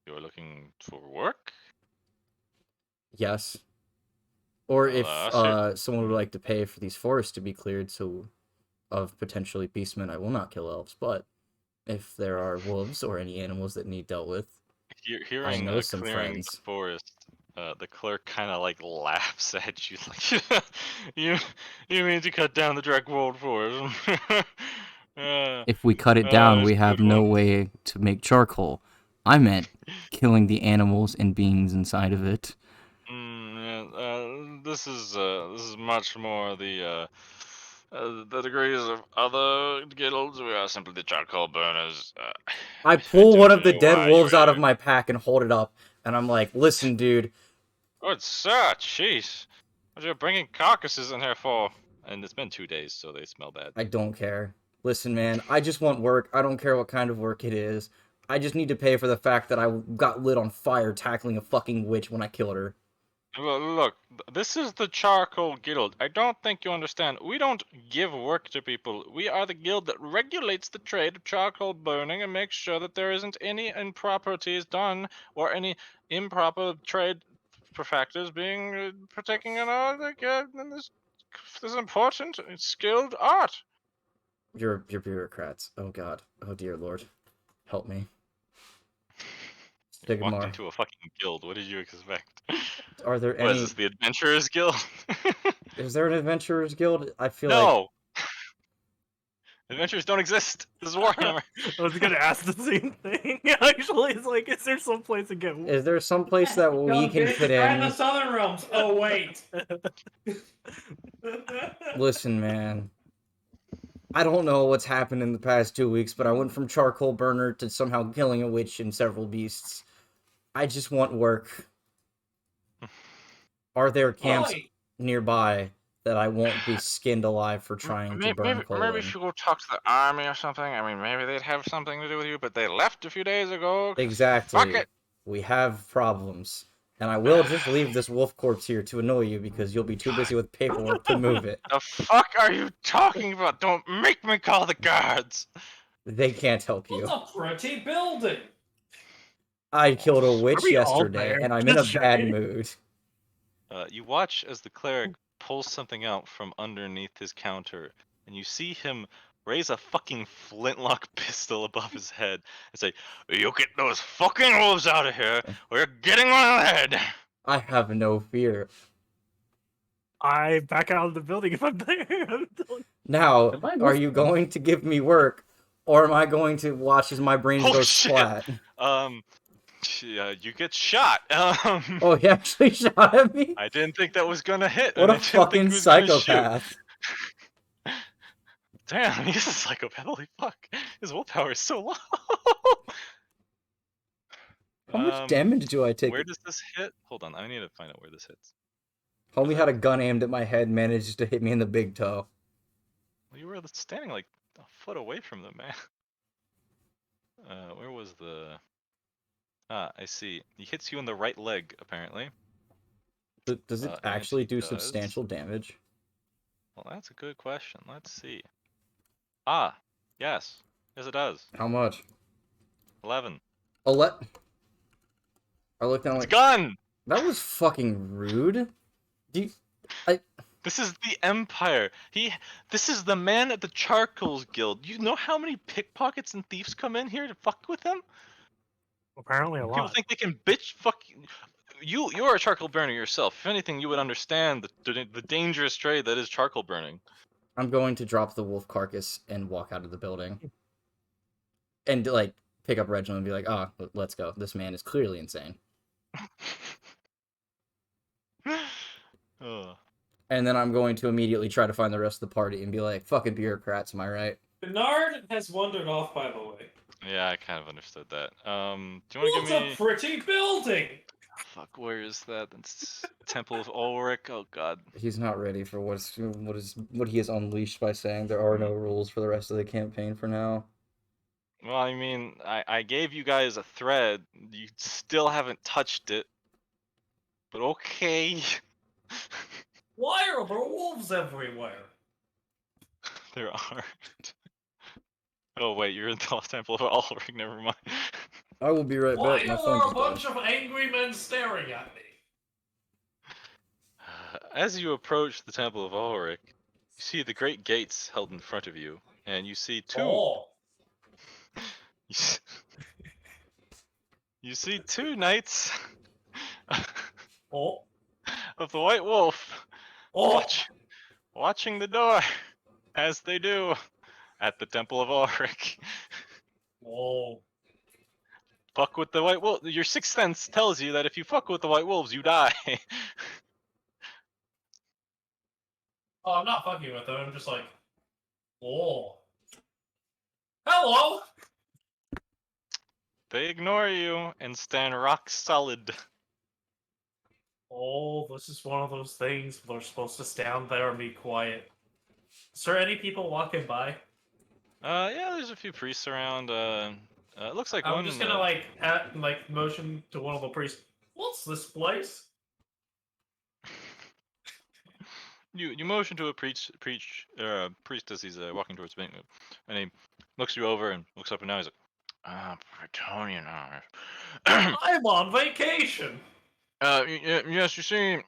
You're looking for work? Yes. Or if someone would like to pay for these forests to be cleared of potentially beastmen, I will not kill elves, but if there are wolves or any animals that need dealt with, I know some friends. The forest, the clerk kind of like laughs at you, like, you mean to cut down the Dreckwold forest? If we cut it down, we have no way to make charcoal. I meant killing the animals and beings inside of it. This is much more the degrees of other guilds. We are simply the charcoal burners. I pull one of the dead wolves out of my pack and hold it up, and I'm like, "Listen, dude." Good sir, jeez. What are you bringing carcasses in here for? And it's been 2 days, so they smell bad. I don't care. Listen, man, I just want work. I don't care what kind of work it is. I just need to pay for the fact that I got lit on fire tackling a fucking witch when I killed her. Look, this is the Charcoal Guild. I don't think you understand. We don't give work to people. We are the guild that regulates the trade of charcoal burning and makes sure that there isn't any improprieties done or any improper trade factors being partaking in this important skilled art. You're bureaucrats. Oh god. Oh dear lord. Help me. Walked Sigmar. into a fucking guild. What did you expect? Are there What is any... this, the Adventurers Guild? Is there an adventurers guild? I feel like... No! Adventurers don't exist. This is Warhammer. I was gonna ask the same thing. Actually, it's like, is there some place to get? Is there some place that we can fit in the in? Southern Realms. Oh wait. Listen, man. I don't know what's happened in the past 2 weeks, but I went from charcoal burner to somehow killing a witch and several beasts. I just want work. Are there camps nearby that I won't be skinned alive for trying to burn coal Maybe you in? should go talk to the army or something. I mean, maybe they'd have something to do with you, but they left a few days ago. Exactly. Fuck it. We have problems. And I will just leave this wolf corpse here to annoy you because you'll be too busy with paperwork to move it. The fuck are you talking about? Don't make me call the guards. They can't help you. It's a pretty building. I killed a witch we all yesterday, there? and I'm in a Just bad saying. mood. You watch as the cleric pulls something out from underneath his counter, and you see him raise a fucking flintlock pistol above his head and say, "You get those fucking wolves out of here, or you're getting on the head." I have no fear. I back out of the building if I'm there. Now, Am I are you going to give me work, or am I going to watch as my brain Holy goes shit. flat? You get shot. Oh, he actually shot at me? I didn't think that was gonna hit. What and a I didn't think fucking he was gonna shoot. psychopath. Damn, he's a psychopath. Holy fuck. His willpower is so low. How much damage do I take? Where does this hit? Hold on, I need to find out where this hits. Homie had a gun aimed at my head, managed to hit me in the big toe. Well, you were standing like a foot away from them, man. Where was the... Ah, I see. He hits you in the right leg, apparently. Does it and actually it do does. substantial damage? Well, that's a good question. Let's see. Ah, yes. Yes, it does. How much? 11. I look down It's like... gun! That was fucking rude. This is the Empire. This is the man at the Charcoals Guild. You know how many pickpockets and thieves come in here to fuck with him? Apparently a People lot. think they can bitch fuck you. You're a charcoal burner yourself. If anything, you would understand the dangerous trade that is charcoal burning. I'm going to drop the wolf carcass and walk out of the building. And, like, pick up Reginald and be like, ah, let's go. This man is clearly insane. Ugh. And then I'm going to immediately try to find the rest of the party and be like, fucking bureaucrats, am I right? Bernard has wandered off, by the way. Yeah, I kind of understood that. Do you want to It's give me... a pretty building! Fuck, where is that? That's Temple of Ulrich. Oh god. He's not ready for what he has unleashed by saying there are no rules for the rest of the campaign for now. Well, I mean, I gave you guys a thread. You still haven't touched it. But okay. Why are there wolves everywhere? There aren't. Oh wait, you're in the Temple of Ulrich. Never mind. I will be right Why back. My are phone there a just bunch died. of angry men staring at me? As you approach the Temple of Ulrich, you see the great gates held in front of you, and you see two. Oh. You see two knights Oh. of the White Wolf Oh. watching the door, as they do at the Temple of Ulrich. Oh. Fuck with the White Wolf. Your sixth sense tells you that if you fuck with the White Wolves, you die. Oh, I'm not fucking with them. I'm just like, oh. Hello! They ignore you and stand rock solid. Oh, this is one of those things where they're supposed to stand there and be quiet. Is there any people walking by? Yeah, there's a few priests around. It looks like one. I'm just gonna motion to one of the priests. What's this place? you motion to a priest as he's walking towards me, and he looks you over and looks up and down. He's like, bretonian honors. I'm on vacation. Yes, you see,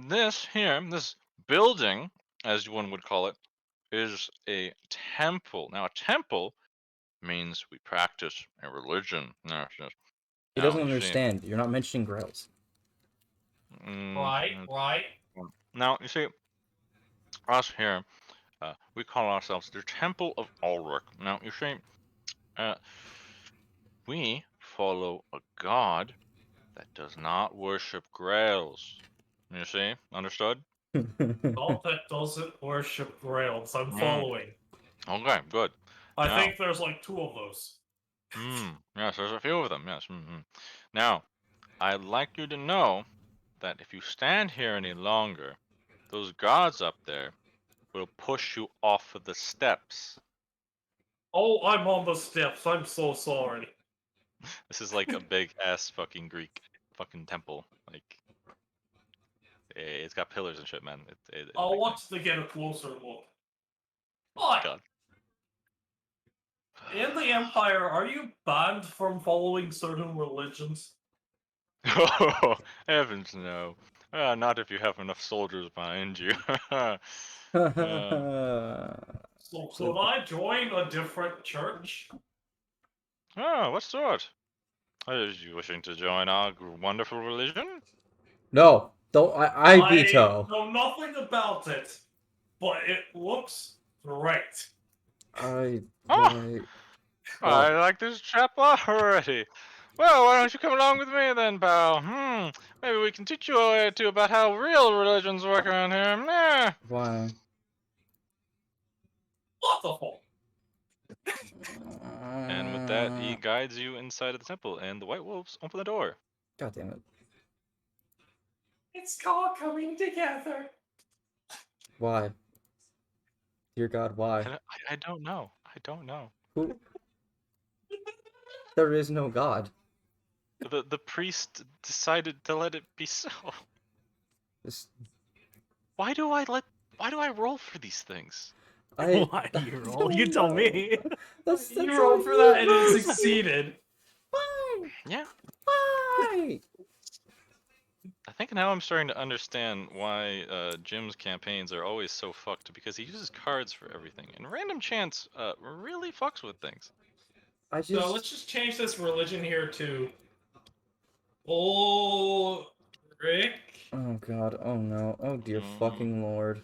this building, as one would call it, is a temple. Now, a temple means we practice a religion. No, yes. He doesn't understand. You're not mentioning grails. Right. Now, you see, us here, we call ourselves the Temple of Ulrich. Now, you see, we follow a god that does not worship grails. You see? Understood? God that doesn't worship grails. I'm following. Okay, good. I think there's like 2 of those. Yes, there's a few of them, yes. Now, I'd like you to know that if you stand here any longer, those gods up there will push you off of the steps. Oh, I'm on the steps. I'm so sorry. This is like a big ass fucking Greek fucking temple. Like, it's got pillars and shit, man. I want to get a closer look. Hi. God. In the Empire, are you banned from following certain religions? Oh, heavens no. Not if you have enough soldiers behind you. So could I join a different church? Oh, what sort? Are you wishing to join our wonderful religion? No, don't. I veto. I know nothing about it, but it looks great. I like this chap already. Well, why don't you come along with me then, pal? Maybe we can teach you or two about how real religions work around here. Nah. Why? Wonderful. And with that, he guides you inside of the temple, and the White Wolves open the door. God damn it. It's all coming together. Why? Dear God, why? I don't know. I don't know. Who? There is no God. The priest decided to let it be so. Why do I roll for these things? Why do you roll? You tell me. That's You rolled for that and it succeeded. Why? Yeah. Why? I think now I'm starting to understand why Jim's campaigns are always so fucked, because he uses cards for everything, and random chance really fucks with things. So let's just change this religion here to ulrich. Oh God! Oh no! Oh dear fucking Lord!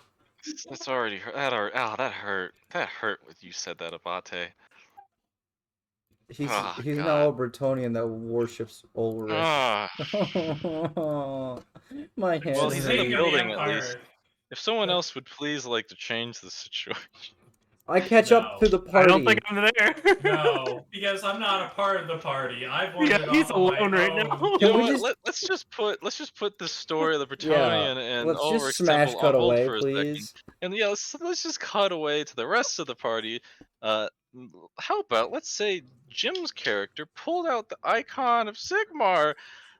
That's already hurt. That hurt. That hurt when you said that, Abate. He's now a Bretonian that worships Ulrich. My head. Well, he's in the building at Empire. least. If someone else would please like to change the situation. I catch up to the party. I don't think I'm there. No, because I'm not a part of the party. I've wandered he's off on alone my right own. now. You know what? Let's just put the story of the Bretonian and let's Ulrich just smash Temple cut on hold away, for a please. second. And yeah, let's just cut away to the rest of the party. How about, let's say Jim's character pulled out the icon of Sigmar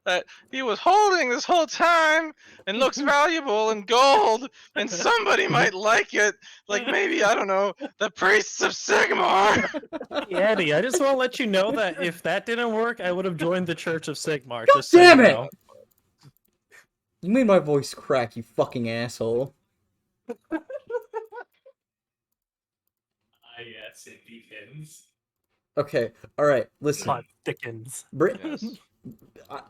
that he was holding this whole time and looks valuable in gold, and somebody might like it. Like maybe, I don't know, the priests of Sigmar. Hey, Eddie, I just want to let you know that if that didn't work, I would have joined the Church of Sigmar. God damn it! You made my voice crack, you fucking asshole. Yes, it begins. Okay, alright, listen. Plot thickens.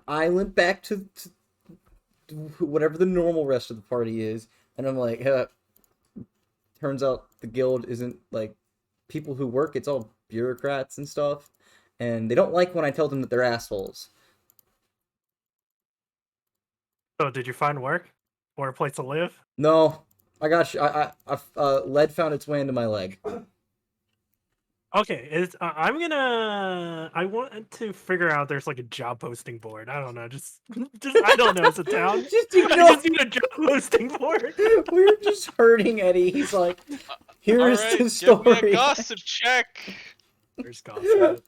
I went back to whatever the normal rest of the party is, and I'm like, turns out the guild isn't like people who work, it's all bureaucrats and stuff, and they don't like when I tell them that they're assholes. So, did you find work? Or a place to live? No, I got lead found its way into my leg. Okay, I want to figure out there's like a job posting board. I don't know, just I don't know, it's a town. I just need a job posting board. We're just hurting Eddie. He's like, here's the story. Give me a gossip check. There's gossip.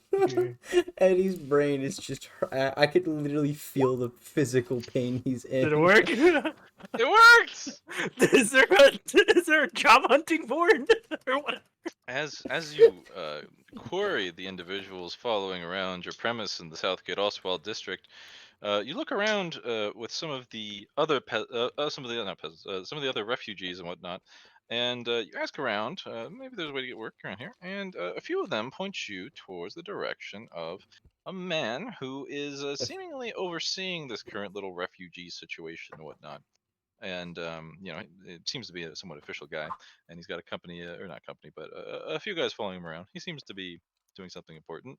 Eddie's brain is just, I could literally feel the physical pain he's in. Did it work? It works. Is there a job hunting board or what? As you query the individuals following around your premise in the Southgate Oswald district, you look around with some of the other some of the other refugees and whatnot, and you ask around. Maybe there's a way to get work around here, and a few of them point you towards the direction of a man who is seemingly overseeing this current little refugee situation and whatnot. And it seems to be a somewhat official guy, and he's got a company, or not company, but a few guys following him around. He seems to be doing something important.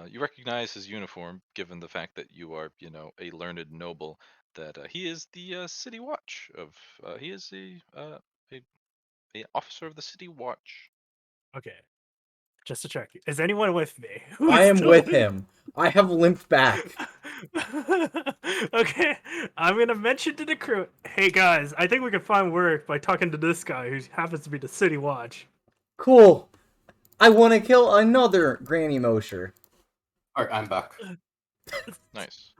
You recognize his uniform, given the fact that you are, a learned noble. That he is the city watch of. He is a officer of the city watch. Okay. Just to check. Is anyone with me? I am with him. I have limped back. Okay. I'm gonna mention to the crew, hey guys, I think we can find work by talking to this guy who happens to be the city watch. Cool. I want to kill another Granny Mosher. Alright, I'm back. Nice.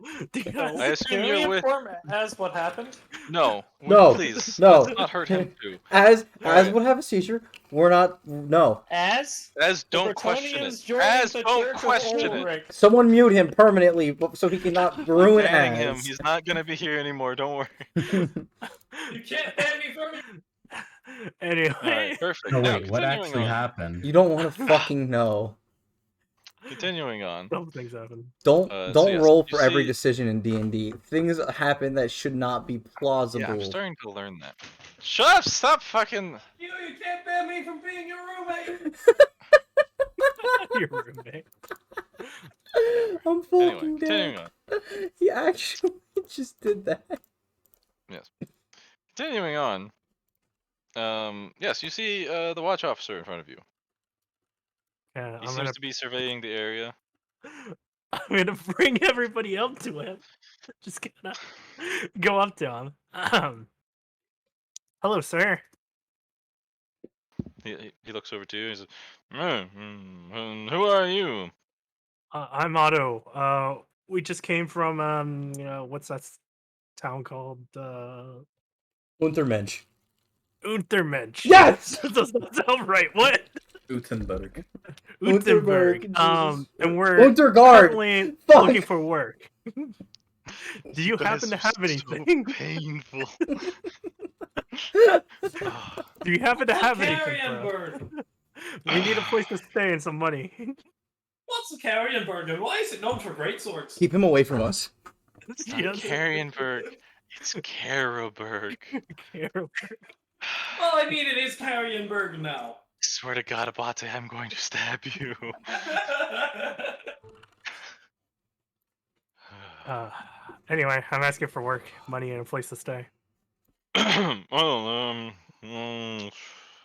I assume you're with. As what happened? No. No. Please. No. Let's not hurt him too. As Alright. would have a seizure, we're not. No. As Don't question Bretonians it. joining As the don't Church of question it. Ulrich. Someone mute him permanently so he cannot ruin Banning him. Az. He's not gonna be here anymore. Don't worry. You can't ban me from it. Anyway. Alright, perfect. No, Now, wait, what continuing actually on. happened? You don't want to fucking know. Continuing on. Some things happen. Don't So yes, roll you for every see- decision in D&D. Things happen that should not be plausible. Yeah, I'm starting to learn that. Shut up! Stop fucking. You can't ban me from being your roommate. Your roommate. I'm Anyway, fucking continuing dead. on. He actually just did that. Yes. Continuing on. Yes, you see the watch officer in front of you. Yeah, He seems to be surveying the area. I'm gonna bring everybody up to him. Just gonna go up to him. Hello, sir. He looks over to you. He says, "Who are you?" I'm Otto. We just came from what's that town called? Untermensch. Untermensch. Yes! That doesn't sound right. What? Utenberg. Unterberg. Jesus. And we're Untergard. currently Fuck. looking for work. Do you happen to have anything? Painful. Do you happen to have anything? Carrion Bro? bird. We need a place to stay and some money. What's the carrion bird and why is it known for great swords? Keep him away from us. It's not Carrionburg. It's Caroburg. Well, I mean, it is carrion bird now. I swear to God, Abate, I'm going to stab you. Anyway, I'm asking for work, money, and a place to stay. Well, Wait.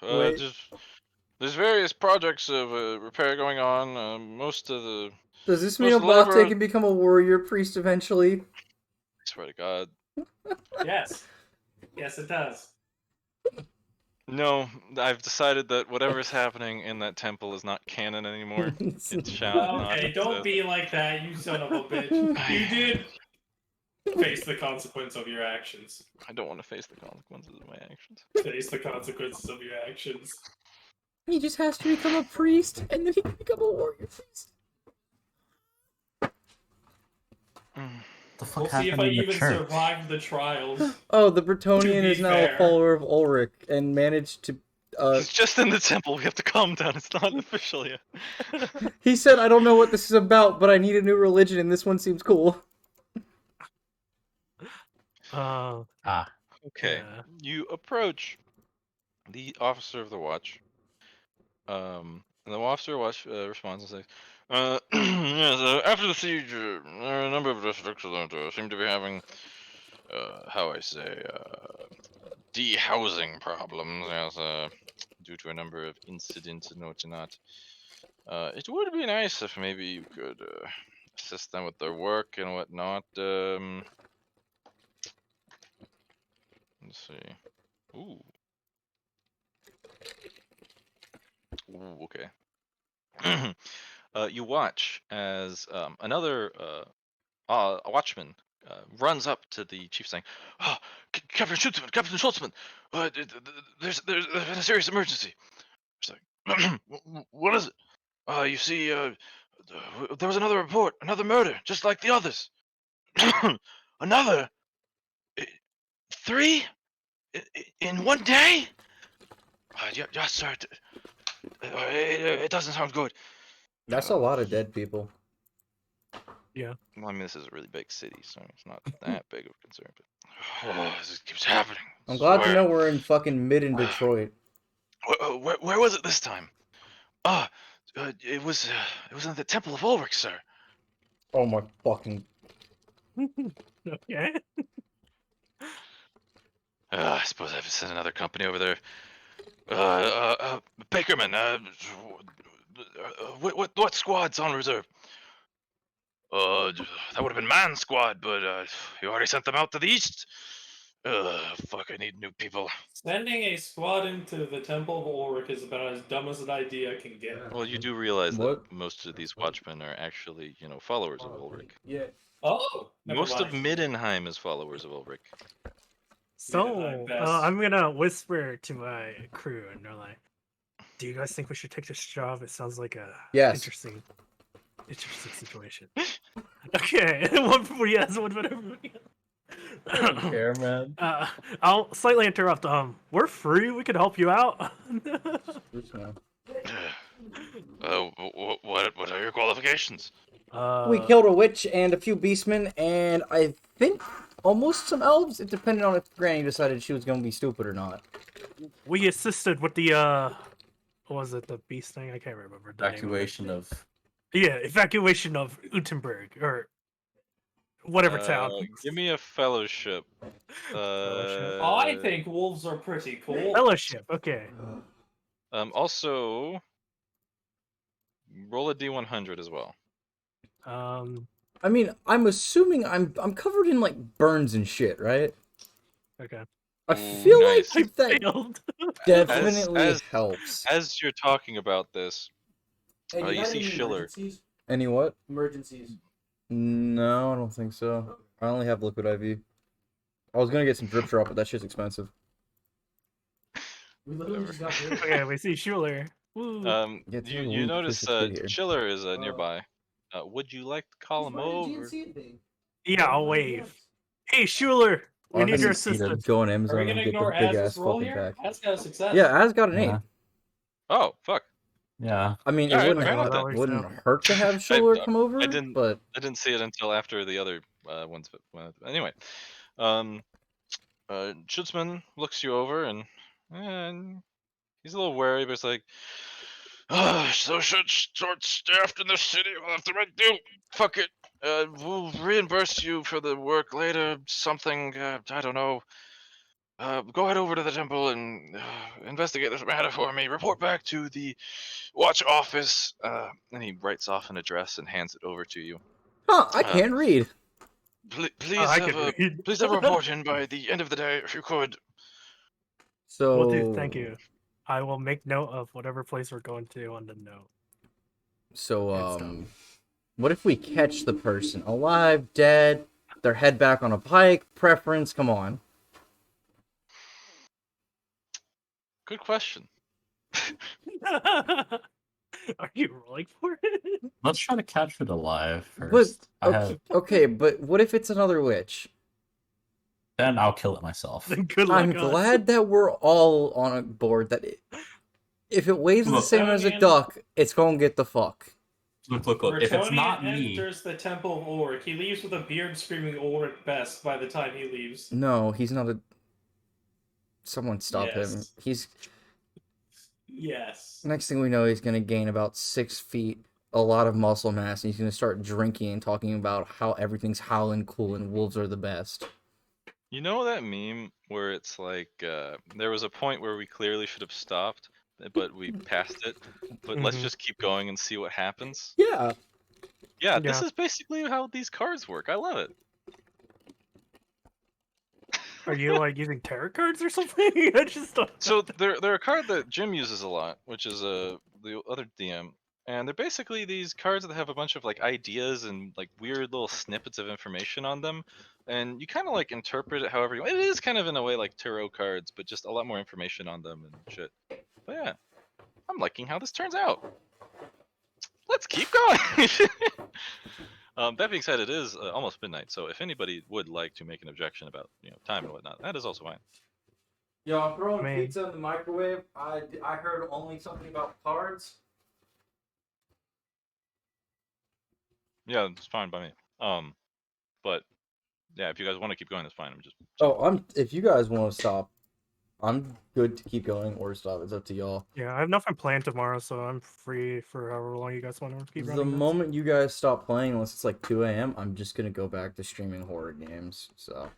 there's various projects of repair going on. Most of the. Does this mean Most of the Abate labor- can become a warrior priest eventually? I swear to God. Yes. Yes, it does. No, I've decided that whatever is happening in that temple is not canon anymore. It shall not. Okay, don't be like that, you son of a bitch. You did face the consequence of your actions. I don't want to face the consequences of my actions. Face the consequences of your actions. He just has to become a priest, and then he can become a warrior priest. The fuck We'll see if happened I in the even church? survive the trials. Oh, the Bretonian be is now fair. a follower of Ulrich and managed to. It's just in the temple. We have to calm down. It's not official yet. He said, "I don't know what this is about, but I need a new religion, and this one seems cool." Okay. Yeah. You approach the officer of the watch. And the officer of the watch responds and says, yes, after the siege, there are a number of districts that seem to be having, how I say, de-housing problems, yes, due to a number of incidents and whatnot. It would be nice if maybe you could assist them with their work and whatnot. Let's see. Ooh. Ooh, okay. You watch as another a watchman runs up to the chief saying, "Oh, Captain Schultzman, Captain Schultzman, there's been a serious emergency." It's like, "What is it?" You see, there was another report, another murder, just like the others. Another? 3? In one day? Yes, sir. It doesn't sound good. That's a lot of dead people. Yeah. Well, I mean, this is a really big city, so it's not that big of a concern. But this keeps happening. I'm glad to Swear. know we're in fucking mid in Detroit. Where was it this time? It was in the Temple of Ulrich, sir. Oh my fucking. Okay. I suppose I have to send another company over there. Bakerman, what squad's on reserve? That would have been Man Squad, but you already sent them out to the east. Fuck, I need new people. Sending a squad into the Temple of Ulrich is about as dumb as an idea can get. Well, you do realize What? that most of these watchmen are actually, followers of Ulrich. Yeah. Oh, never Most of mind. Middenheim is followers of Ulrich. So best. I'm gonna whisper to my crew, and they're like, "Do you guys think we should take this job? It sounds like a Yes. interesting situation." Okay, one for yes, one for everybody. I don't care, man. I'll slightly interrupt. We're free. We could help you out. What are your qualifications? We killed a witch and a few beastmen, and I think almost some elves. It depended on if Granny decided she was going to be stupid or not. We assisted with the what was it, the beast thing? I can't remember. The Evacuation of. Evacuation of Utenberg or whatever town. Give me a fellowship. I think wolves are pretty cool. Fellowship. Okay. Also, roll a d100 as well. I mean, I'm assuming I'm covered in like burns and shit, right? Okay. I feel nice. like that Failed. definitely helps. As you're talking about this, you see Schiller. Any what? Emergencies. No, I don't think so. I only have liquid IV. I was gonna get some drip drop, but that shit's expensive. We literally just got rid of it. Okay, we see Schuler. Woo. You notice Schiller is nearby. Would you like to call him over? Yeah, I'll wave. Hey, Schuler, we need your Honestly, assistance. Go on Are Amazon we and gonna get the ignore big Az's ass roll fucking here? pack. Az got a success. Yeah, Az got an 8. Yeah. Oh, fuck. Yeah. I mean, it Alright, wouldn't, fair enough then. wouldn't hurt to have Schuler come over, I didn't see it until after the other ones. But anyway, Schutzman looks you over and he's a little wary, but it's like, so short-staffed in the city. We'll have to make do. Fuck it. We'll reimburse you for the work later. Something. I don't know. Go head over to the temple and investigate this matter for me. Report back to the watch office. And he writes off an address and hands it over to you. Huh, I can't read. Please I have can read. please have a report in by the end of the day, if you could. So Will do. Thank you. I will make note of whatever place we're going to on the note. So what if we catch the person alive, dead, their head back on a pike? Preference? Come on. Good question. Are you rolling for it? Let's try to capture it alive first. Okay, but what if it's another witch? Then I'll kill it myself. Good luck. I'm glad that we're all on a board that if it weighs the same as a duck, it's gonna get the fuck. Look. If it's not me, enters the Temple of Ulrich. He leaves with a beard screaming Ulrich best by the time he leaves. No, he's not a. Someone stop him. Yes. He's. Yes. Next thing we know, he's gonna gain about 6 feet, a lot of muscle mass, and he's gonna start drinking and talking about how everything's howling cool and wolves are the best. You know that meme where it's like there was a point where we clearly should have stopped, but we passed it. But let's just keep going and see what happens. Yeah. Yeah, this is basically how these cards work. I love it. Are you like using tarot cards or something? I just don't. So they're a card that Jim uses a lot, which is the other DM, and they're basically these cards that have a bunch of like ideas and like weird little snippets of information on them, and you kind of like interpret it however you want. It is kind of in a way like tarot cards, but just a lot more information on them and shit. But yeah, I'm liking how this turns out. Let's keep going. That being said, it is almost midnight, so if anybody would like to make an objection about time and whatnot, that is also fine. Yo, I'm throwing Man. pizza in the microwave. I heard only something about cards. Yeah, it's fine by me. But yeah, if you guys want to keep going, that's fine. I'm just. If you guys want to stop, I'm good to keep going or stop. It's up to y'all. Yeah, I have nothing planned tomorrow, so I'm free for however long you guys want to keep The running this. moment you guys stop playing, unless it's like 2 a.m., I'm just gonna go back to streaming horror games. So.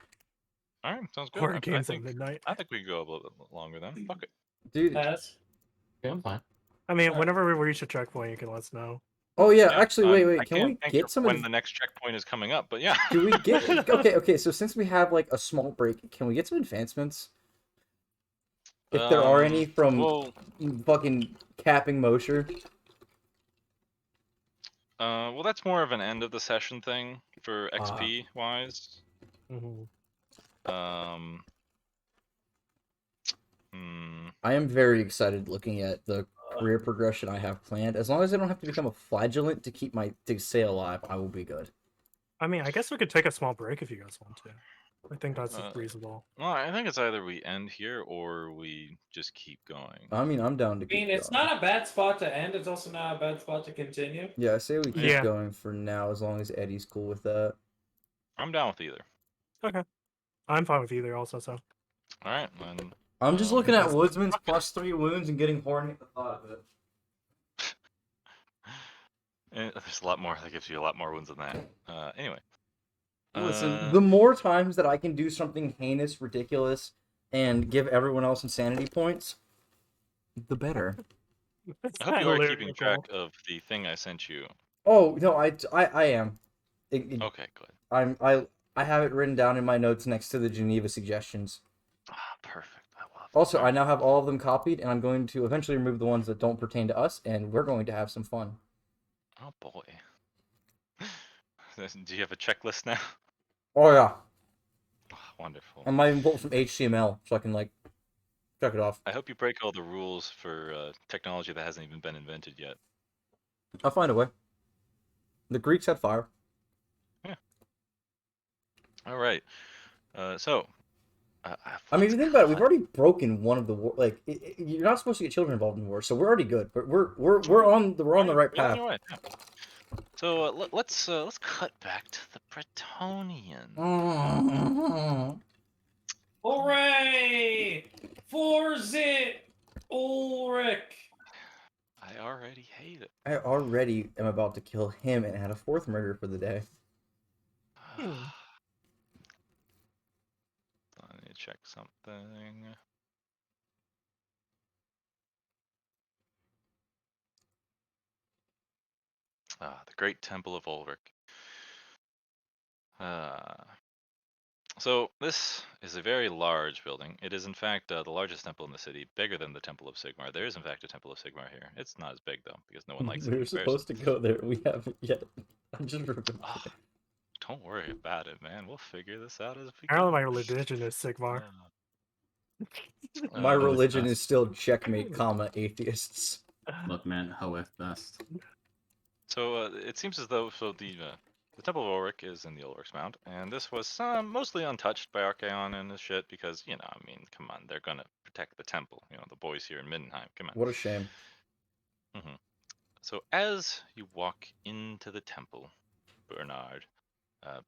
All right, sounds good. Horror I games think, at midnight. I think we could go a little bit longer then. Fuck it. Dude. Pass. Yeah, I'm fine. I mean, whenever we reach a checkpoint, you can let us know. Oh yeah, Yeah, actually, wait. I Can can't we think get of some when the next checkpoint is coming up? But yeah. Can we get okay? So since we have like a small break, can we get some advancements? If there are any from fucking capping Mosher. Well, that's more of an end of the session thing for XP wise. I am very excited looking at the career progression I have planned. As long as I don't have to become a flagellant to stay alive, I will be good. I mean, I guess we could take a small break if you guys want to. I think that's reasonable. Well, I think it's either we end here or we just keep going. I mean, I'm down to keep going. It's not a bad spot to end. It's also not a bad spot to continue. Yeah, I say we keep going for now, as long as Eddie's cool with that. I'm down with either. Okay. I'm fine with either also, so. Alright, then. I'm just looking at Woodsman's +3 wounds and getting horny at the thought of it. And there's a lot more that gives you a lot more wounds than that. Anyway. Listen, the more times that I can do something heinous, ridiculous, and give everyone else insanity points, the better. I hope you are keeping track of the thing I sent you. Oh no, I am. Okay, good. I have it written down in my notes next to the Geneva suggestions. Perfect. I love it. Also, I now have all of them copied, and I'm going to eventually remove the ones that don't pertain to us, and we're going to have some fun. Oh boy. Do you have a checklist now? Oh yeah. Oh, wonderful. I might even pull some HTML so I can like check it off. I hope you break all the rules for technology that hasn't even been invented yet. I'll find a way. The Greeks had fire. Yeah. All right. So. I mean, if you think about it, we've already broken one of the war. Like, you're not supposed to get children involved in war, so we're already good. But we're on the right path. So let's cut back to the Bretonian. Hooray! Forzit Ulrich. I already hate it. I already am about to kill him and add a 4th murder for the day. I need to check something. The Great Temple of Ulrich. So this is a very large building. It is in fact the largest temple in the city, bigger than the Temple of Sigmar. There is in fact a Temple of Sigmar here. It's not as big though, because no one likes it. We were supposed to go there. We haven't yet. I just remembered. Don't worry about it, man. We'll figure this out as we go. Apparently my religion is Sigmar. My religion is still checkmate, atheists. Look, man, how best. So it seems as though the Temple of Ulrich is in the Ulrich's Mount, and this was mostly untouched by Archaon and his shit because, I mean, come on, they're gonna protect the temple. The boys here in Middenheim. Come on. What a shame. So as you walk into the temple, Bernard,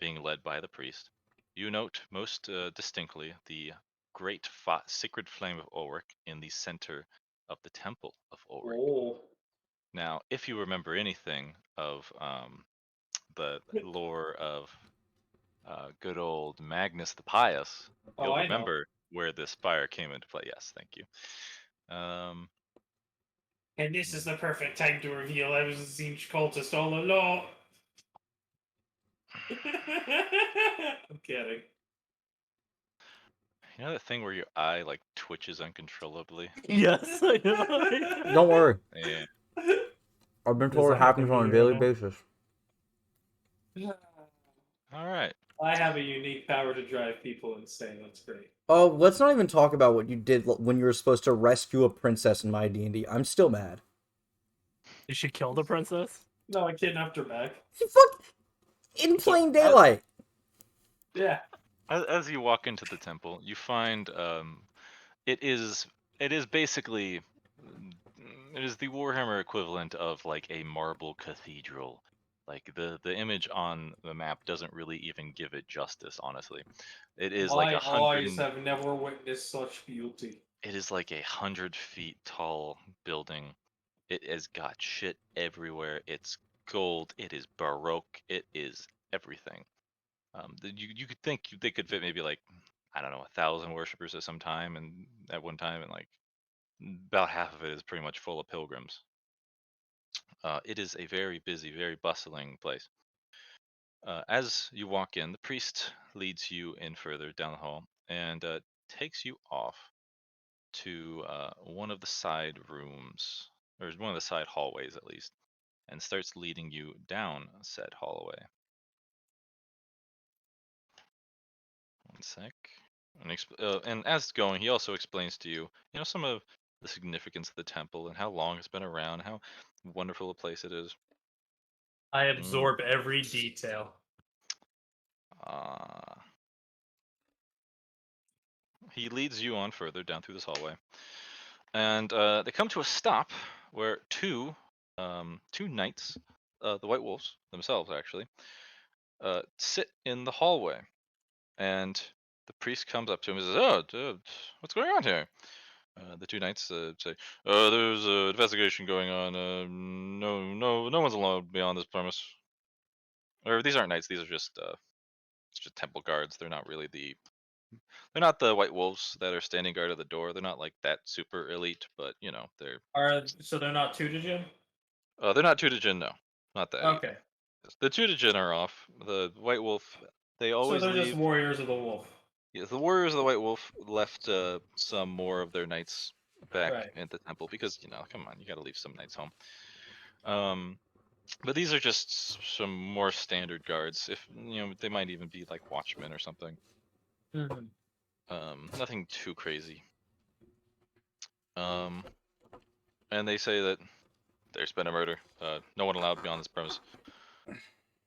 being led by the priest, you note most distinctly the great sacred flame of Ulrich in the center of the Temple of Ulrich. Oh. Now, if you remember anything of the lore of good old Magnus the Pious, you'll remember where this fire came into play. Yes, thank you. And this is the perfect time to reveal I was a siege cultist all along. I'm kidding. You know that thing where your eye like twitches uncontrollably? Yes, I know. Don't worry. Yeah. I've been Does told it that happen happens to on a you daily right basis. All right. I have a unique power to drive people insane. That's great. Oh, let's not even talk about what you did when you were supposed to rescue a princess in my D&D. I'm still mad. You should kill the princess? No, I kidnapped her back. Fuck! In plain daylight! Yeah. As you walk into the temple, you find it is basically it is the Warhammer equivalent of like a marble cathedral. Like the image on the map doesn't really even give it justice, honestly. It is like My 100. eyes have never witnessed such beauty. It is like 100 feet tall building. It has got shit everywhere. It's gold. It is baroque. It is everything. You could think they could fit maybe like, I don't know, 1,000 worshippers at some time, and at one time, and like about half of it is pretty much full of pilgrims. It is a very busy, very bustling place. As you walk in, the priest leads you in further down the hall and takes you off to one of the side rooms, or one of the side hallways at least, and starts leading you down said hallway. One sec. And as it's going, he also explains to you, some of the significance of the temple and how long it's been around, how wonderful a place it is. I absorb every detail. He leads you on further down through this hallway, and they come to a stop where two knights, the White Wolves themselves actually, sit in the hallway, and the priest comes up to him and says, "Oh, dude, what's going on here?" The two knights say, "There's an investigation going on. No one's allowed beyond this premise." Or these aren't knights; these are just temple guards. They're not really they're not the White Wolves that are standing guard at the door. They're not like that super elite, but So they're not Tutijin? they're not Tutijin, no, not that. Okay. Either. The Tutijin are off. The White Wolf, they always So they're leave. just warriors of the wolf. Yes, the warriors of the White Wolf left some more of their knights back Right. at the temple because come on, you got to leave some knights home. But these are just some more standard guards. If they might even be like watchmen or something. Nothing too crazy. And they say that there's been a murder. No one allowed beyond this premise.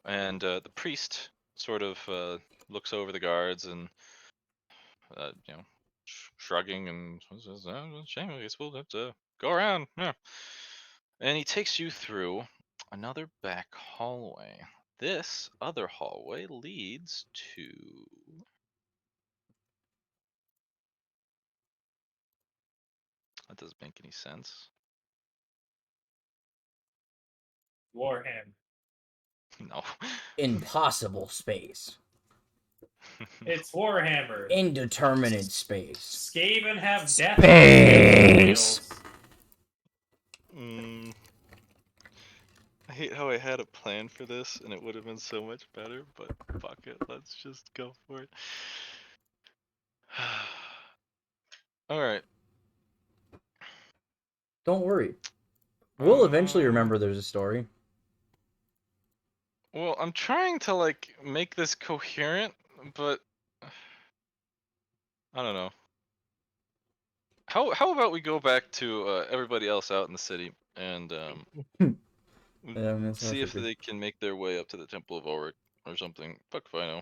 And the priest sort of looks over the guards and shrugging and says, "Shame, I guess we'll have to go around." Yeah. And he takes you through another back hallway. This other hallway leads to that doesn't make any sense. Warhammer. No. Impossible space. It's Warhammer. Indeterminate space. Skaven have death. Space. I hate how I had a plan for this and it would have been so much better, but fuck it, let's just go for it. Alright. Don't worry. We'll eventually remember there's a story. Well, I'm trying to like make this coherent, but I don't know. How about we go back to everybody else out in the city and see if they can make their way up to the Temple of Ulrich or something. Fuck if I know.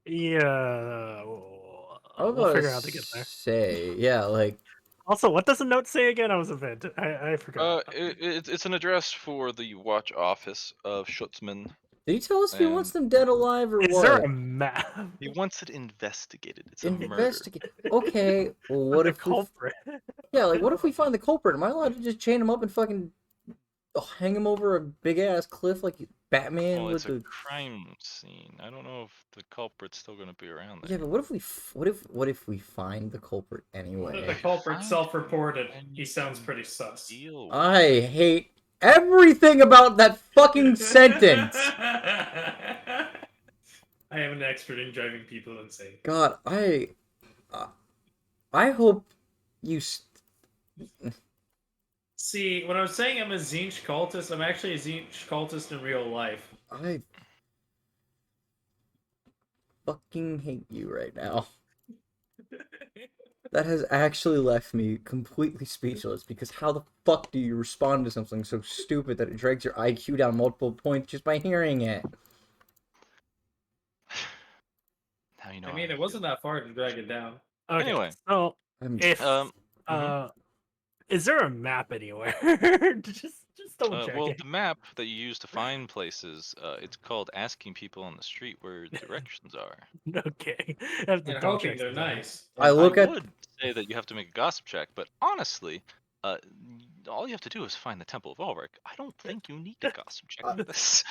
Yeah, we'll figure out how to get there. Say, yeah, like. Also, what does the note say again? I was a bit. I forgot. It's an address for the watch office of Schutzman. Did he tell us if he wants them dead, alive, or what? Is there a map? He wants it investigated. It's a investigate. Okay, well, what if culprit? Yeah, like what if we find the culprit? Am I allowed to just chain him up and fucking hang him over a big ass cliff like Batman with it's a crime scene? I don't know if the culprit's still gonna be around there. Yeah, but what if we find the culprit anyway? The culprit self-reported. He sounds pretty sus. I hate everything about that fucking sentence. I am an expert in driving people insane. God, I hope you. See, when I was saying I'm a Tzeentch cultist, I'm actually a Tzeentch cultist in real life. I fucking hate you right now. That has actually left me completely speechless, because how the fuck do you respond to something so stupid that it drags your IQ down multiple points just by hearing it? Now you know. I mean, it wasn't that far to drag it down. Okay, Anyway, so if mhm. is there a map anywhere? just double check well, it. the map that you use to find places, it's called asking people on the street where directions are. Okay. I have to And double hoping check they're something. nice. I look I at would say that you have to make a gossip check, but honestly, all you have to do is find the Temple of Ulrich. I don't think you need a gossip check for this.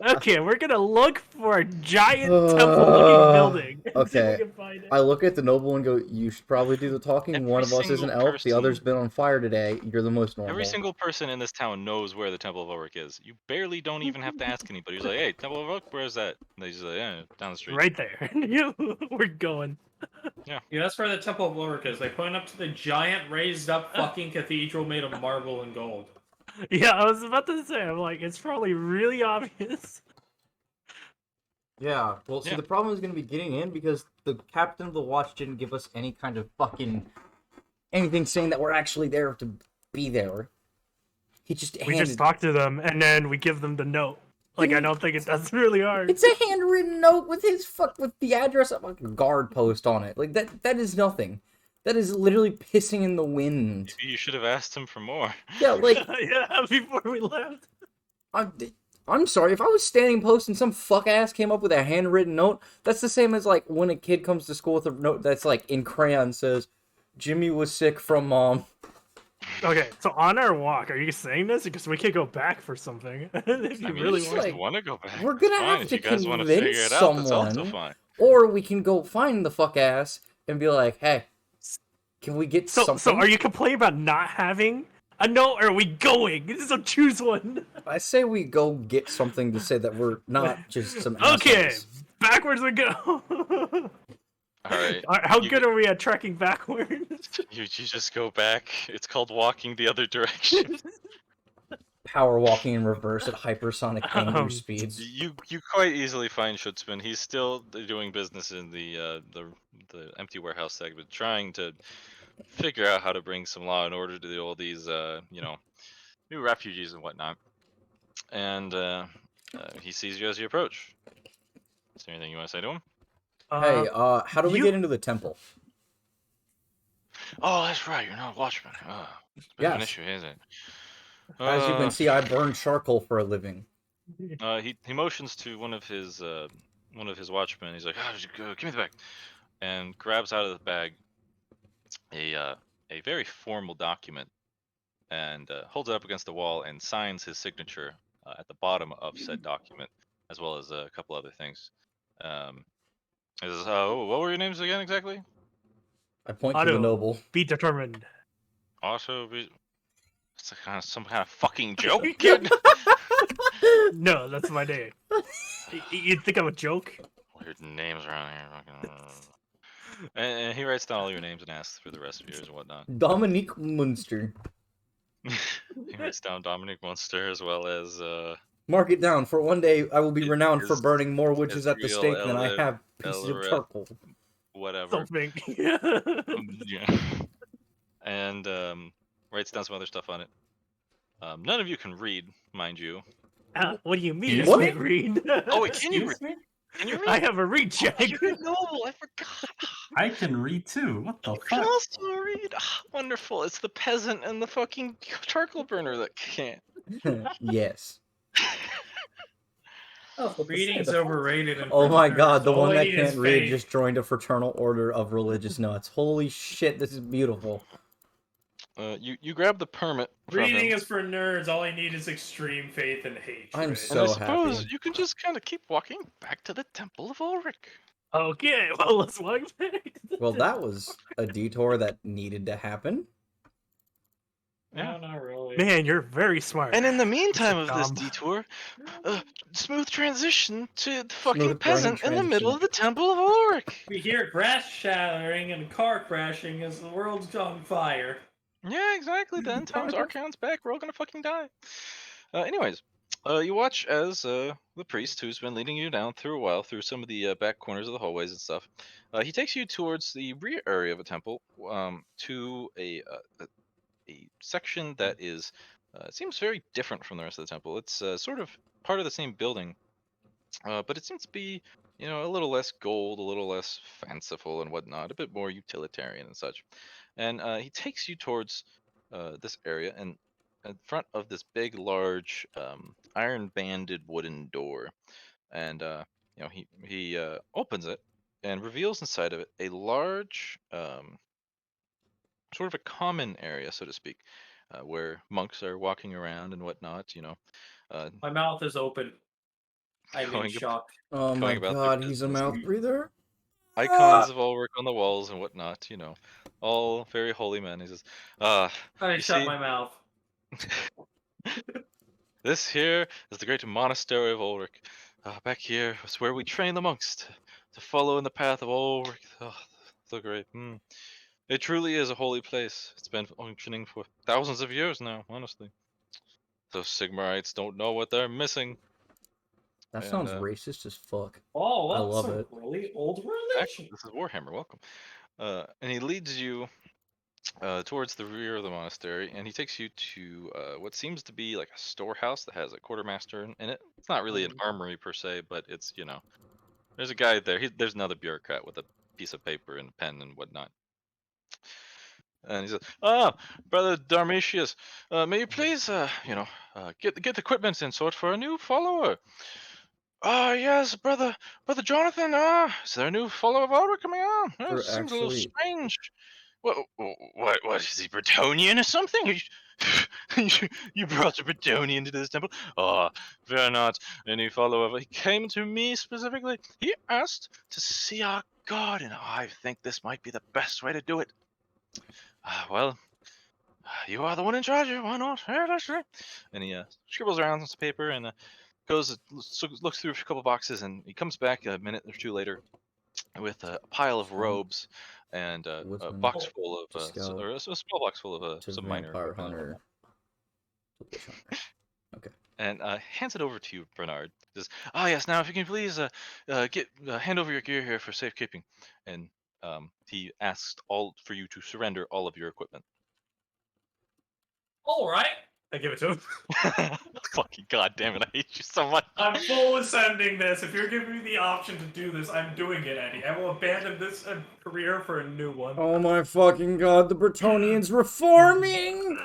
Okay, we're gonna look for a giant temple-looking building. And see if we Okay. can find it. I look at the noble and go, you should probably do the talking. Every One of us is an single elf, the other's person- been on fire today. You're the most normal. Every single person in this town knows where the Temple of Ulrich is. You barely don't even have to ask anybody. You're like, hey, Temple of Ulrich, where's that? And they just like, yeah, down the street. Right there. We're going. Yeah. Yeah, that's where the Temple of Ulrich is. They point up to the giant raised up fucking cathedral made of marble and gold. Yeah, I was about to say, I'm like, it's probably really obvious. Yeah, well, see, Yeah. the problem is going to be getting in because the captain of the watch didn't give us any kind of fucking anything saying that we're actually there to be there. He just We just talk to them, and then we give them the note. Like, I don't think that's really hard. It's a handwritten note with with the address of a guard post on it. Like, that is nothing. That is literally pissing in the wind. Maybe you should have asked him for more. Yeah, like... yeah, before we left. I'm sorry, if I was standing post and some fuck-ass came up with a handwritten note, that's the same as, like, when a kid comes to school with a note that's, like, in crayon says, Jimmy was sick from Mom. Okay, so on our walk, are you saying this? Because we could go back for something. If you really if want you to. want to go back, We're gonna fine. have If to you guys want to figure convince it out, that's also someone, fine. or we can go find the fuck-ass and be like, hey, can we get something? So are you complaining about not having a note, or are we going? So choose one. I say we go get something to say that we're not just some Okay, assholes. backwards we go. Alright. How good are we at trekking backwards? You just go back. It's called walking the other direction. Power walking in reverse at hypersonic kangaroo speeds. You quite easily find Schutzman. He's still doing business in the empty warehouse segment, trying to figure out how to bring some law and order to all these new refugees and whatnot. And he sees you as you approach. Is there anything you want to say to him? Hey, how do we get into the temple? Oh, that's right. You're not a watchman. It's a bit of an Yes. issue, isn't it? As you can see, I burn charcoal for a living. He motions to one of his watchmen. He's like, give me the bag, and grabs out of the bag a very formal document, and holds it up against the wall and signs his signature at the bottom of said document, as well as a couple other things. He says, what were your names again exactly? I point to the noble. Be determined. Also, it's some kind of fucking joke, kid. No, that's my name. You think I'm a joke? Weird names around here. And he writes down all your names and asks for the rest of yours and whatnot. Dominique Munster. He writes down Dominic Munster as well as Mark it down. For one day, I will be renowned for burning more witches at the real stake than I have pieces of Elred- charcoal. whatever. Something. Yeah. And writes down some other stuff on it. None of you can read, mind you. What do you mean? What? I can't read. Oh, wait, can you read? Excuse me? Can you read? I have a read check. You're a noble. I forgot. I can read too. What the You can fuck? also read. Wonderful. It's the peasant and the fucking charcoal burner that can't. Yes. Reading's overrated. And Oh my nerds. god, the All one I that need is can't read faith. just joined a fraternal order of religious nuts. Holy shit, this is beautiful. You grab the permit from Reading him. is for nerds. All I need is extreme faith and hatred. I'm And I so suppose happy. you can just kind of keep walking back to the Temple of Ulrich. Okay, well, let's walk back. Well, that was a detour that needed to happen. No, not really. Man, you're very smart. And in the meantime of Mr. this Dom. detour, smooth transition to the fucking Smooth peasant in the middle of the Temple of Ulrich. We hear grass shattering and car crashing as the world's on fire. Yeah, exactly. The end times Archaon's back. We're all gonna fucking die. Anyways, you watch as the priest, who's been leading you down through a while through some of the back corners of the hallways and stuff, he takes you towards the rear area of a temple, to a section that is seems very different from the rest of the temple. It's sort of part of the same building, but it seems to be, a little less gold, a little less fanciful and whatnot, a bit more utilitarian and such. And he takes you towards this area, and in front of this big, large, iron-banded wooden door, and he opens it and reveals inside of it a large, sort of a common area, so to speak, where monks are walking around and whatnot. My mouth is open. I'm in going shock. Oh my about their god, he's a business. mouth breather. Icons of Ulrich on the walls and whatnot, all very holy men. He says, I you shut see, my mouth. this here is the great monastery of Ulrich. Back here is where we train the monks to follow in the path of Ulrich. Oh, so great. It truly is a holy place. It's been functioning for thousands of years now, honestly. Those Sigmarites don't know what they're missing. That And, sounds racist as fuck. Oh, I that's love some it. really old Actually, religion. this is Warhammer. Welcome. And he leads you towards the rear of the monastery, and he takes you to what seems to be like a storehouse that has a quartermaster in it. It's not really an armory per se, but it's, there's a guy there. There's another bureaucrat with a piece of paper and a pen and whatnot. And he says, Brother Darmatius, may you please, get the equipment and sort for a new follower. Yes, brother Jonathan. Is there a new follower of Ulrich coming on? For It seems a little actually, strange. What is he, Bretonian or something? You brought a Bretonian to this temple? Oh, fear not, any follower. He came to me specifically. He asked to see our god, and I think this might be the best way to do it. Well, you are the one in charge. Why not? Yeah, that's right. And he scribbles around on some paper and goes, looks through a couple boxes, and he comes back a minute or two later with a pile of robes and a Woodsman box full of, to scout or a small box full of to some minor vampire equipment. hunter to witch hunter. Okay. And hands it over to you, Bernard. Says, yes, now if you can please hand over your gear here for safekeeping. And he asks for you to surrender all of your equipment. All right. I give it to him. Fucking goddamn it! I hate you so much. I'm full sending this. If you're giving me the option to do this, I'm doing it, Eddie. I will abandon this career for a new one. Oh my fucking god, the Bretonians reforming!